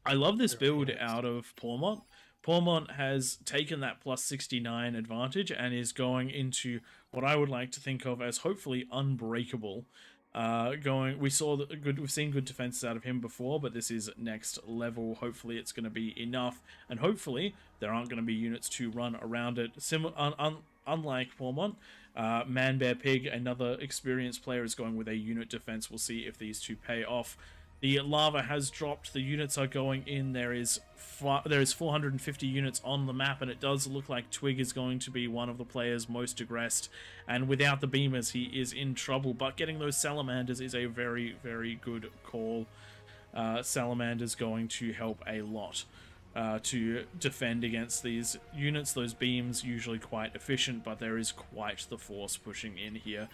I love this build out of Pormont. Pormont has taken that plus 69 advantage and is going into what I would like to think of as hopefully unbreakable. We've seen good defenses out of him before, but this is next level. Hopefully it's going to be enough, and hopefully there aren't going to be units to run around it. Unlike Pormont, Man Bear Pig, another experienced player, is going with a unit defense. We'll see if these two pay off. The lava has dropped. The units are going in. There is 450 units on the map, and it does look like Twig is going to be one of the players most aggressed. And without the beamers, he is in trouble. But getting those salamanders is a very, very good call. Salamanders going to help a lot to defend against these units. Those beams usually quite efficient, but there is quite the force pushing in here.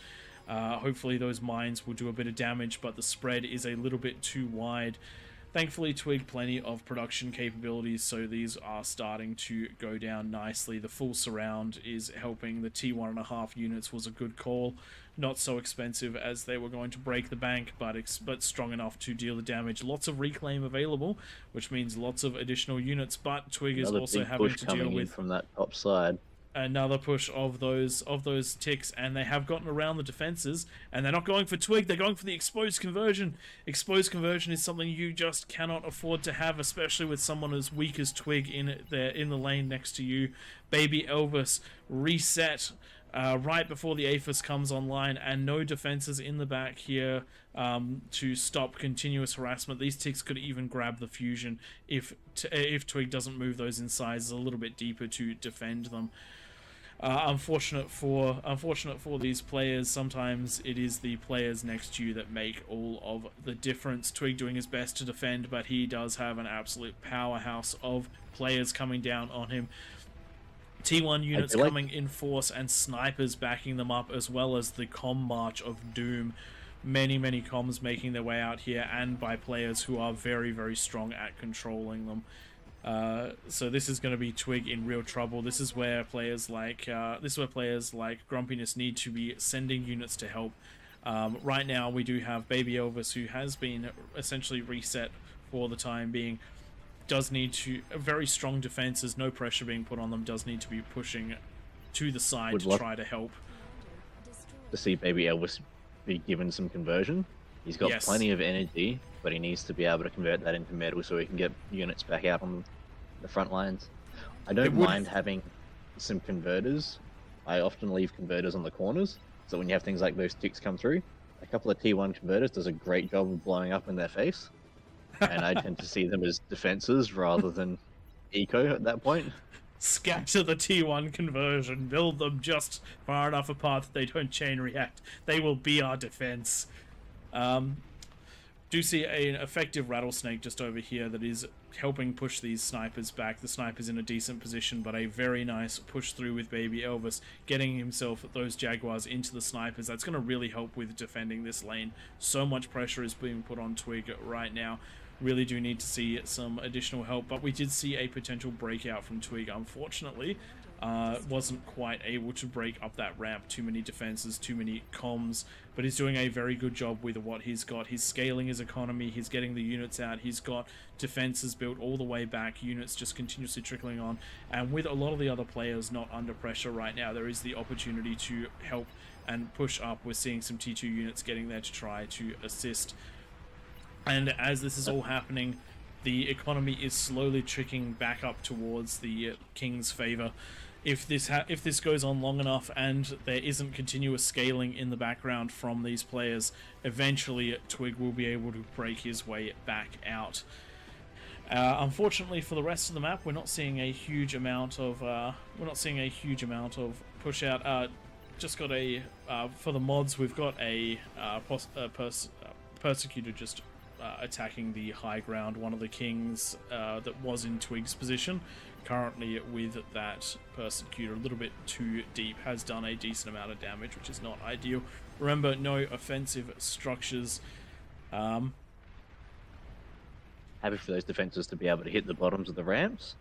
Hopefully those mines will do a bit of damage, but the spread is a little bit too wide. Thankfully, Twig plenty of production capabilities, so these are starting to go down nicely. The full surround is helping. The T1.5 units was a good call. Not so expensive as they were going to break the bank, but strong enough to deal the damage. Lots of reclaim available, which means lots of additional units, but Twig is also having to deal with from that top side. Another push of those ticks, and they have gotten around the defenses, and they're not going for Twig, they're going for the exposed conversion. Exposed conversion is something you just cannot afford to have, especially with someone as weak as Twig in the lane next to you. Baby Elvis reset right before the Aphis comes online, and no defenses in the back here to stop continuous harassment. These ticks could even grab the fusion if Twig doesn't move those incisors a little bit deeper to defend them. Unfortunate for these players, sometimes it is the players next to you that make all of the difference. Twig doing his best to defend, but he does have an absolute powerhouse of players coming down on him. T1 units coming in force and snipers backing them up, as well as the comm march of doom. Many comms making their way out here, and by players who are very, very strong at controlling them. So this is going to be Twig in real trouble. This is where players like Grumpiness need to be sending units to help. Right now we do have Baby Elvis, who has been essentially reset for the time being. Does need to very strong defenses, no pressure being put on them. Does need to be pushing to the side to try to help. To see Baby Elvis be given some conversion. He's got plenty of energy, but he needs to be able to convert that into metal so he can get units back out on the front lines. I It don't would- mind having some converters. I often leave converters on the corners, so when you have things like those ticks come through, a couple of T1 converters does a great job of blowing up in their face, and I tend to see them as defenses rather than eco at that point. Scatter the T1 conversion, build them just far enough apart that they don't chain react. They will be our defense. Do see an effective rattlesnake just over here that is helping push these snipers back. The sniper's in a decent position, but a very nice push through with Baby Elvis, getting himself those jaguars into the snipers. That's going to really help with defending this lane. So much pressure is being put on Twig right now. Really do need to see some additional help, but we did see a potential breakout from Twig. Unfortunately, wasn't quite able to break up that ramp. Too many defenses, too many comms, but he's doing a very good job with what he's got. He's scaling his economy, he's getting the units out, he's got defenses built all the way back, units just continuously trickling on, and with a lot of the other players not under pressure right now, there is the opportunity to help and push up. We're seeing some T2 units getting there to try to assist. And as this is all happening, the economy is slowly tricking back up towards the King's favor. If this goes on long enough and there isn't continuous scaling in the background from these players, eventually Twig will be able to break his way back out. Unfortunately, for the rest of the map, we're not seeing a huge amount of push out. Just got a for the mods, we've got a persecutor just attacking the high ground, one of the kings that was in Twig's position. Currently with that persecutor a little bit too deep, has done a decent amount of damage, which is not ideal. Remember, no offensive structures. Happy for those defenses to be able to hit the bottoms of the ramps,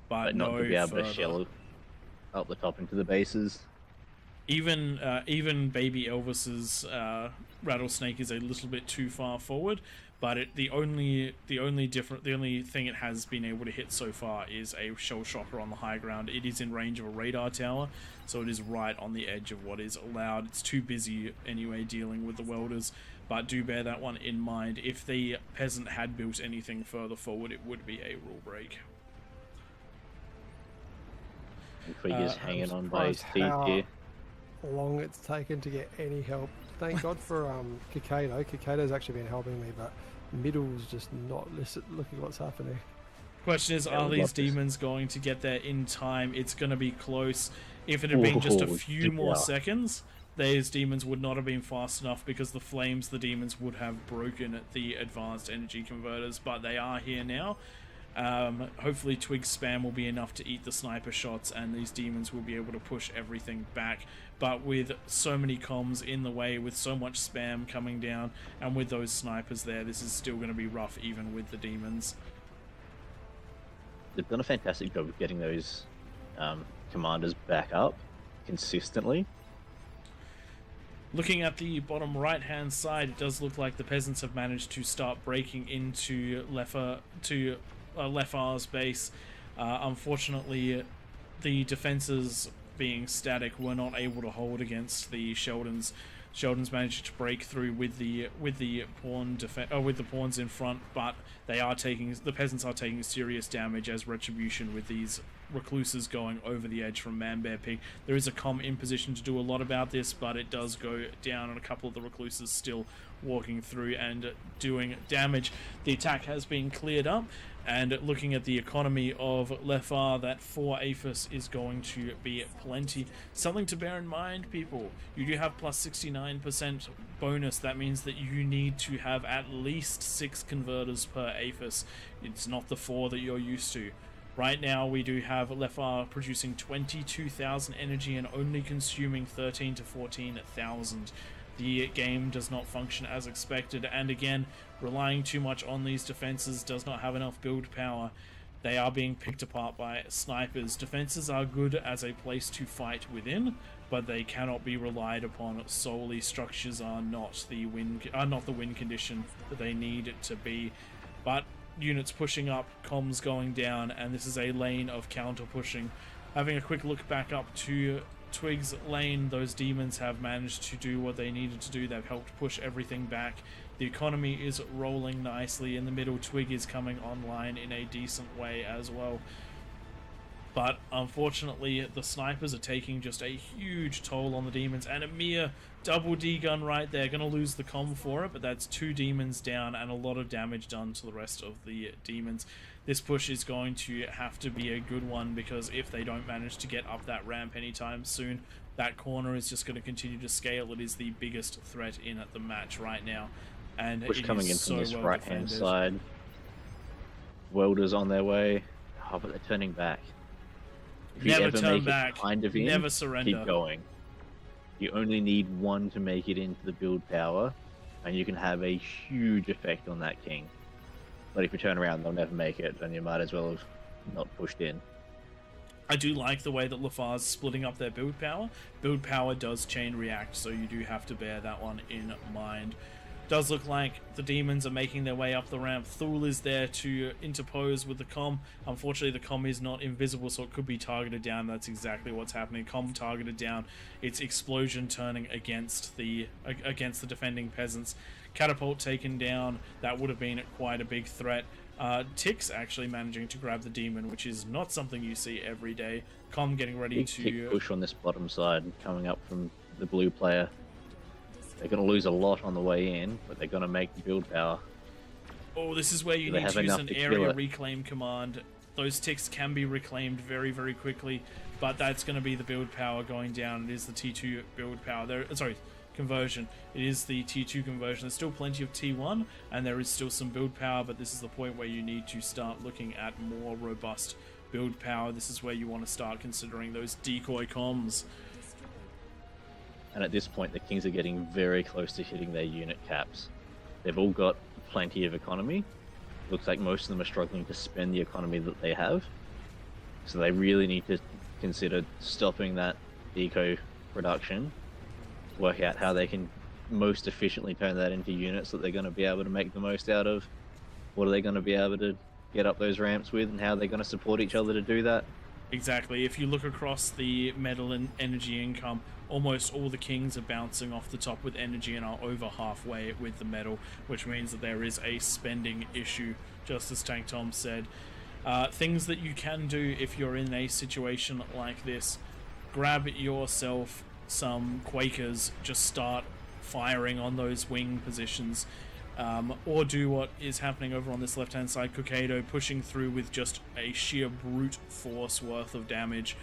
but not no to be able further. to shell up the top into the bases. Even Baby Elvis's rattlesnake is a little bit too far forward, but the only thing it has been able to hit so far is a shell shocker on the high ground. It is in range of a radar tower, so it is right on the edge of what is allowed. It's too busy anyway dealing with the welders, but do bear that one in mind. If the peasant had built anything further forward, it would be a rule break. And Twig is hanging on by his surprised teeth how here. long it's taken to get any help. Thank God for Kakado. Kakado's actually been helping me, but middle's just not looking what's happening. Question is, Yeah, are we'd these love this. demons going to get there in time? It's going to be close. If it had been just a Ooh, few more yeah. seconds, these demons would not have been fast enough, because the flames, the demons would have broken the advanced energy converters, but they are here now. Hopefully Twig's spam will be enough to eat the sniper shots, and these demons will be able to push everything back. But with so many comms in the way, with so much spam coming down, and with those snipers there, this is still going to be rough even with the demons. They've done a fantastic job of getting those commanders back up consistently. Looking at the bottom right hand side, it does look like the peasants have managed to start breaking into Lefar's base. Unfortunately, the defenses being static were not able to hold against the Sheldons. Sheldons managed to break through with the pawns in front, but the peasants are taking serious damage as retribution with these recluses going over the edge from Manbear Pig. There is a comm in position to do a lot about this, but it does go down, and a couple of the recluses still walking through and doing damage. The attack has been cleared up, and looking at the economy of Lefar, that 4 APHIS is going to be plenty. Something to bear in mind, people. You do have plus 69% bonus. That means that you need to have at least 6 converters per APHIS. It's not the 4 that you're used to. Right now, we do have Lefar producing 22,000 energy and only consuming 13 to 14,000. The game does not function as expected, and again, relying too much on these defenses does not have enough build power. They are being picked apart by snipers. Defenses are good as a place to fight within, but they cannot be relied upon solely. Structures are not the win condition that they need it to be. But units pushing up, comms going down, and this is a lane of counter pushing. Having a quick look back up to Twig's lane, those demons have managed to do what they needed to do. They've helped push everything back. The economy is rolling nicely in the middle. Twig is coming online in a decent way as well. but unfortunately the snipers are taking just a huge toll on the demons, and a mere double D-gun right there. Gonna lose the comm for it, but that's 2 demons down and a lot of damage done to the rest of the demons. This push is going to have to be a good one, because if they don't manage to get up that ramp anytime soon, that corner is just going to continue to scale. It is the biggest threat in at the match right now, and Push it coming is in so from this well right-hand defended. side. Welders on their way. Oh, but they're turning back. If you Never ever turn make it back. kind of in, Never surrender. keep going. You only need one to make it into the build power, and you can have a huge effect on that king. But if you turn around, they'll never make it, and you might as well have not pushed in. I do like the way that Lafar's splitting up their build power. Build power does chain react, so you do have to bear that one in mind. Does look like the demons are making their way up the ramp. Thule is there to interpose with the comm. Unfortunately, the comm is not invisible, so it could be targeted down. That's exactly what's happening. Comm targeted down. It's explosion turning against the defending peasants. Catapult taken down. That would have been quite a big threat. Tix actually managing to grab the demon, which is not something you see every day. Comm getting ready Big to kick push on this bottom side coming up from the blue player. They're going to lose a lot on the way in, but they're going to make the build power. Oh, this is where you Do they need have to use enough an to kill area it? reclaim command. Those ticks can be reclaimed very, very quickly, but that's going to be the build power going down. It is the T2 build power. Conversion. It is the T2 conversion. There's still plenty of T1, and there is still some build power, but this is the point where you need to start looking at more robust build power. This is where you want to start considering those decoy comms. And at this point, the Kings are getting very close to hitting their unit caps. They've all got plenty of economy. Looks like most of them are struggling to spend the economy that they have. So they really need to consider stopping that eco production, work out how they can most efficiently turn that into units that they're going to be able to make the most out of. What are they going to be able to get up those ramps with, and how they're going to support each other to do that? Exactly. If you look across the metal and energy income, almost all the kings are bouncing off the top with energy and are over halfway with the metal, which means that there is a spending issue, just as Tank Tom said. Things that you can do if you're in a situation like this: grab yourself some Quakers, just start firing on those wing positions, or do what is happening over on this left hand side. Kokado pushing through with just a sheer brute force worth of damage.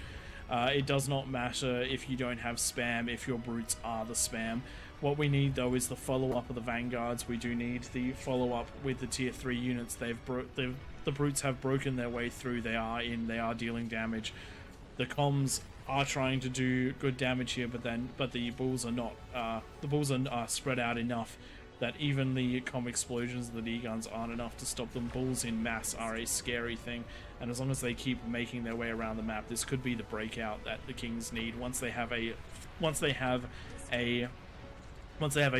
It does not matter if you don't have spam, if your brutes are the spam. What we need though is the follow-up of the vanguards. We do need the follow-up with the tier 3 units. The brutes have broken their way through. They are dealing damage. The comms are trying to do good damage here, but the bulls are not. The bulls are spread out enough that even the comm explosions of the D-guns aren't enough to stop them. Bulls in mass are a scary thing, and as long as they keep making their way around the map, this could be the breakout that the Kings need. Once they have a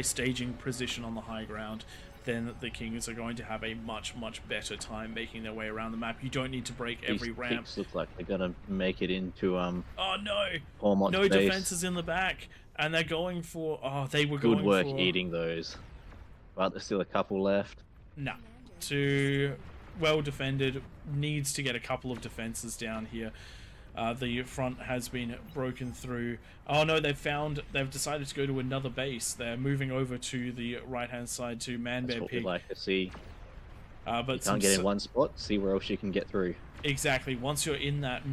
staging position on the high ground, then the Kings are going to have a much better time making their way around the map. You don't need to break every These ramp. kicks look like they're gonna make it into Oh no! Ormont's No base. defenses in the back, and they're going for. Oh, they were Good going work for. eating those. But there's still a couple left. No. Too well defended. Needs to get a couple of defenses down here. The front has been broken through. Oh no, they've decided to go to another base. They're moving over to the right hand side to Man That's Bear what we Pig. like to see. But You can't get in one spot, see where else you can get through. Exactly. Once you're in that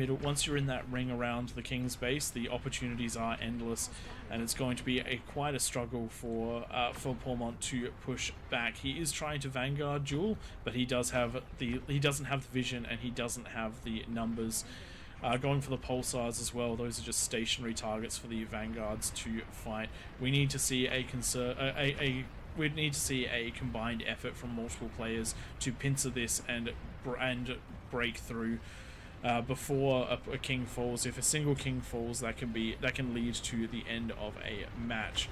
ring around the King's base, the opportunities are endless, and it's going to be quite a struggle for Paulmont to push back. He is trying to vanguard duel, but he doesn't have the vision, and he doesn't have the numbers. Going for the pulsars as well. Those are just stationary targets for the vanguards to fight. We need to see we need to see a combined effort from multiple players to pincer this and break through before a king falls. If a single king falls, that can lead to the end of a match.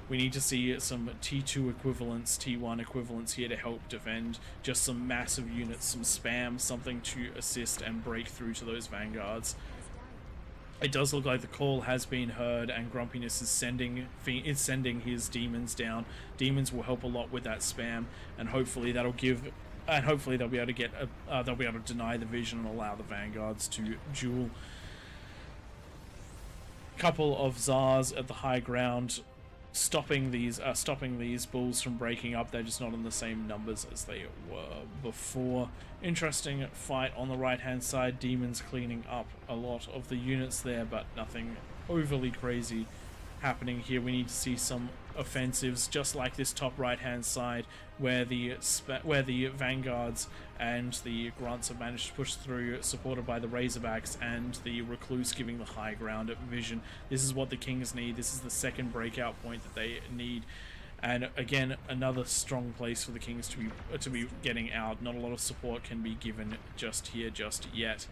We need to see some T2 equivalents, T1 equivalents here to help defend. Just some massive units, some spam, something to assist and break through to those vanguards. It does look like the call has been heard, and Grumpiness is sending his demons down. Demons will help a lot with that spam, and hopefully that'll give and hopefully they'll be able to get they'll be able to deny the vision and allow the vanguards to duel. Couple of Zars at the high ground, stopping these bulls from breaking up. They're just not in the same numbers as they were before. Interesting fight on the right hand side. Demons cleaning up a lot of the units there, but nothing overly crazy happening here. We need to see some offensives, just like this top right hand side, where the vanguards and the grunts have managed to push through, supported by the Razorbacks and the Recluse giving the high ground at vision. This is what the Kings need. This is the second breakout point that they need. And again, another strong place for the Kings to be getting out. Not a lot of support can be given just here, just yet.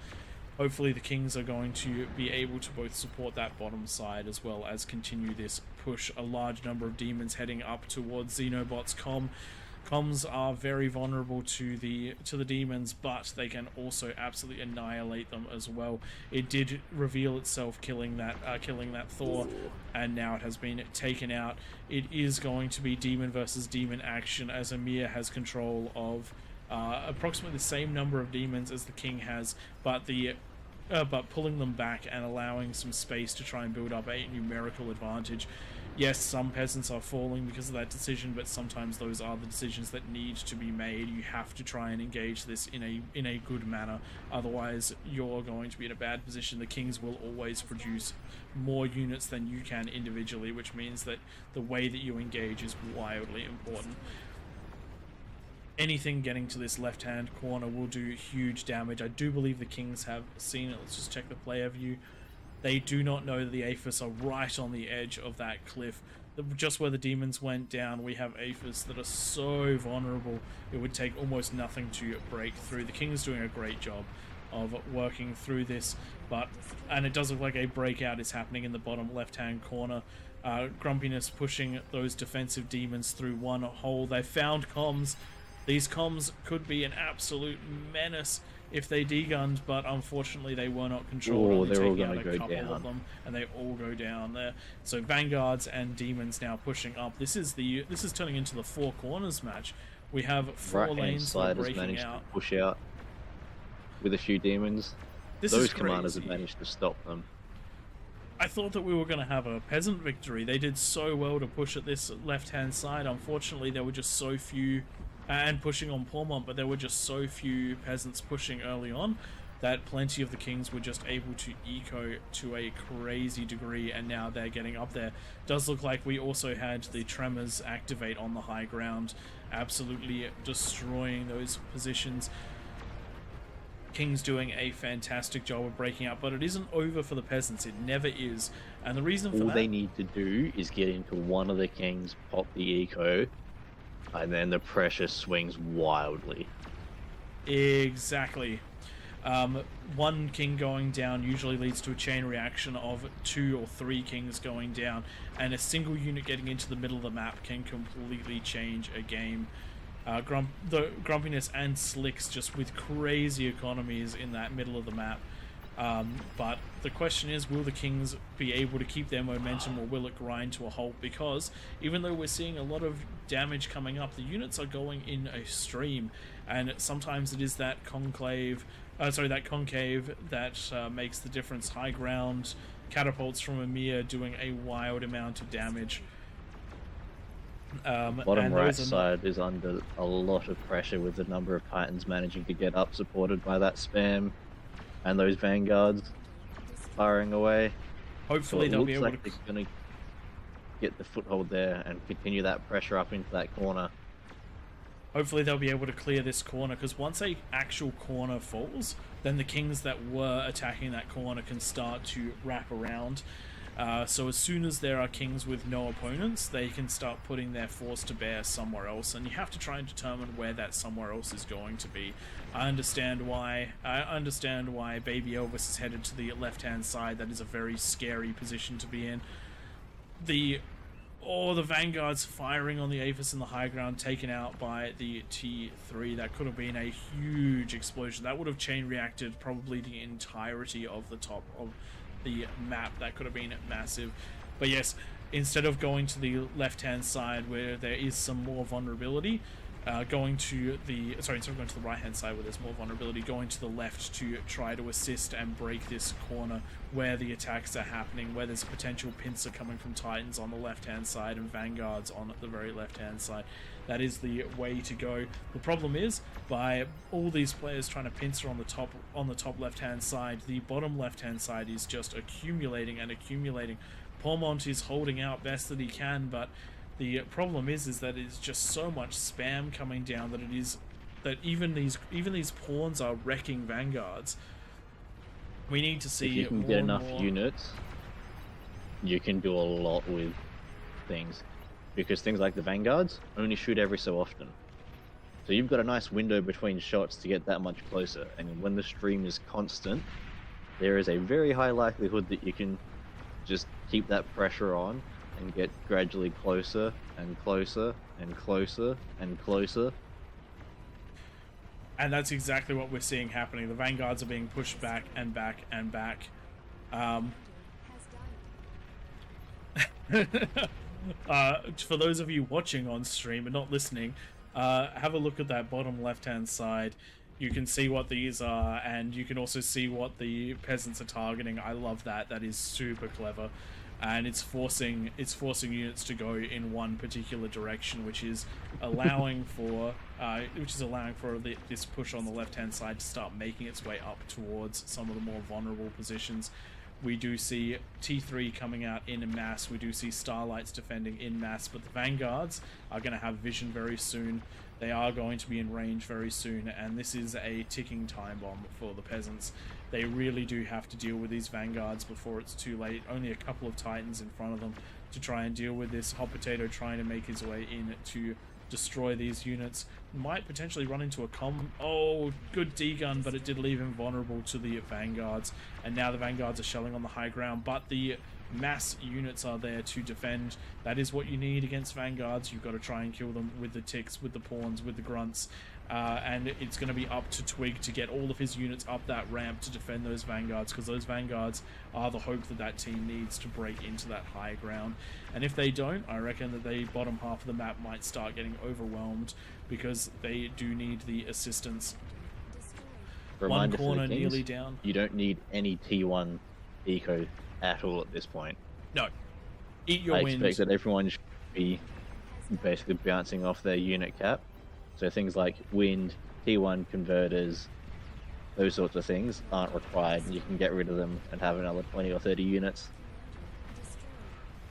Hopefully the Kings are going to be able to both support that bottom side as well as continue this push. A large number of demons heading up towards Xenobot's comms are very vulnerable to the demons, but they can also absolutely annihilate them as well. It did reveal itself killing that Thor, and now it has been taken out. It is going to be demon versus demon action, as Amir has control of approximately the same number of demons as the King has, but pulling them back and allowing some space to try and build up a numerical advantage. Yes, some peasants are falling because of that decision, but sometimes those are the decisions that need to be made. You have to try and engage this in a good manner, otherwise you're going to be in a bad position. The Kings will always produce more units than you can individually, which means that the way that you engage is wildly important. Anything getting to this left-hand corner will do huge damage. I do believe the Kings have seen it. Let's just check the player view. They do not know that the Aphis are right on the edge of that cliff. Just where the demons went down, we have Aphis that are so vulnerable, it would take almost nothing to break through. The King's doing a great job of working through this, and it does look like a breakout is happening in the bottom left-hand corner. Grumpiness pushing those defensive demons through one hole. They found comms. These comms could be an absolute menace if they degunned, but unfortunately they were not controlled. They're all going to go down. of them, and they all go down there. So vanguards and demons now pushing up. This is turning into the four corners match. We have four lanes that are breaking out. To push out with a few demons. Those commanders have managed to stop them. I thought that we were going to have a peasant victory. They did so well to push at this left-hand side. Unfortunately, there were just so few, and pushing on Pormont, but there were just so few peasants pushing early on that plenty of the Kings were just able to eco to a crazy degree, and now they're getting up there. Does look like we also had the Tremors activate on the high ground, absolutely destroying those positions. King's doing a fantastic job of breaking up, but it isn't over for the peasants. It never is. And the reason for that... All they need to do is get into one of the Kings, pop the eco, and then the pressure swings wildly. Exactly. One King going down usually leads to a chain reaction of 2 or 3 Kings going down, and a single unit getting into the middle of the map can completely change a game. The Grumpiness and Slicks just with crazy economies in that middle of the map. But the question is, will the Kings be able to keep their momentum, or will it grind to a halt? Because even though we're seeing a lot of damage coming up, the units are going in a stream, and sometimes it is that concave that makes the difference. High ground catapults from Amir doing a wild amount of damage. Bottom right side is under a lot of pressure with the number of Titans managing to get up, supported by that spam and those vanguards firing away. Hopefully so they'll be able like to... they're going to get the foothold there and continue that pressure up into that corner. Hopefully they'll be able to clear this corner, because once a actual corner falls, then the Kings that were attacking that corner can start to wrap around. So as soon as there are Kings with no opponents, they can start putting their force to bear somewhere else, and you have to try and determine where that somewhere else is going to be. I understand why Baby Elvis is headed to the left-hand side. That is a very scary position to be in. The Vanguard's firing on the Aphis in the high ground, taken out by the T3. That could have been a huge explosion. That would have chain reacted probably the entirety of the top of the map. That could have been massive. But yes, instead of going to the left hand side where there is some more vulnerability, going to the sorry, instead of going to the right hand side where there's more vulnerability, going to the left to try to assist and break this corner where the attacks are happening, where there's a potential pincer coming from Titans on the left hand side and Vanguards on the very left hand side. That is the way to go. The problem is, by all these players trying to pincer on the top left hand side, the bottom left hand side is just accumulating and accumulating. Pormont is holding out best that he can, but the problem is that it's just so much spam coming down that even these pawns are wrecking Vanguards. We need to see if you can more get and enough more. units, you can do a lot with things, because things like the Vanguards only shoot every so often. So you've got a nice window between shots to get that much closer, and when the stream is constant, there is a very high likelihood that you can just keep that pressure on and get gradually closer and closer and closer and closer. And that's exactly what we're seeing happening. The Vanguards are being pushed back and back and back. For those of you watching on stream and not listening, have a look at that bottom left-hand side. You can see what these are, and you can also see what the peasants are targeting. I love that. That is super clever, and it's forcing units to go in one particular direction, which is allowing for this push on the left-hand side to start making its way up towards some of the more vulnerable positions. We do see T3 coming out in mass. We do see Starlights defending in mass, but the Vanguards are going to have vision very soon. They are going to be in range very soon, and this is a ticking time bomb for the peasants. They really do have to deal with these Vanguards before it's too late. Only a couple of Titans in front of them to try and deal with this. Hot Potato trying to make his way in to destroy these units. Might potentially run into a oh, good D-gun, but it did leave him vulnerable to the Vanguards. And now the Vanguards are shelling on the high ground, but the mass units are there to defend. That is what you need against Vanguards. You've got to try and kill them with the ticks, with the pawns, with the grunts. And it's going to be up to Twig to get all of his units up that ramp to defend those Vanguards, because those Vanguards are the hope that team needs to break into that high ground. And if they don't, I reckon that the bottom half of the map might start getting overwhelmed, because they do need the assistance. Reminder One corner for the Kings, nearly down. you don't need any T1 eco at all at this point. No. Eat your I wins. expect that everyone should be basically bouncing off their unit cap. So things like wind, T1 converters, those sorts of things aren't required, and you can get rid of them and have another 20 or 30 units.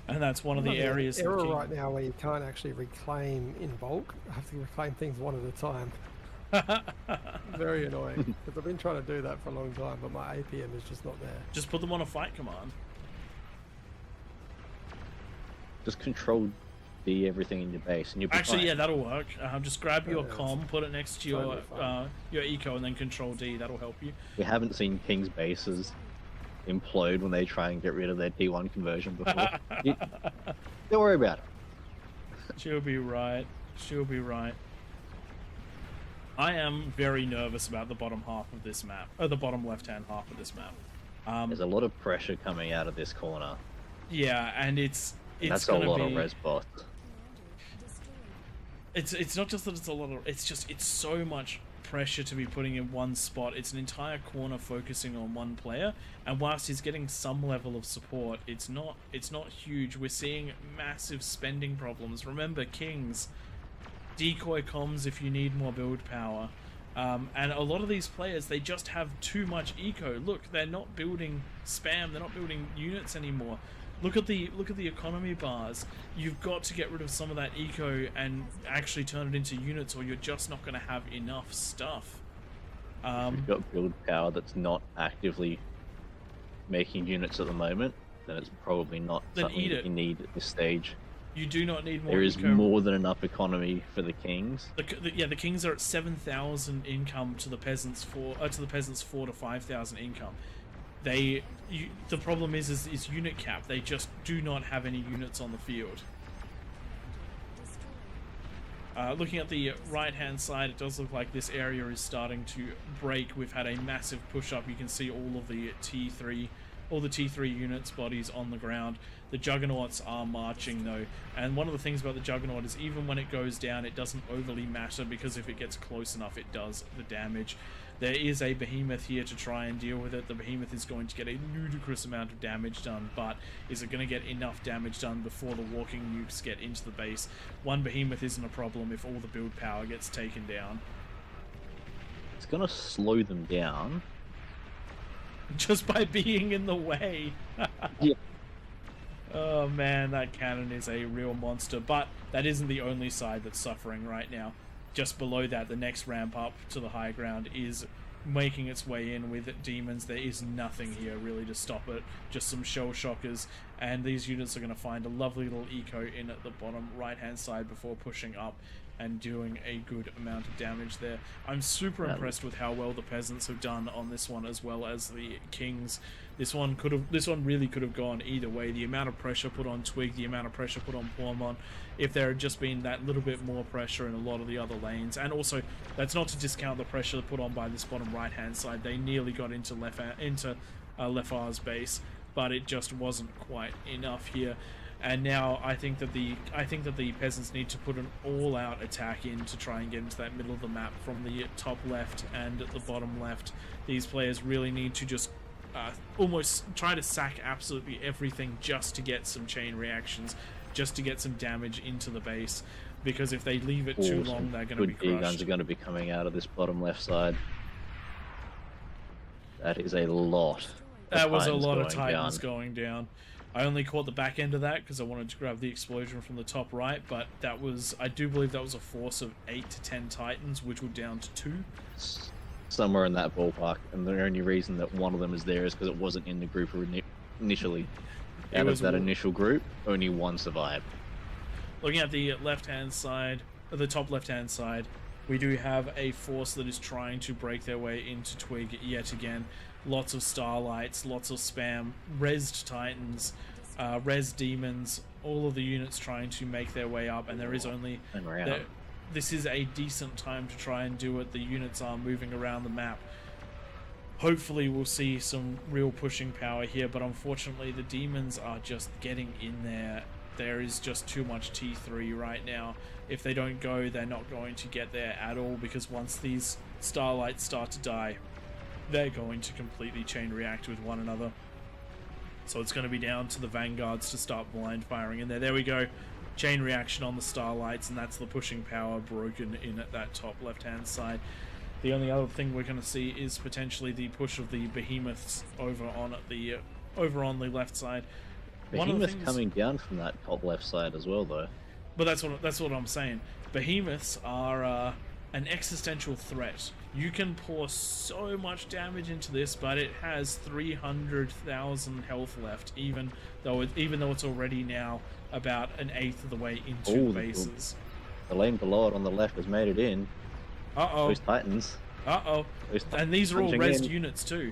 And that's one of the areas of the error King. right now where you can't actually reclaim in bulk. I have to reclaim things one at a time. Very annoying, because I've been trying to do that for a long time, but my APM is just not there. Just put them on a fight command. Just control D everything in your base, and you'll be Actually, fine. yeah, that'll work. Just grab your Yeah, comm, put it next to totally fine. your eco, and then control D. That'll help you. We haven't seen King's bases implode when they try and get rid of their T1 conversion before. Don't worry about it. She'll be right. She'll be right. I am very nervous about the bottom half of this map. The bottom left-hand half of this map. There's a lot of pressure coming out of this corner. Yeah, and it's That's a gonna lot be. of res bots. It's not just that it's a lot of. It's so much pressure to be putting in one spot. It's an entire corner focusing on one player, and whilst he's getting some level of support, it's not huge. We're seeing massive spending problems. Remember, Kings, decoy comms if you need more build power, and a lot of these players, they just have too much eco. Look, they're not building spam. They're not building units anymore. Look at the economy bars. You've got to get rid of some of that eco and actually turn it into units, or you're just not going to have enough stuff. If you've got build power that's not actively making units at the moment, then it's probably not Then something eat that it. you need at this stage. You do not need more There is eco. more than enough economy for the Kings. The Kings are at 7,000 income to the peasants 4 to 5,000 income. The problem is unit cap. They just do not have any units on the field. Looking at the right hand side, it does look like this area is starting to break. We've had a massive push up. You can see all of the T3 all the T3 units bodies on the ground. The Juggernauts are marching though, and one of the things about the Juggernaut is even when it goes down, it doesn't overly matter, because if it gets close enough, it does the damage. There is a Behemoth here to try and deal with it. The Behemoth is going to get a ludicrous amount of damage done, but is it going to get enough damage done before the walking nukes get into the base? One Behemoth isn't a problem if all the build power gets taken down. It's going to slow them down. Just by being in the way. Yeah. Oh man, that cannon is a real monster, but that isn't the only side that's suffering right now. Just below that, the next ramp up to the high ground is making its way in with demons. There is nothing here really to stop it, just some shell shockers, and these units are going to find a lovely little eco in at the bottom right hand side before pushing up and doing a good amount of damage there. I'm super impressed with how well the peasants have done on this one, as well as the kings. This one really could have gone either way. The amount of pressure put on Twig, the amount of pressure put on Pormon, if there had just been that little bit more pressure in a lot of the other lanes. And also, that's not to discount the pressure put on by this bottom right hand side. They nearly got into Lefar's base, but it just wasn't quite enough here. And now I think that the peasants need to put an all-out attack in to try and get into that middle of the map from the top left and the bottom left. These players really need to just almost try to sack absolutely everything just to get some chain reactions, just to get some damage into the base, because if they leave it too long, they're going to be crushed. Good guns are going to be coming out of this bottom left side. That is a lot. That was a lot of Titans going down. I only caught the back end of that because I wanted to grab the explosion from the top right, but that was, I do believe that was a force of 8 to 10 Titans, which were down to 2. Somewhere in that ballpark, and the only reason that one of them is there is because it wasn't in the group initially. Out of that initial group, only one survived. Looking at the left-hand side, the top left-hand side, we do have a force that is trying to break their way into Twig yet again. Lots of Starlights, lots of spam, rezzed Titans, res demons, all of the units trying to make their way up, and there is only... This is a decent time to try and do it. The units are moving around the map. Hopefully we'll see some real pushing power here, but unfortunately the demons are just getting in there. There is just too much T3 right now. If they don't go, they're not going to get there at all, because once these Starlights start to die, they're going to completely chain react with one another. So it's going to be down to the Vanguards to start blind firing in there. There we go. Chain reaction on the Starlights, and that's the pushing power broken in at that top left-hand side. The only other thing we're going to see is potentially the push of the Behemoths over on the left side. Behemoth coming down from that top left side as well, though. But that's what I'm saying. Behemoths are an existential threat. You can pour so much damage into this, but it has 300,000 health left, even though it's already now about an eighth of the way into bases. The lane below it on the left has made it in. Those Titans. And these are all rezzed units too.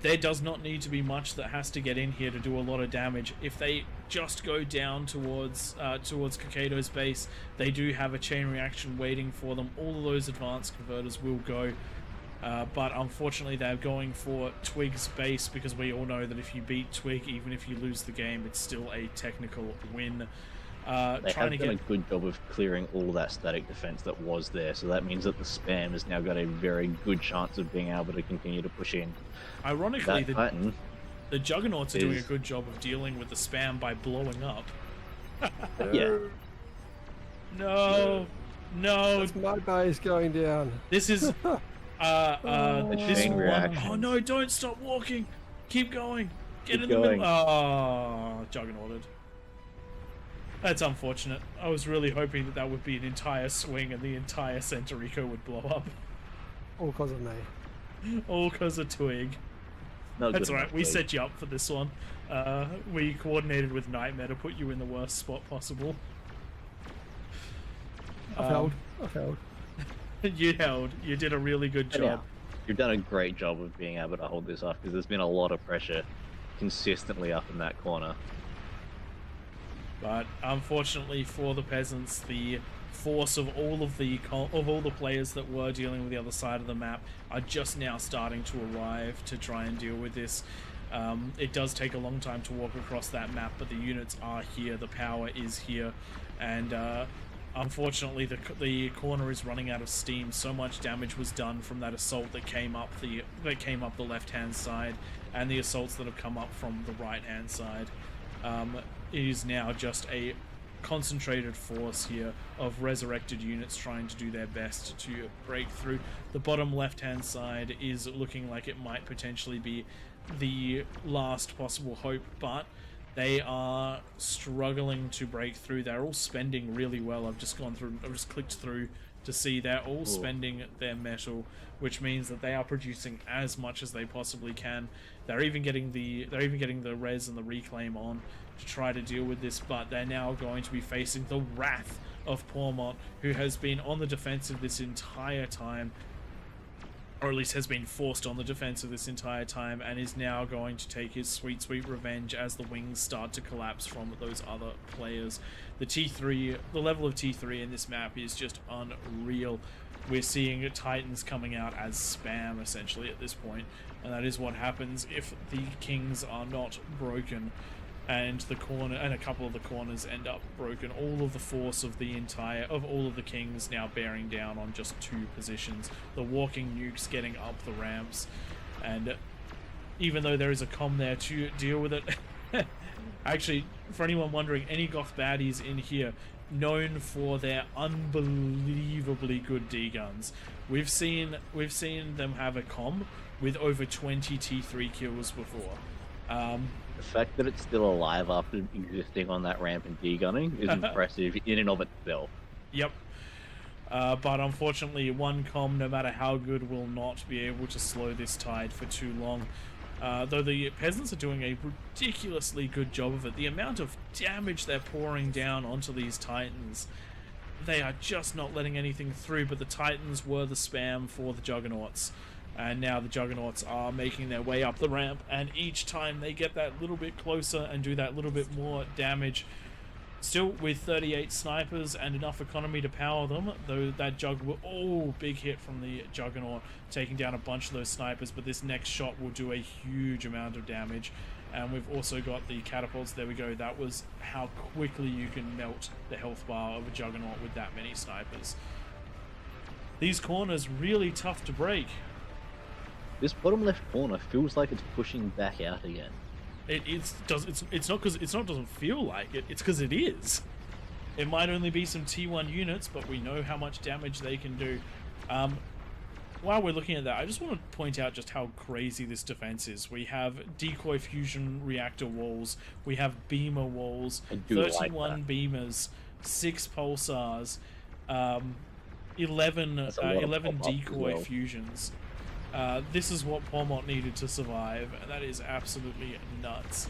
There does not need to be much that has to get in here to do a lot of damage. If they just go down towards Kakedo's base, they do have a chain reaction waiting for them. All of those advanced converters will go. But unfortunately they're going for Twig's base, because we all know that if you beat Twig, even if you lose the game, it's still a technical win. They have done a good job of clearing all of that static defense that was there, so that means that the spam has now got a very good chance of being able to continue to push in. Ironically, the Juggernauts are doing a good job of dealing with the spam by blowing up. Yeah. No. That's my base going down. This is... chain reaction. Oh no, don't stop walking. Keep going. Get in the middle. Oh, Juggernauted. That's unfortunate. I was really hoping that would be an entire swing and the entire center eco would blow up. All because of me. All because of Twig. That's alright, we set you up for this one. We coordinated with Nightmare to put you in the worst spot possible. I failed. You held. You did a really good job. Yeah. You've done a great job of being able to hold this off, because there's been a lot of pressure consistently up in that corner. But unfortunately for the peasants, the force of all of the players that were dealing with the other side of the map are just now starting to arrive to try and deal with this. It does take a long time to walk across that map, but the units are here, the power is here, and unfortunately the corner is running out of steam. So much damage was done from that assault that came up the left-hand side, and the assaults that have come up from the right-hand side. It is now just a concentrated force here of resurrected units trying to do their best to break through. The bottom left-hand side is looking like it might potentially be the last possible hope, but they are struggling to break through. They're all spending really well. I've just clicked through to see they're all spending their metal, which means that they are producing as much as they possibly can. They're even getting the res and the reclaim on to try to deal with this, but they're now going to be facing the wrath of Pormont, who has been on the defensive this entire time, or at least has been forced on the defensive this entire time, and is now going to take his sweet revenge as the wings start to collapse from those other players. The level of T3 in this map is just unreal. We're seeing Titans coming out as spam essentially at this point, and that is what happens if the Kings are not broken, and a couple of the corners end up broken. All of the force of all of the Kings now bearing down on just 2 positions. The walking nukes getting up the ramps, and even though there is a comm there to deal with it, actually, for anyone wondering, any Goth baddies in here known for their unbelievably good D guns. We've seen them have a comm with over 20 T3 kills before. The fact that it's still alive after existing on that ramp and degunning is impressive in and of itself. Yep. But unfortunately, one comm, no matter how good, will not be able to slow this tide for too long. Though the peasants are doing a ridiculously good job of it. The amount of damage they're pouring down onto these Titans, they are just not letting anything through, but the Titans were the spam for the Juggernauts. And now the Juggernauts are making their way up the ramp, and each time they get that little bit closer and do that little bit more damage, still with 38 snipers and enough economy to power them, though that big hit from the Juggernaut, taking down a bunch of those snipers, but this next shot will do a huge amount of damage. And we've also got the catapults. There we go. That was how quickly you can melt the health bar of a Juggernaut with that many snipers. These corners really tough to break. This bottom left corner feels like it's pushing back out again. It's not because it doesn't feel like it. It's because it is. It might only be some T1 units, but we know how much damage they can do. While we're looking at that, I just want to point out just how crazy this defense is. We have decoy fusion reactor walls. We have beamer walls. 31 beamers, 6 pulsars, 11 decoy fusions. This is what Pormont needed to survive, and that is absolutely nuts.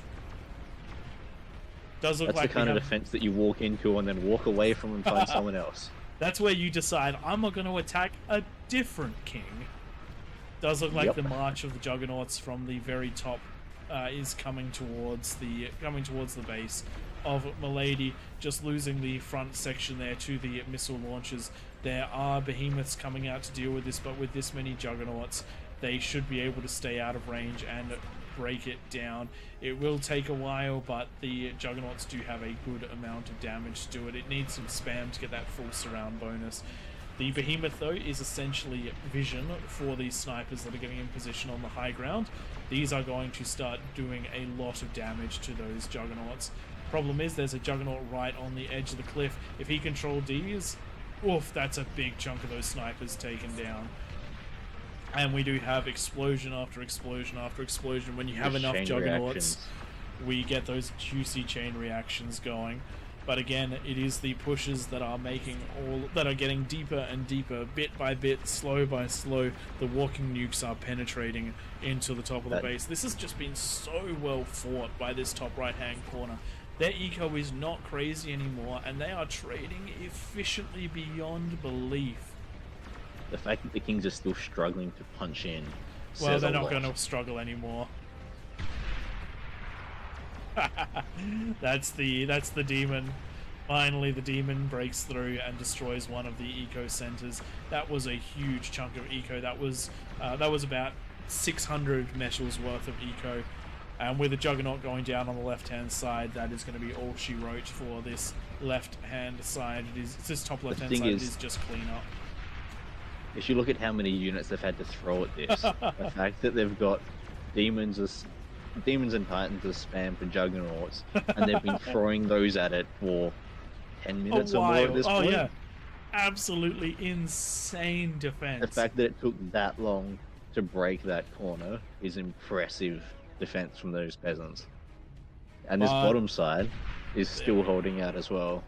That's the kind of defense that you walk into and then walk away from and find someone else. That's where you decide, I'm not going to attack a different king. Does look like the march of the Juggernauts from the very top is coming towards the base of Milady, just losing the front section there to the missile launchers. There are behemoths coming out to deal with this, but with this many Juggernauts, they should be able to stay out of range and break it down. It will take a while, but the Juggernauts do have a good amount of damage to do it. It needs some spam to get that full surround bonus. The behemoth, though, is essentially vision for these snipers that are getting in position on the high ground. These are going to start doing a lot of damage to those Juggernauts. Problem is, there's a Juggernaut right on the edge of the cliff. If he controlled these, oof, that's a big chunk of those snipers taken down. And we do have explosion after explosion after explosion. When you have enough Juggernauts, we get those juicy chain reactions going. But again, it is the pushes that are getting deeper and deeper, bit by bit, slow by slow. The walking nukes are penetrating into the top of the base. This has just been so well fought by this top right-hand corner. Their eco is not crazy anymore, and they are trading efficiently beyond belief. The fact that the Kings are still struggling to punch in. Well, they're not going to struggle anymore. That's the demon Finally, the demon breaks through and destroys one of the eco centers. That was a huge chunk of eco. That was about 600 metals worth of eco. And with the Juggernaut going down on the left-hand side, that is going to be all she wrote for this left-hand side. It's this top left-hand side. It is just clean up. If you look at how many units they've had to throw at this, the fact that they've got demons and titans as spam for juggernauts, and they've been throwing those at it for 10 minutes or more at this point. Oh yeah, absolutely insane defense. The fact that it took that long to break that corner is impressive defense from those peasants. And this bottom side is still holding out as well.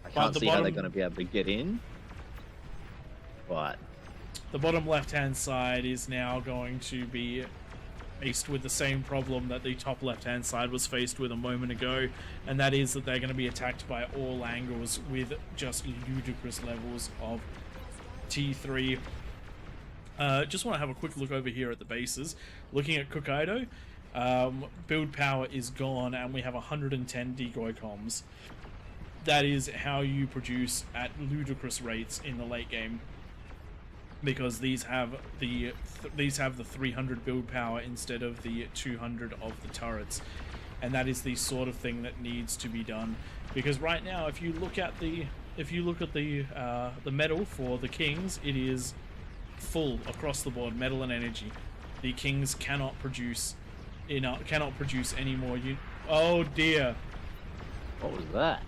I can't see how they're going to be able to get in, but the bottom left-hand side is now going to be faced with the same problem that the top left-hand side was faced with a moment ago, and that is that they're going to be attacked by all angles with just ludicrous levels of T3. Just want to have a quick look over here at the bases. Looking at Kokaido, build power is gone, and we have 110 decoy comms. That is how you produce at ludicrous rates in the late game, because these have the 300 build power instead of the 200 of the turrets, and that is the sort of thing that needs to be done. Because right now, if you look at the metal for the Kings, it is full across the board, metal and energy. The Kings cannot produce any more. Oh dear! What was that?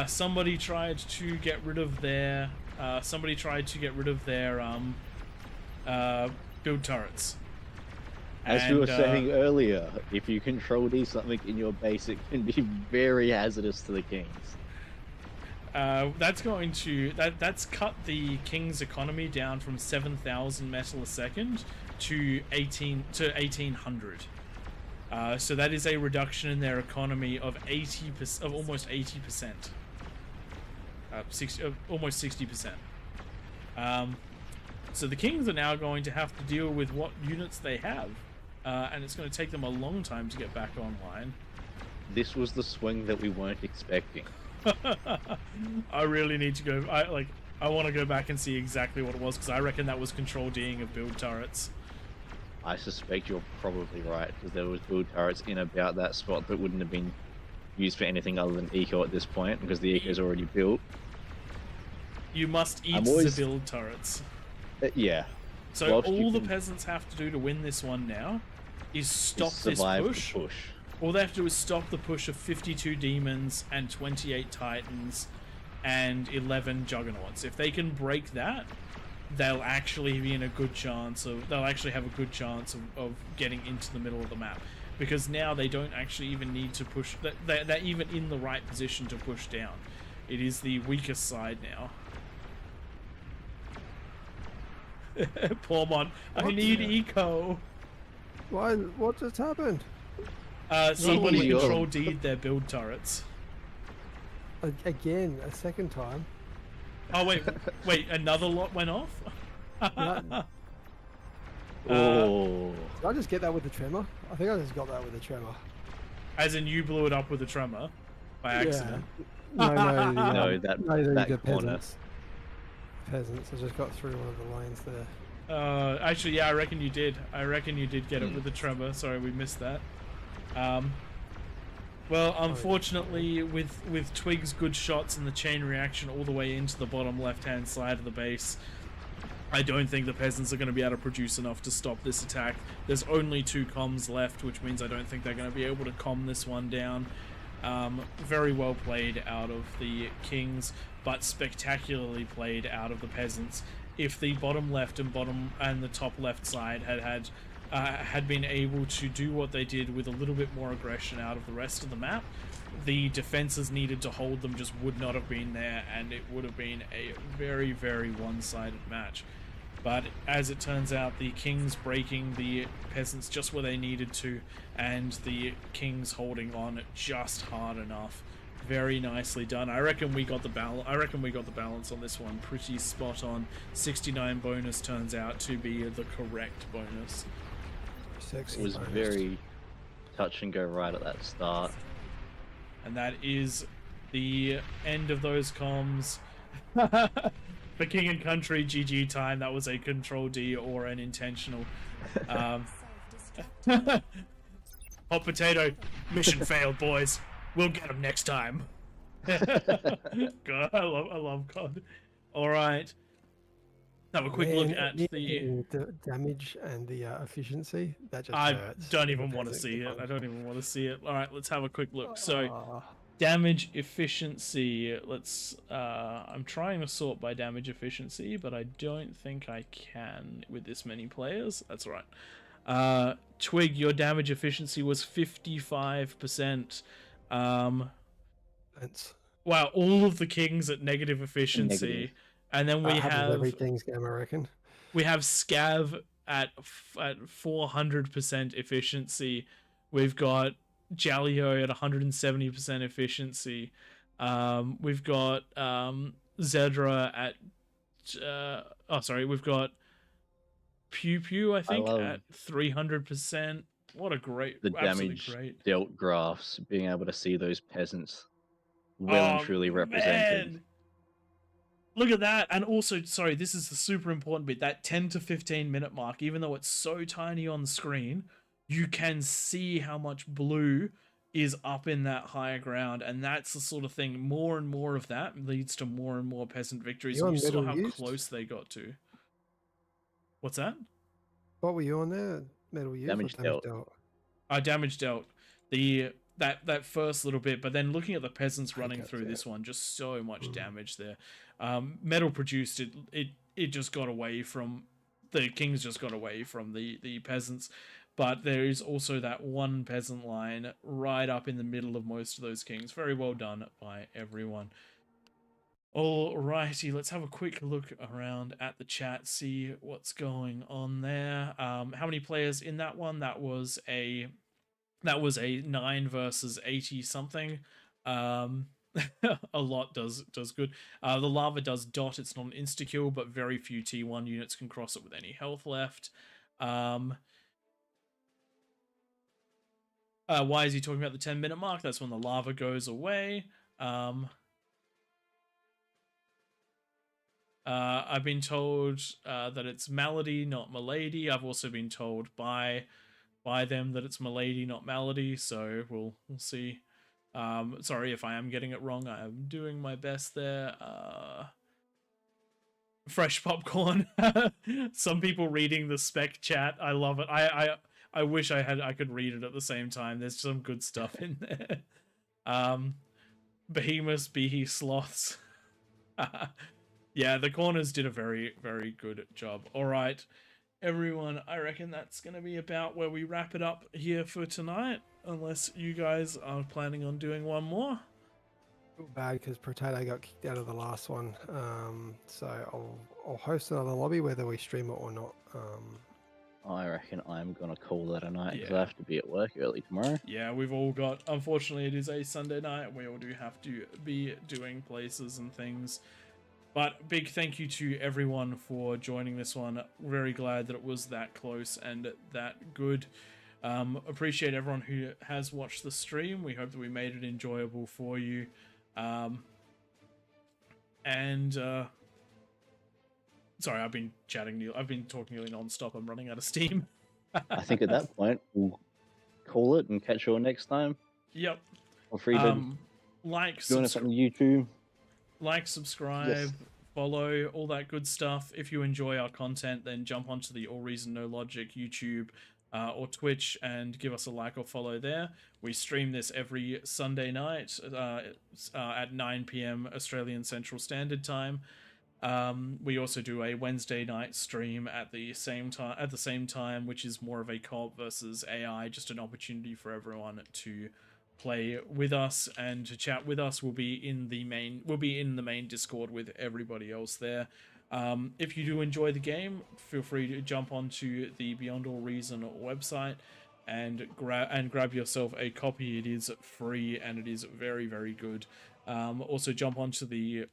Somebody tried to get rid of their build turrets. As we were saying earlier, if you control D something in your base, it can be very hazardous to the Kings. That's cut the King's economy down from 7,000 metal a second to 1800. So that is a reduction in their economy of almost 80%. Almost 60%. So the Kings are now going to have to deal with what units they have, and it's going to take them a long time to get back online. This was the swing that we weren't expecting. I really need to go. I want to go back and see exactly what it was, because I reckon that was control D'ing of build turrets. I suspect you're probably right, because there was build turrets in about that spot that wouldn't have been used for anything other than eco at this point, because the eco is already built. You must eat the build turrets. Yeah. So all the peasants have to do to win this one now is stop this push. All they have to do is stop the push of 52 demons and 28 titans and 11 juggernauts. If they can break that, they'll actually be in a good chance of getting into the middle of the map, because now they don't actually even need to push. They're even in the right position to push down. It is the weakest side now. Poor mod. I need eco. Why? What just happened? Somebody control D'd their build turrets. Again, a second time. Oh wait, another lot went off? Oh. Did I just get that with the tremor? I think I just got that with the tremor. As in you blew it up with a tremor by accident? Yeah. No, that corner. Peasants. I just got through one of the lanes there. Actually, yeah, I reckon you did. I reckon you did get it with the tremor. Sorry, we missed that. Well, unfortunately, with Twig's good shots and the chain reaction all the way into the bottom left-hand side of the base, I don't think the peasants are going to be able to produce enough to stop this attack. There's only 2 comms left, which means I don't think they're going to be able to comm this one down. Very well played out of the Kings, but spectacularly played out of the peasants. If the bottom left and the top left side had been able to do what they did with a little bit more aggression out of the rest of the map, the defenses needed to hold them just would not have been there, and it would have been a very, very one-sided match. But as it turns out, the Kings breaking the peasants just where they needed to, and the Kings holding on just hard enough. Very nicely done. I reckon we got the balance on this one pretty spot on. 69 bonus turns out to be the correct bonus. Sexy It was bonus. very touch and go right at that start. And that is the end of those comms. For King and Country, GG time. That was a Control D or an intentional. Self-destruct. Hot potato. Mission failed, boys. We'll get them next time. God, I love God. All right. Have a quick look Man, at yeah, the. damage and the efficiency. That just I hurts. don't in the even want to peasant see it. command. I don't even want to see it. All right, let's have a quick look. So, Ah, damage efficiency. Let's. I'm trying to sort by damage efficiency, but I don't think I can with this many players. That's all right. Twig, your damage efficiency was 55%. that's Wow, all of the kings at negative efficiency, Negative. and then we happens have every King's game, I reckon. Scav at 400% efficiency. We've got Jalio at 170% efficiency. We've got Zedra at we've got Pew Pew, I think, love at 300%. What a great, The absolutely damage great. dealt graphs, being able to see those peasants well and truly represented. Man. Look at that. And also, sorry, this is the super important bit, that 10 to 15 minute mark, even though it's so tiny on the screen, you can see how much blue is up in that higher ground, and that's the sort of thing, more and more of that leads to more and more peasant victories. You And on you saw metal how used? close they got to. What's that? What were you on there? Metal use Damage or damage dealt. dealt? Damage dealt. That first little bit, but then looking at the peasants running Okay, through yeah. this one, just so much damage there. Metal produced it just got away from the kings, just got away from the peasants, but there is also that one peasant line right up in the middle of most of those kings. Very well done by everyone. Alrighty, let's have a quick look around at the chat, see what's going on there. How many players in that one? That was a 9 versus 80 something. A lot does good. The lava does dot. It's not an insta kill, but very few T1 units can cross it with any health left. Why is he talking about the 10-minute mark? That's when the lava goes away. I've been told that it's Malady, not Milady. I've also been told by them that it's Milady, not Malady. So we'll see. Sorry if I am getting it wrong. I am doing my best there. Fresh popcorn. Some people reading the spec chat. I love it. I wish I could read it at the same time. There's some good stuff in there. Behemoths, Behe Sloths. Yeah, the corners did a very, very good job. All right, everyone, I reckon that's going to be about where we wrap it up here for tonight, unless you guys are planning on doing one more. Feel bad because Potato got kicked out of the last one. So I'll host another lobby whether we stream it or not. I reckon I'm gonna call that a night because Yeah. I have to be at work early tomorrow. Yeah, we've all got, unfortunately it is a Sunday night, we all do have to be doing places and things. But big thank you to everyone for joining this one. Very glad that it was that close and that good. Appreciate everyone who has watched the stream. We hope that we made it enjoyable for you. Sorry, I've been chatting. I've been talking nearly non-stop. I'm running out of steam. I think at that point we'll call it and catch you all next time. Yep. Feel free to Like, join us on YouTube. Like, subscribe, Yes. follow, all that good stuff. If you enjoy our content, then jump onto the All Reason No Logic YouTube or Twitch and give us a like or follow there. We stream this every Sunday night at 9 p.m. Australian Central Standard Time. We also do a Wednesday night stream at the same time, which is more of a co-op versus AI, just an opportunity for everyone to play with us and to chat with us. We'll be in the main Discord with everybody else there. If you do enjoy the game, feel free to jump onto the Beyond All Reason website and grab yourself a copy. It is free and it is very, very good. Also jump onto the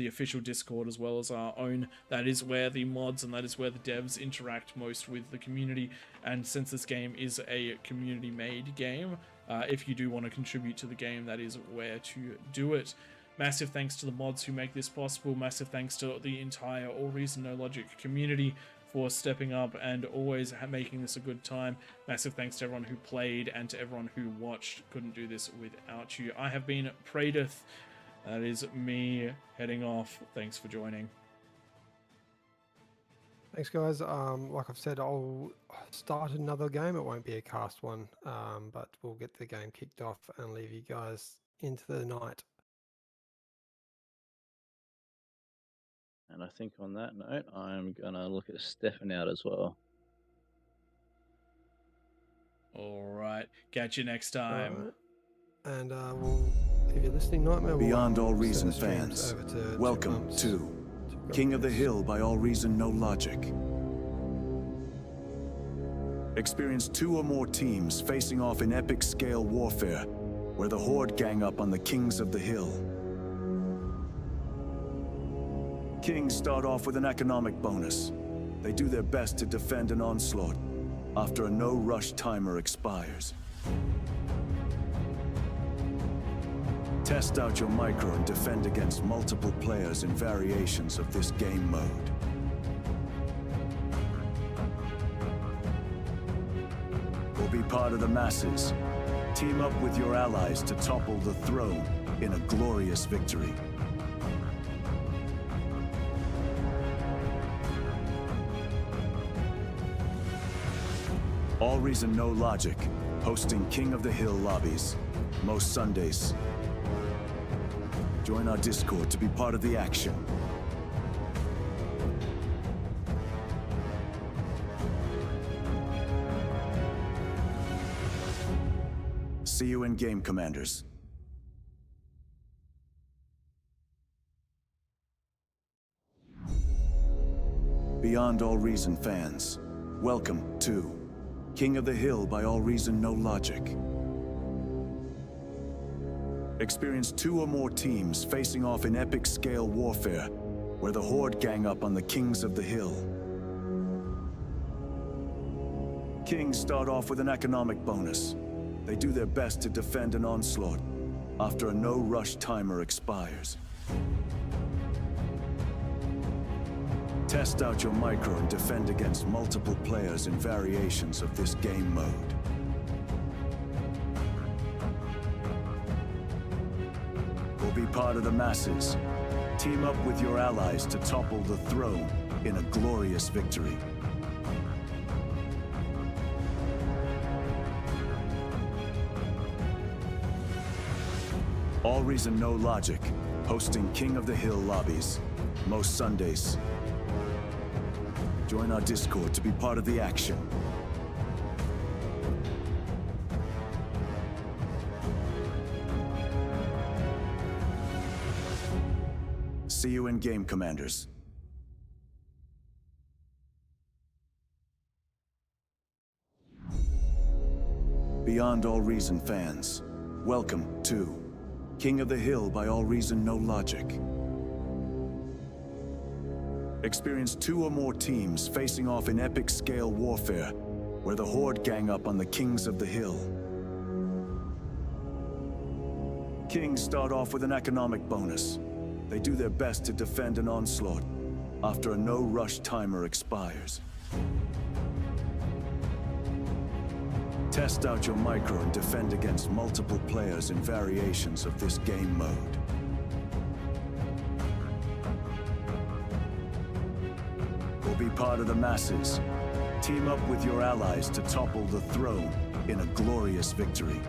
official Discord as well as our own. That is where the mods and that is where the devs interact most with the community. And since this game is a community made game, if you do want to contribute to the game, that is where to do it. Massive thanks to the mods who make this possible. Massive thanks to the entire All Reason No Logic community for stepping up and always making this a good time. Massive thanks to everyone who played and to everyone who watched. Couldn't do this without you. I have been Pradith. That is me heading off. Thanks for joining. Thanks, guys. Like I've said, I'll start another game. It won't be a cast one, but we'll get the game kicked off and leave you guys into the night. And I think on that note, I'm going to look at Stefan out as well. All right. Catch you next time. Right. And if you're listening, Nightmare, Beyond All send the Reason streams fans, over to welcome Months to go King of the this. Hill by All Reason No Logic. Experience 2 or more teams facing off in epic scale warfare, where the Horde gang up on the Kings of the Hill. Kings start off with an economic bonus. They do their best to defend an onslaught after a no-rush timer expires. Test out your micro and defend against multiple players in variations of this game mode. Will be part of the masses. Team up with your allies to topple the throne in a glorious victory. All Reason No Logic, hosting King of the Hill lobbies, most Sundays. Join our Discord to be part of the action. See you in game, Commanders. Beyond All Reason fans, welcome to King of the Hill by All Reason No Logic. Experience 2 or more teams facing off in epic scale warfare, where the Horde gang up on the Kings of the Hill. Kings start off with an economic bonus. They do their best to defend an onslaught after a no-rush timer expires. Test out your micro and defend against multiple players in variations of this game mode. Will be part of the masses. Team up with your allies to topple the throne in a glorious victory. All Reason No Logic, hosting King of the Hill lobbies, most Sundays. Join our Discord to be part of the action. See you in game, Commanders. Beyond All Reason fans, welcome to King of the Hill by All Reason No Logic. Experience 2 or more teams facing off in epic scale warfare, where the Horde gang up on the Kings of the Hill. Kings start off with an economic bonus. They do their best to defend an onslaught after a no-rush timer expires. Test out your micro and defend against multiple players in variations of this game mode. Will be part of the masses. Team up with your allies to topple the throne in a glorious victory.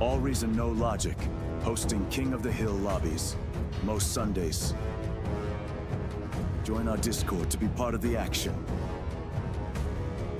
All Reason No Logic, hosting King of the Hill lobbies, most Sundays. Join our Discord to be part of the action.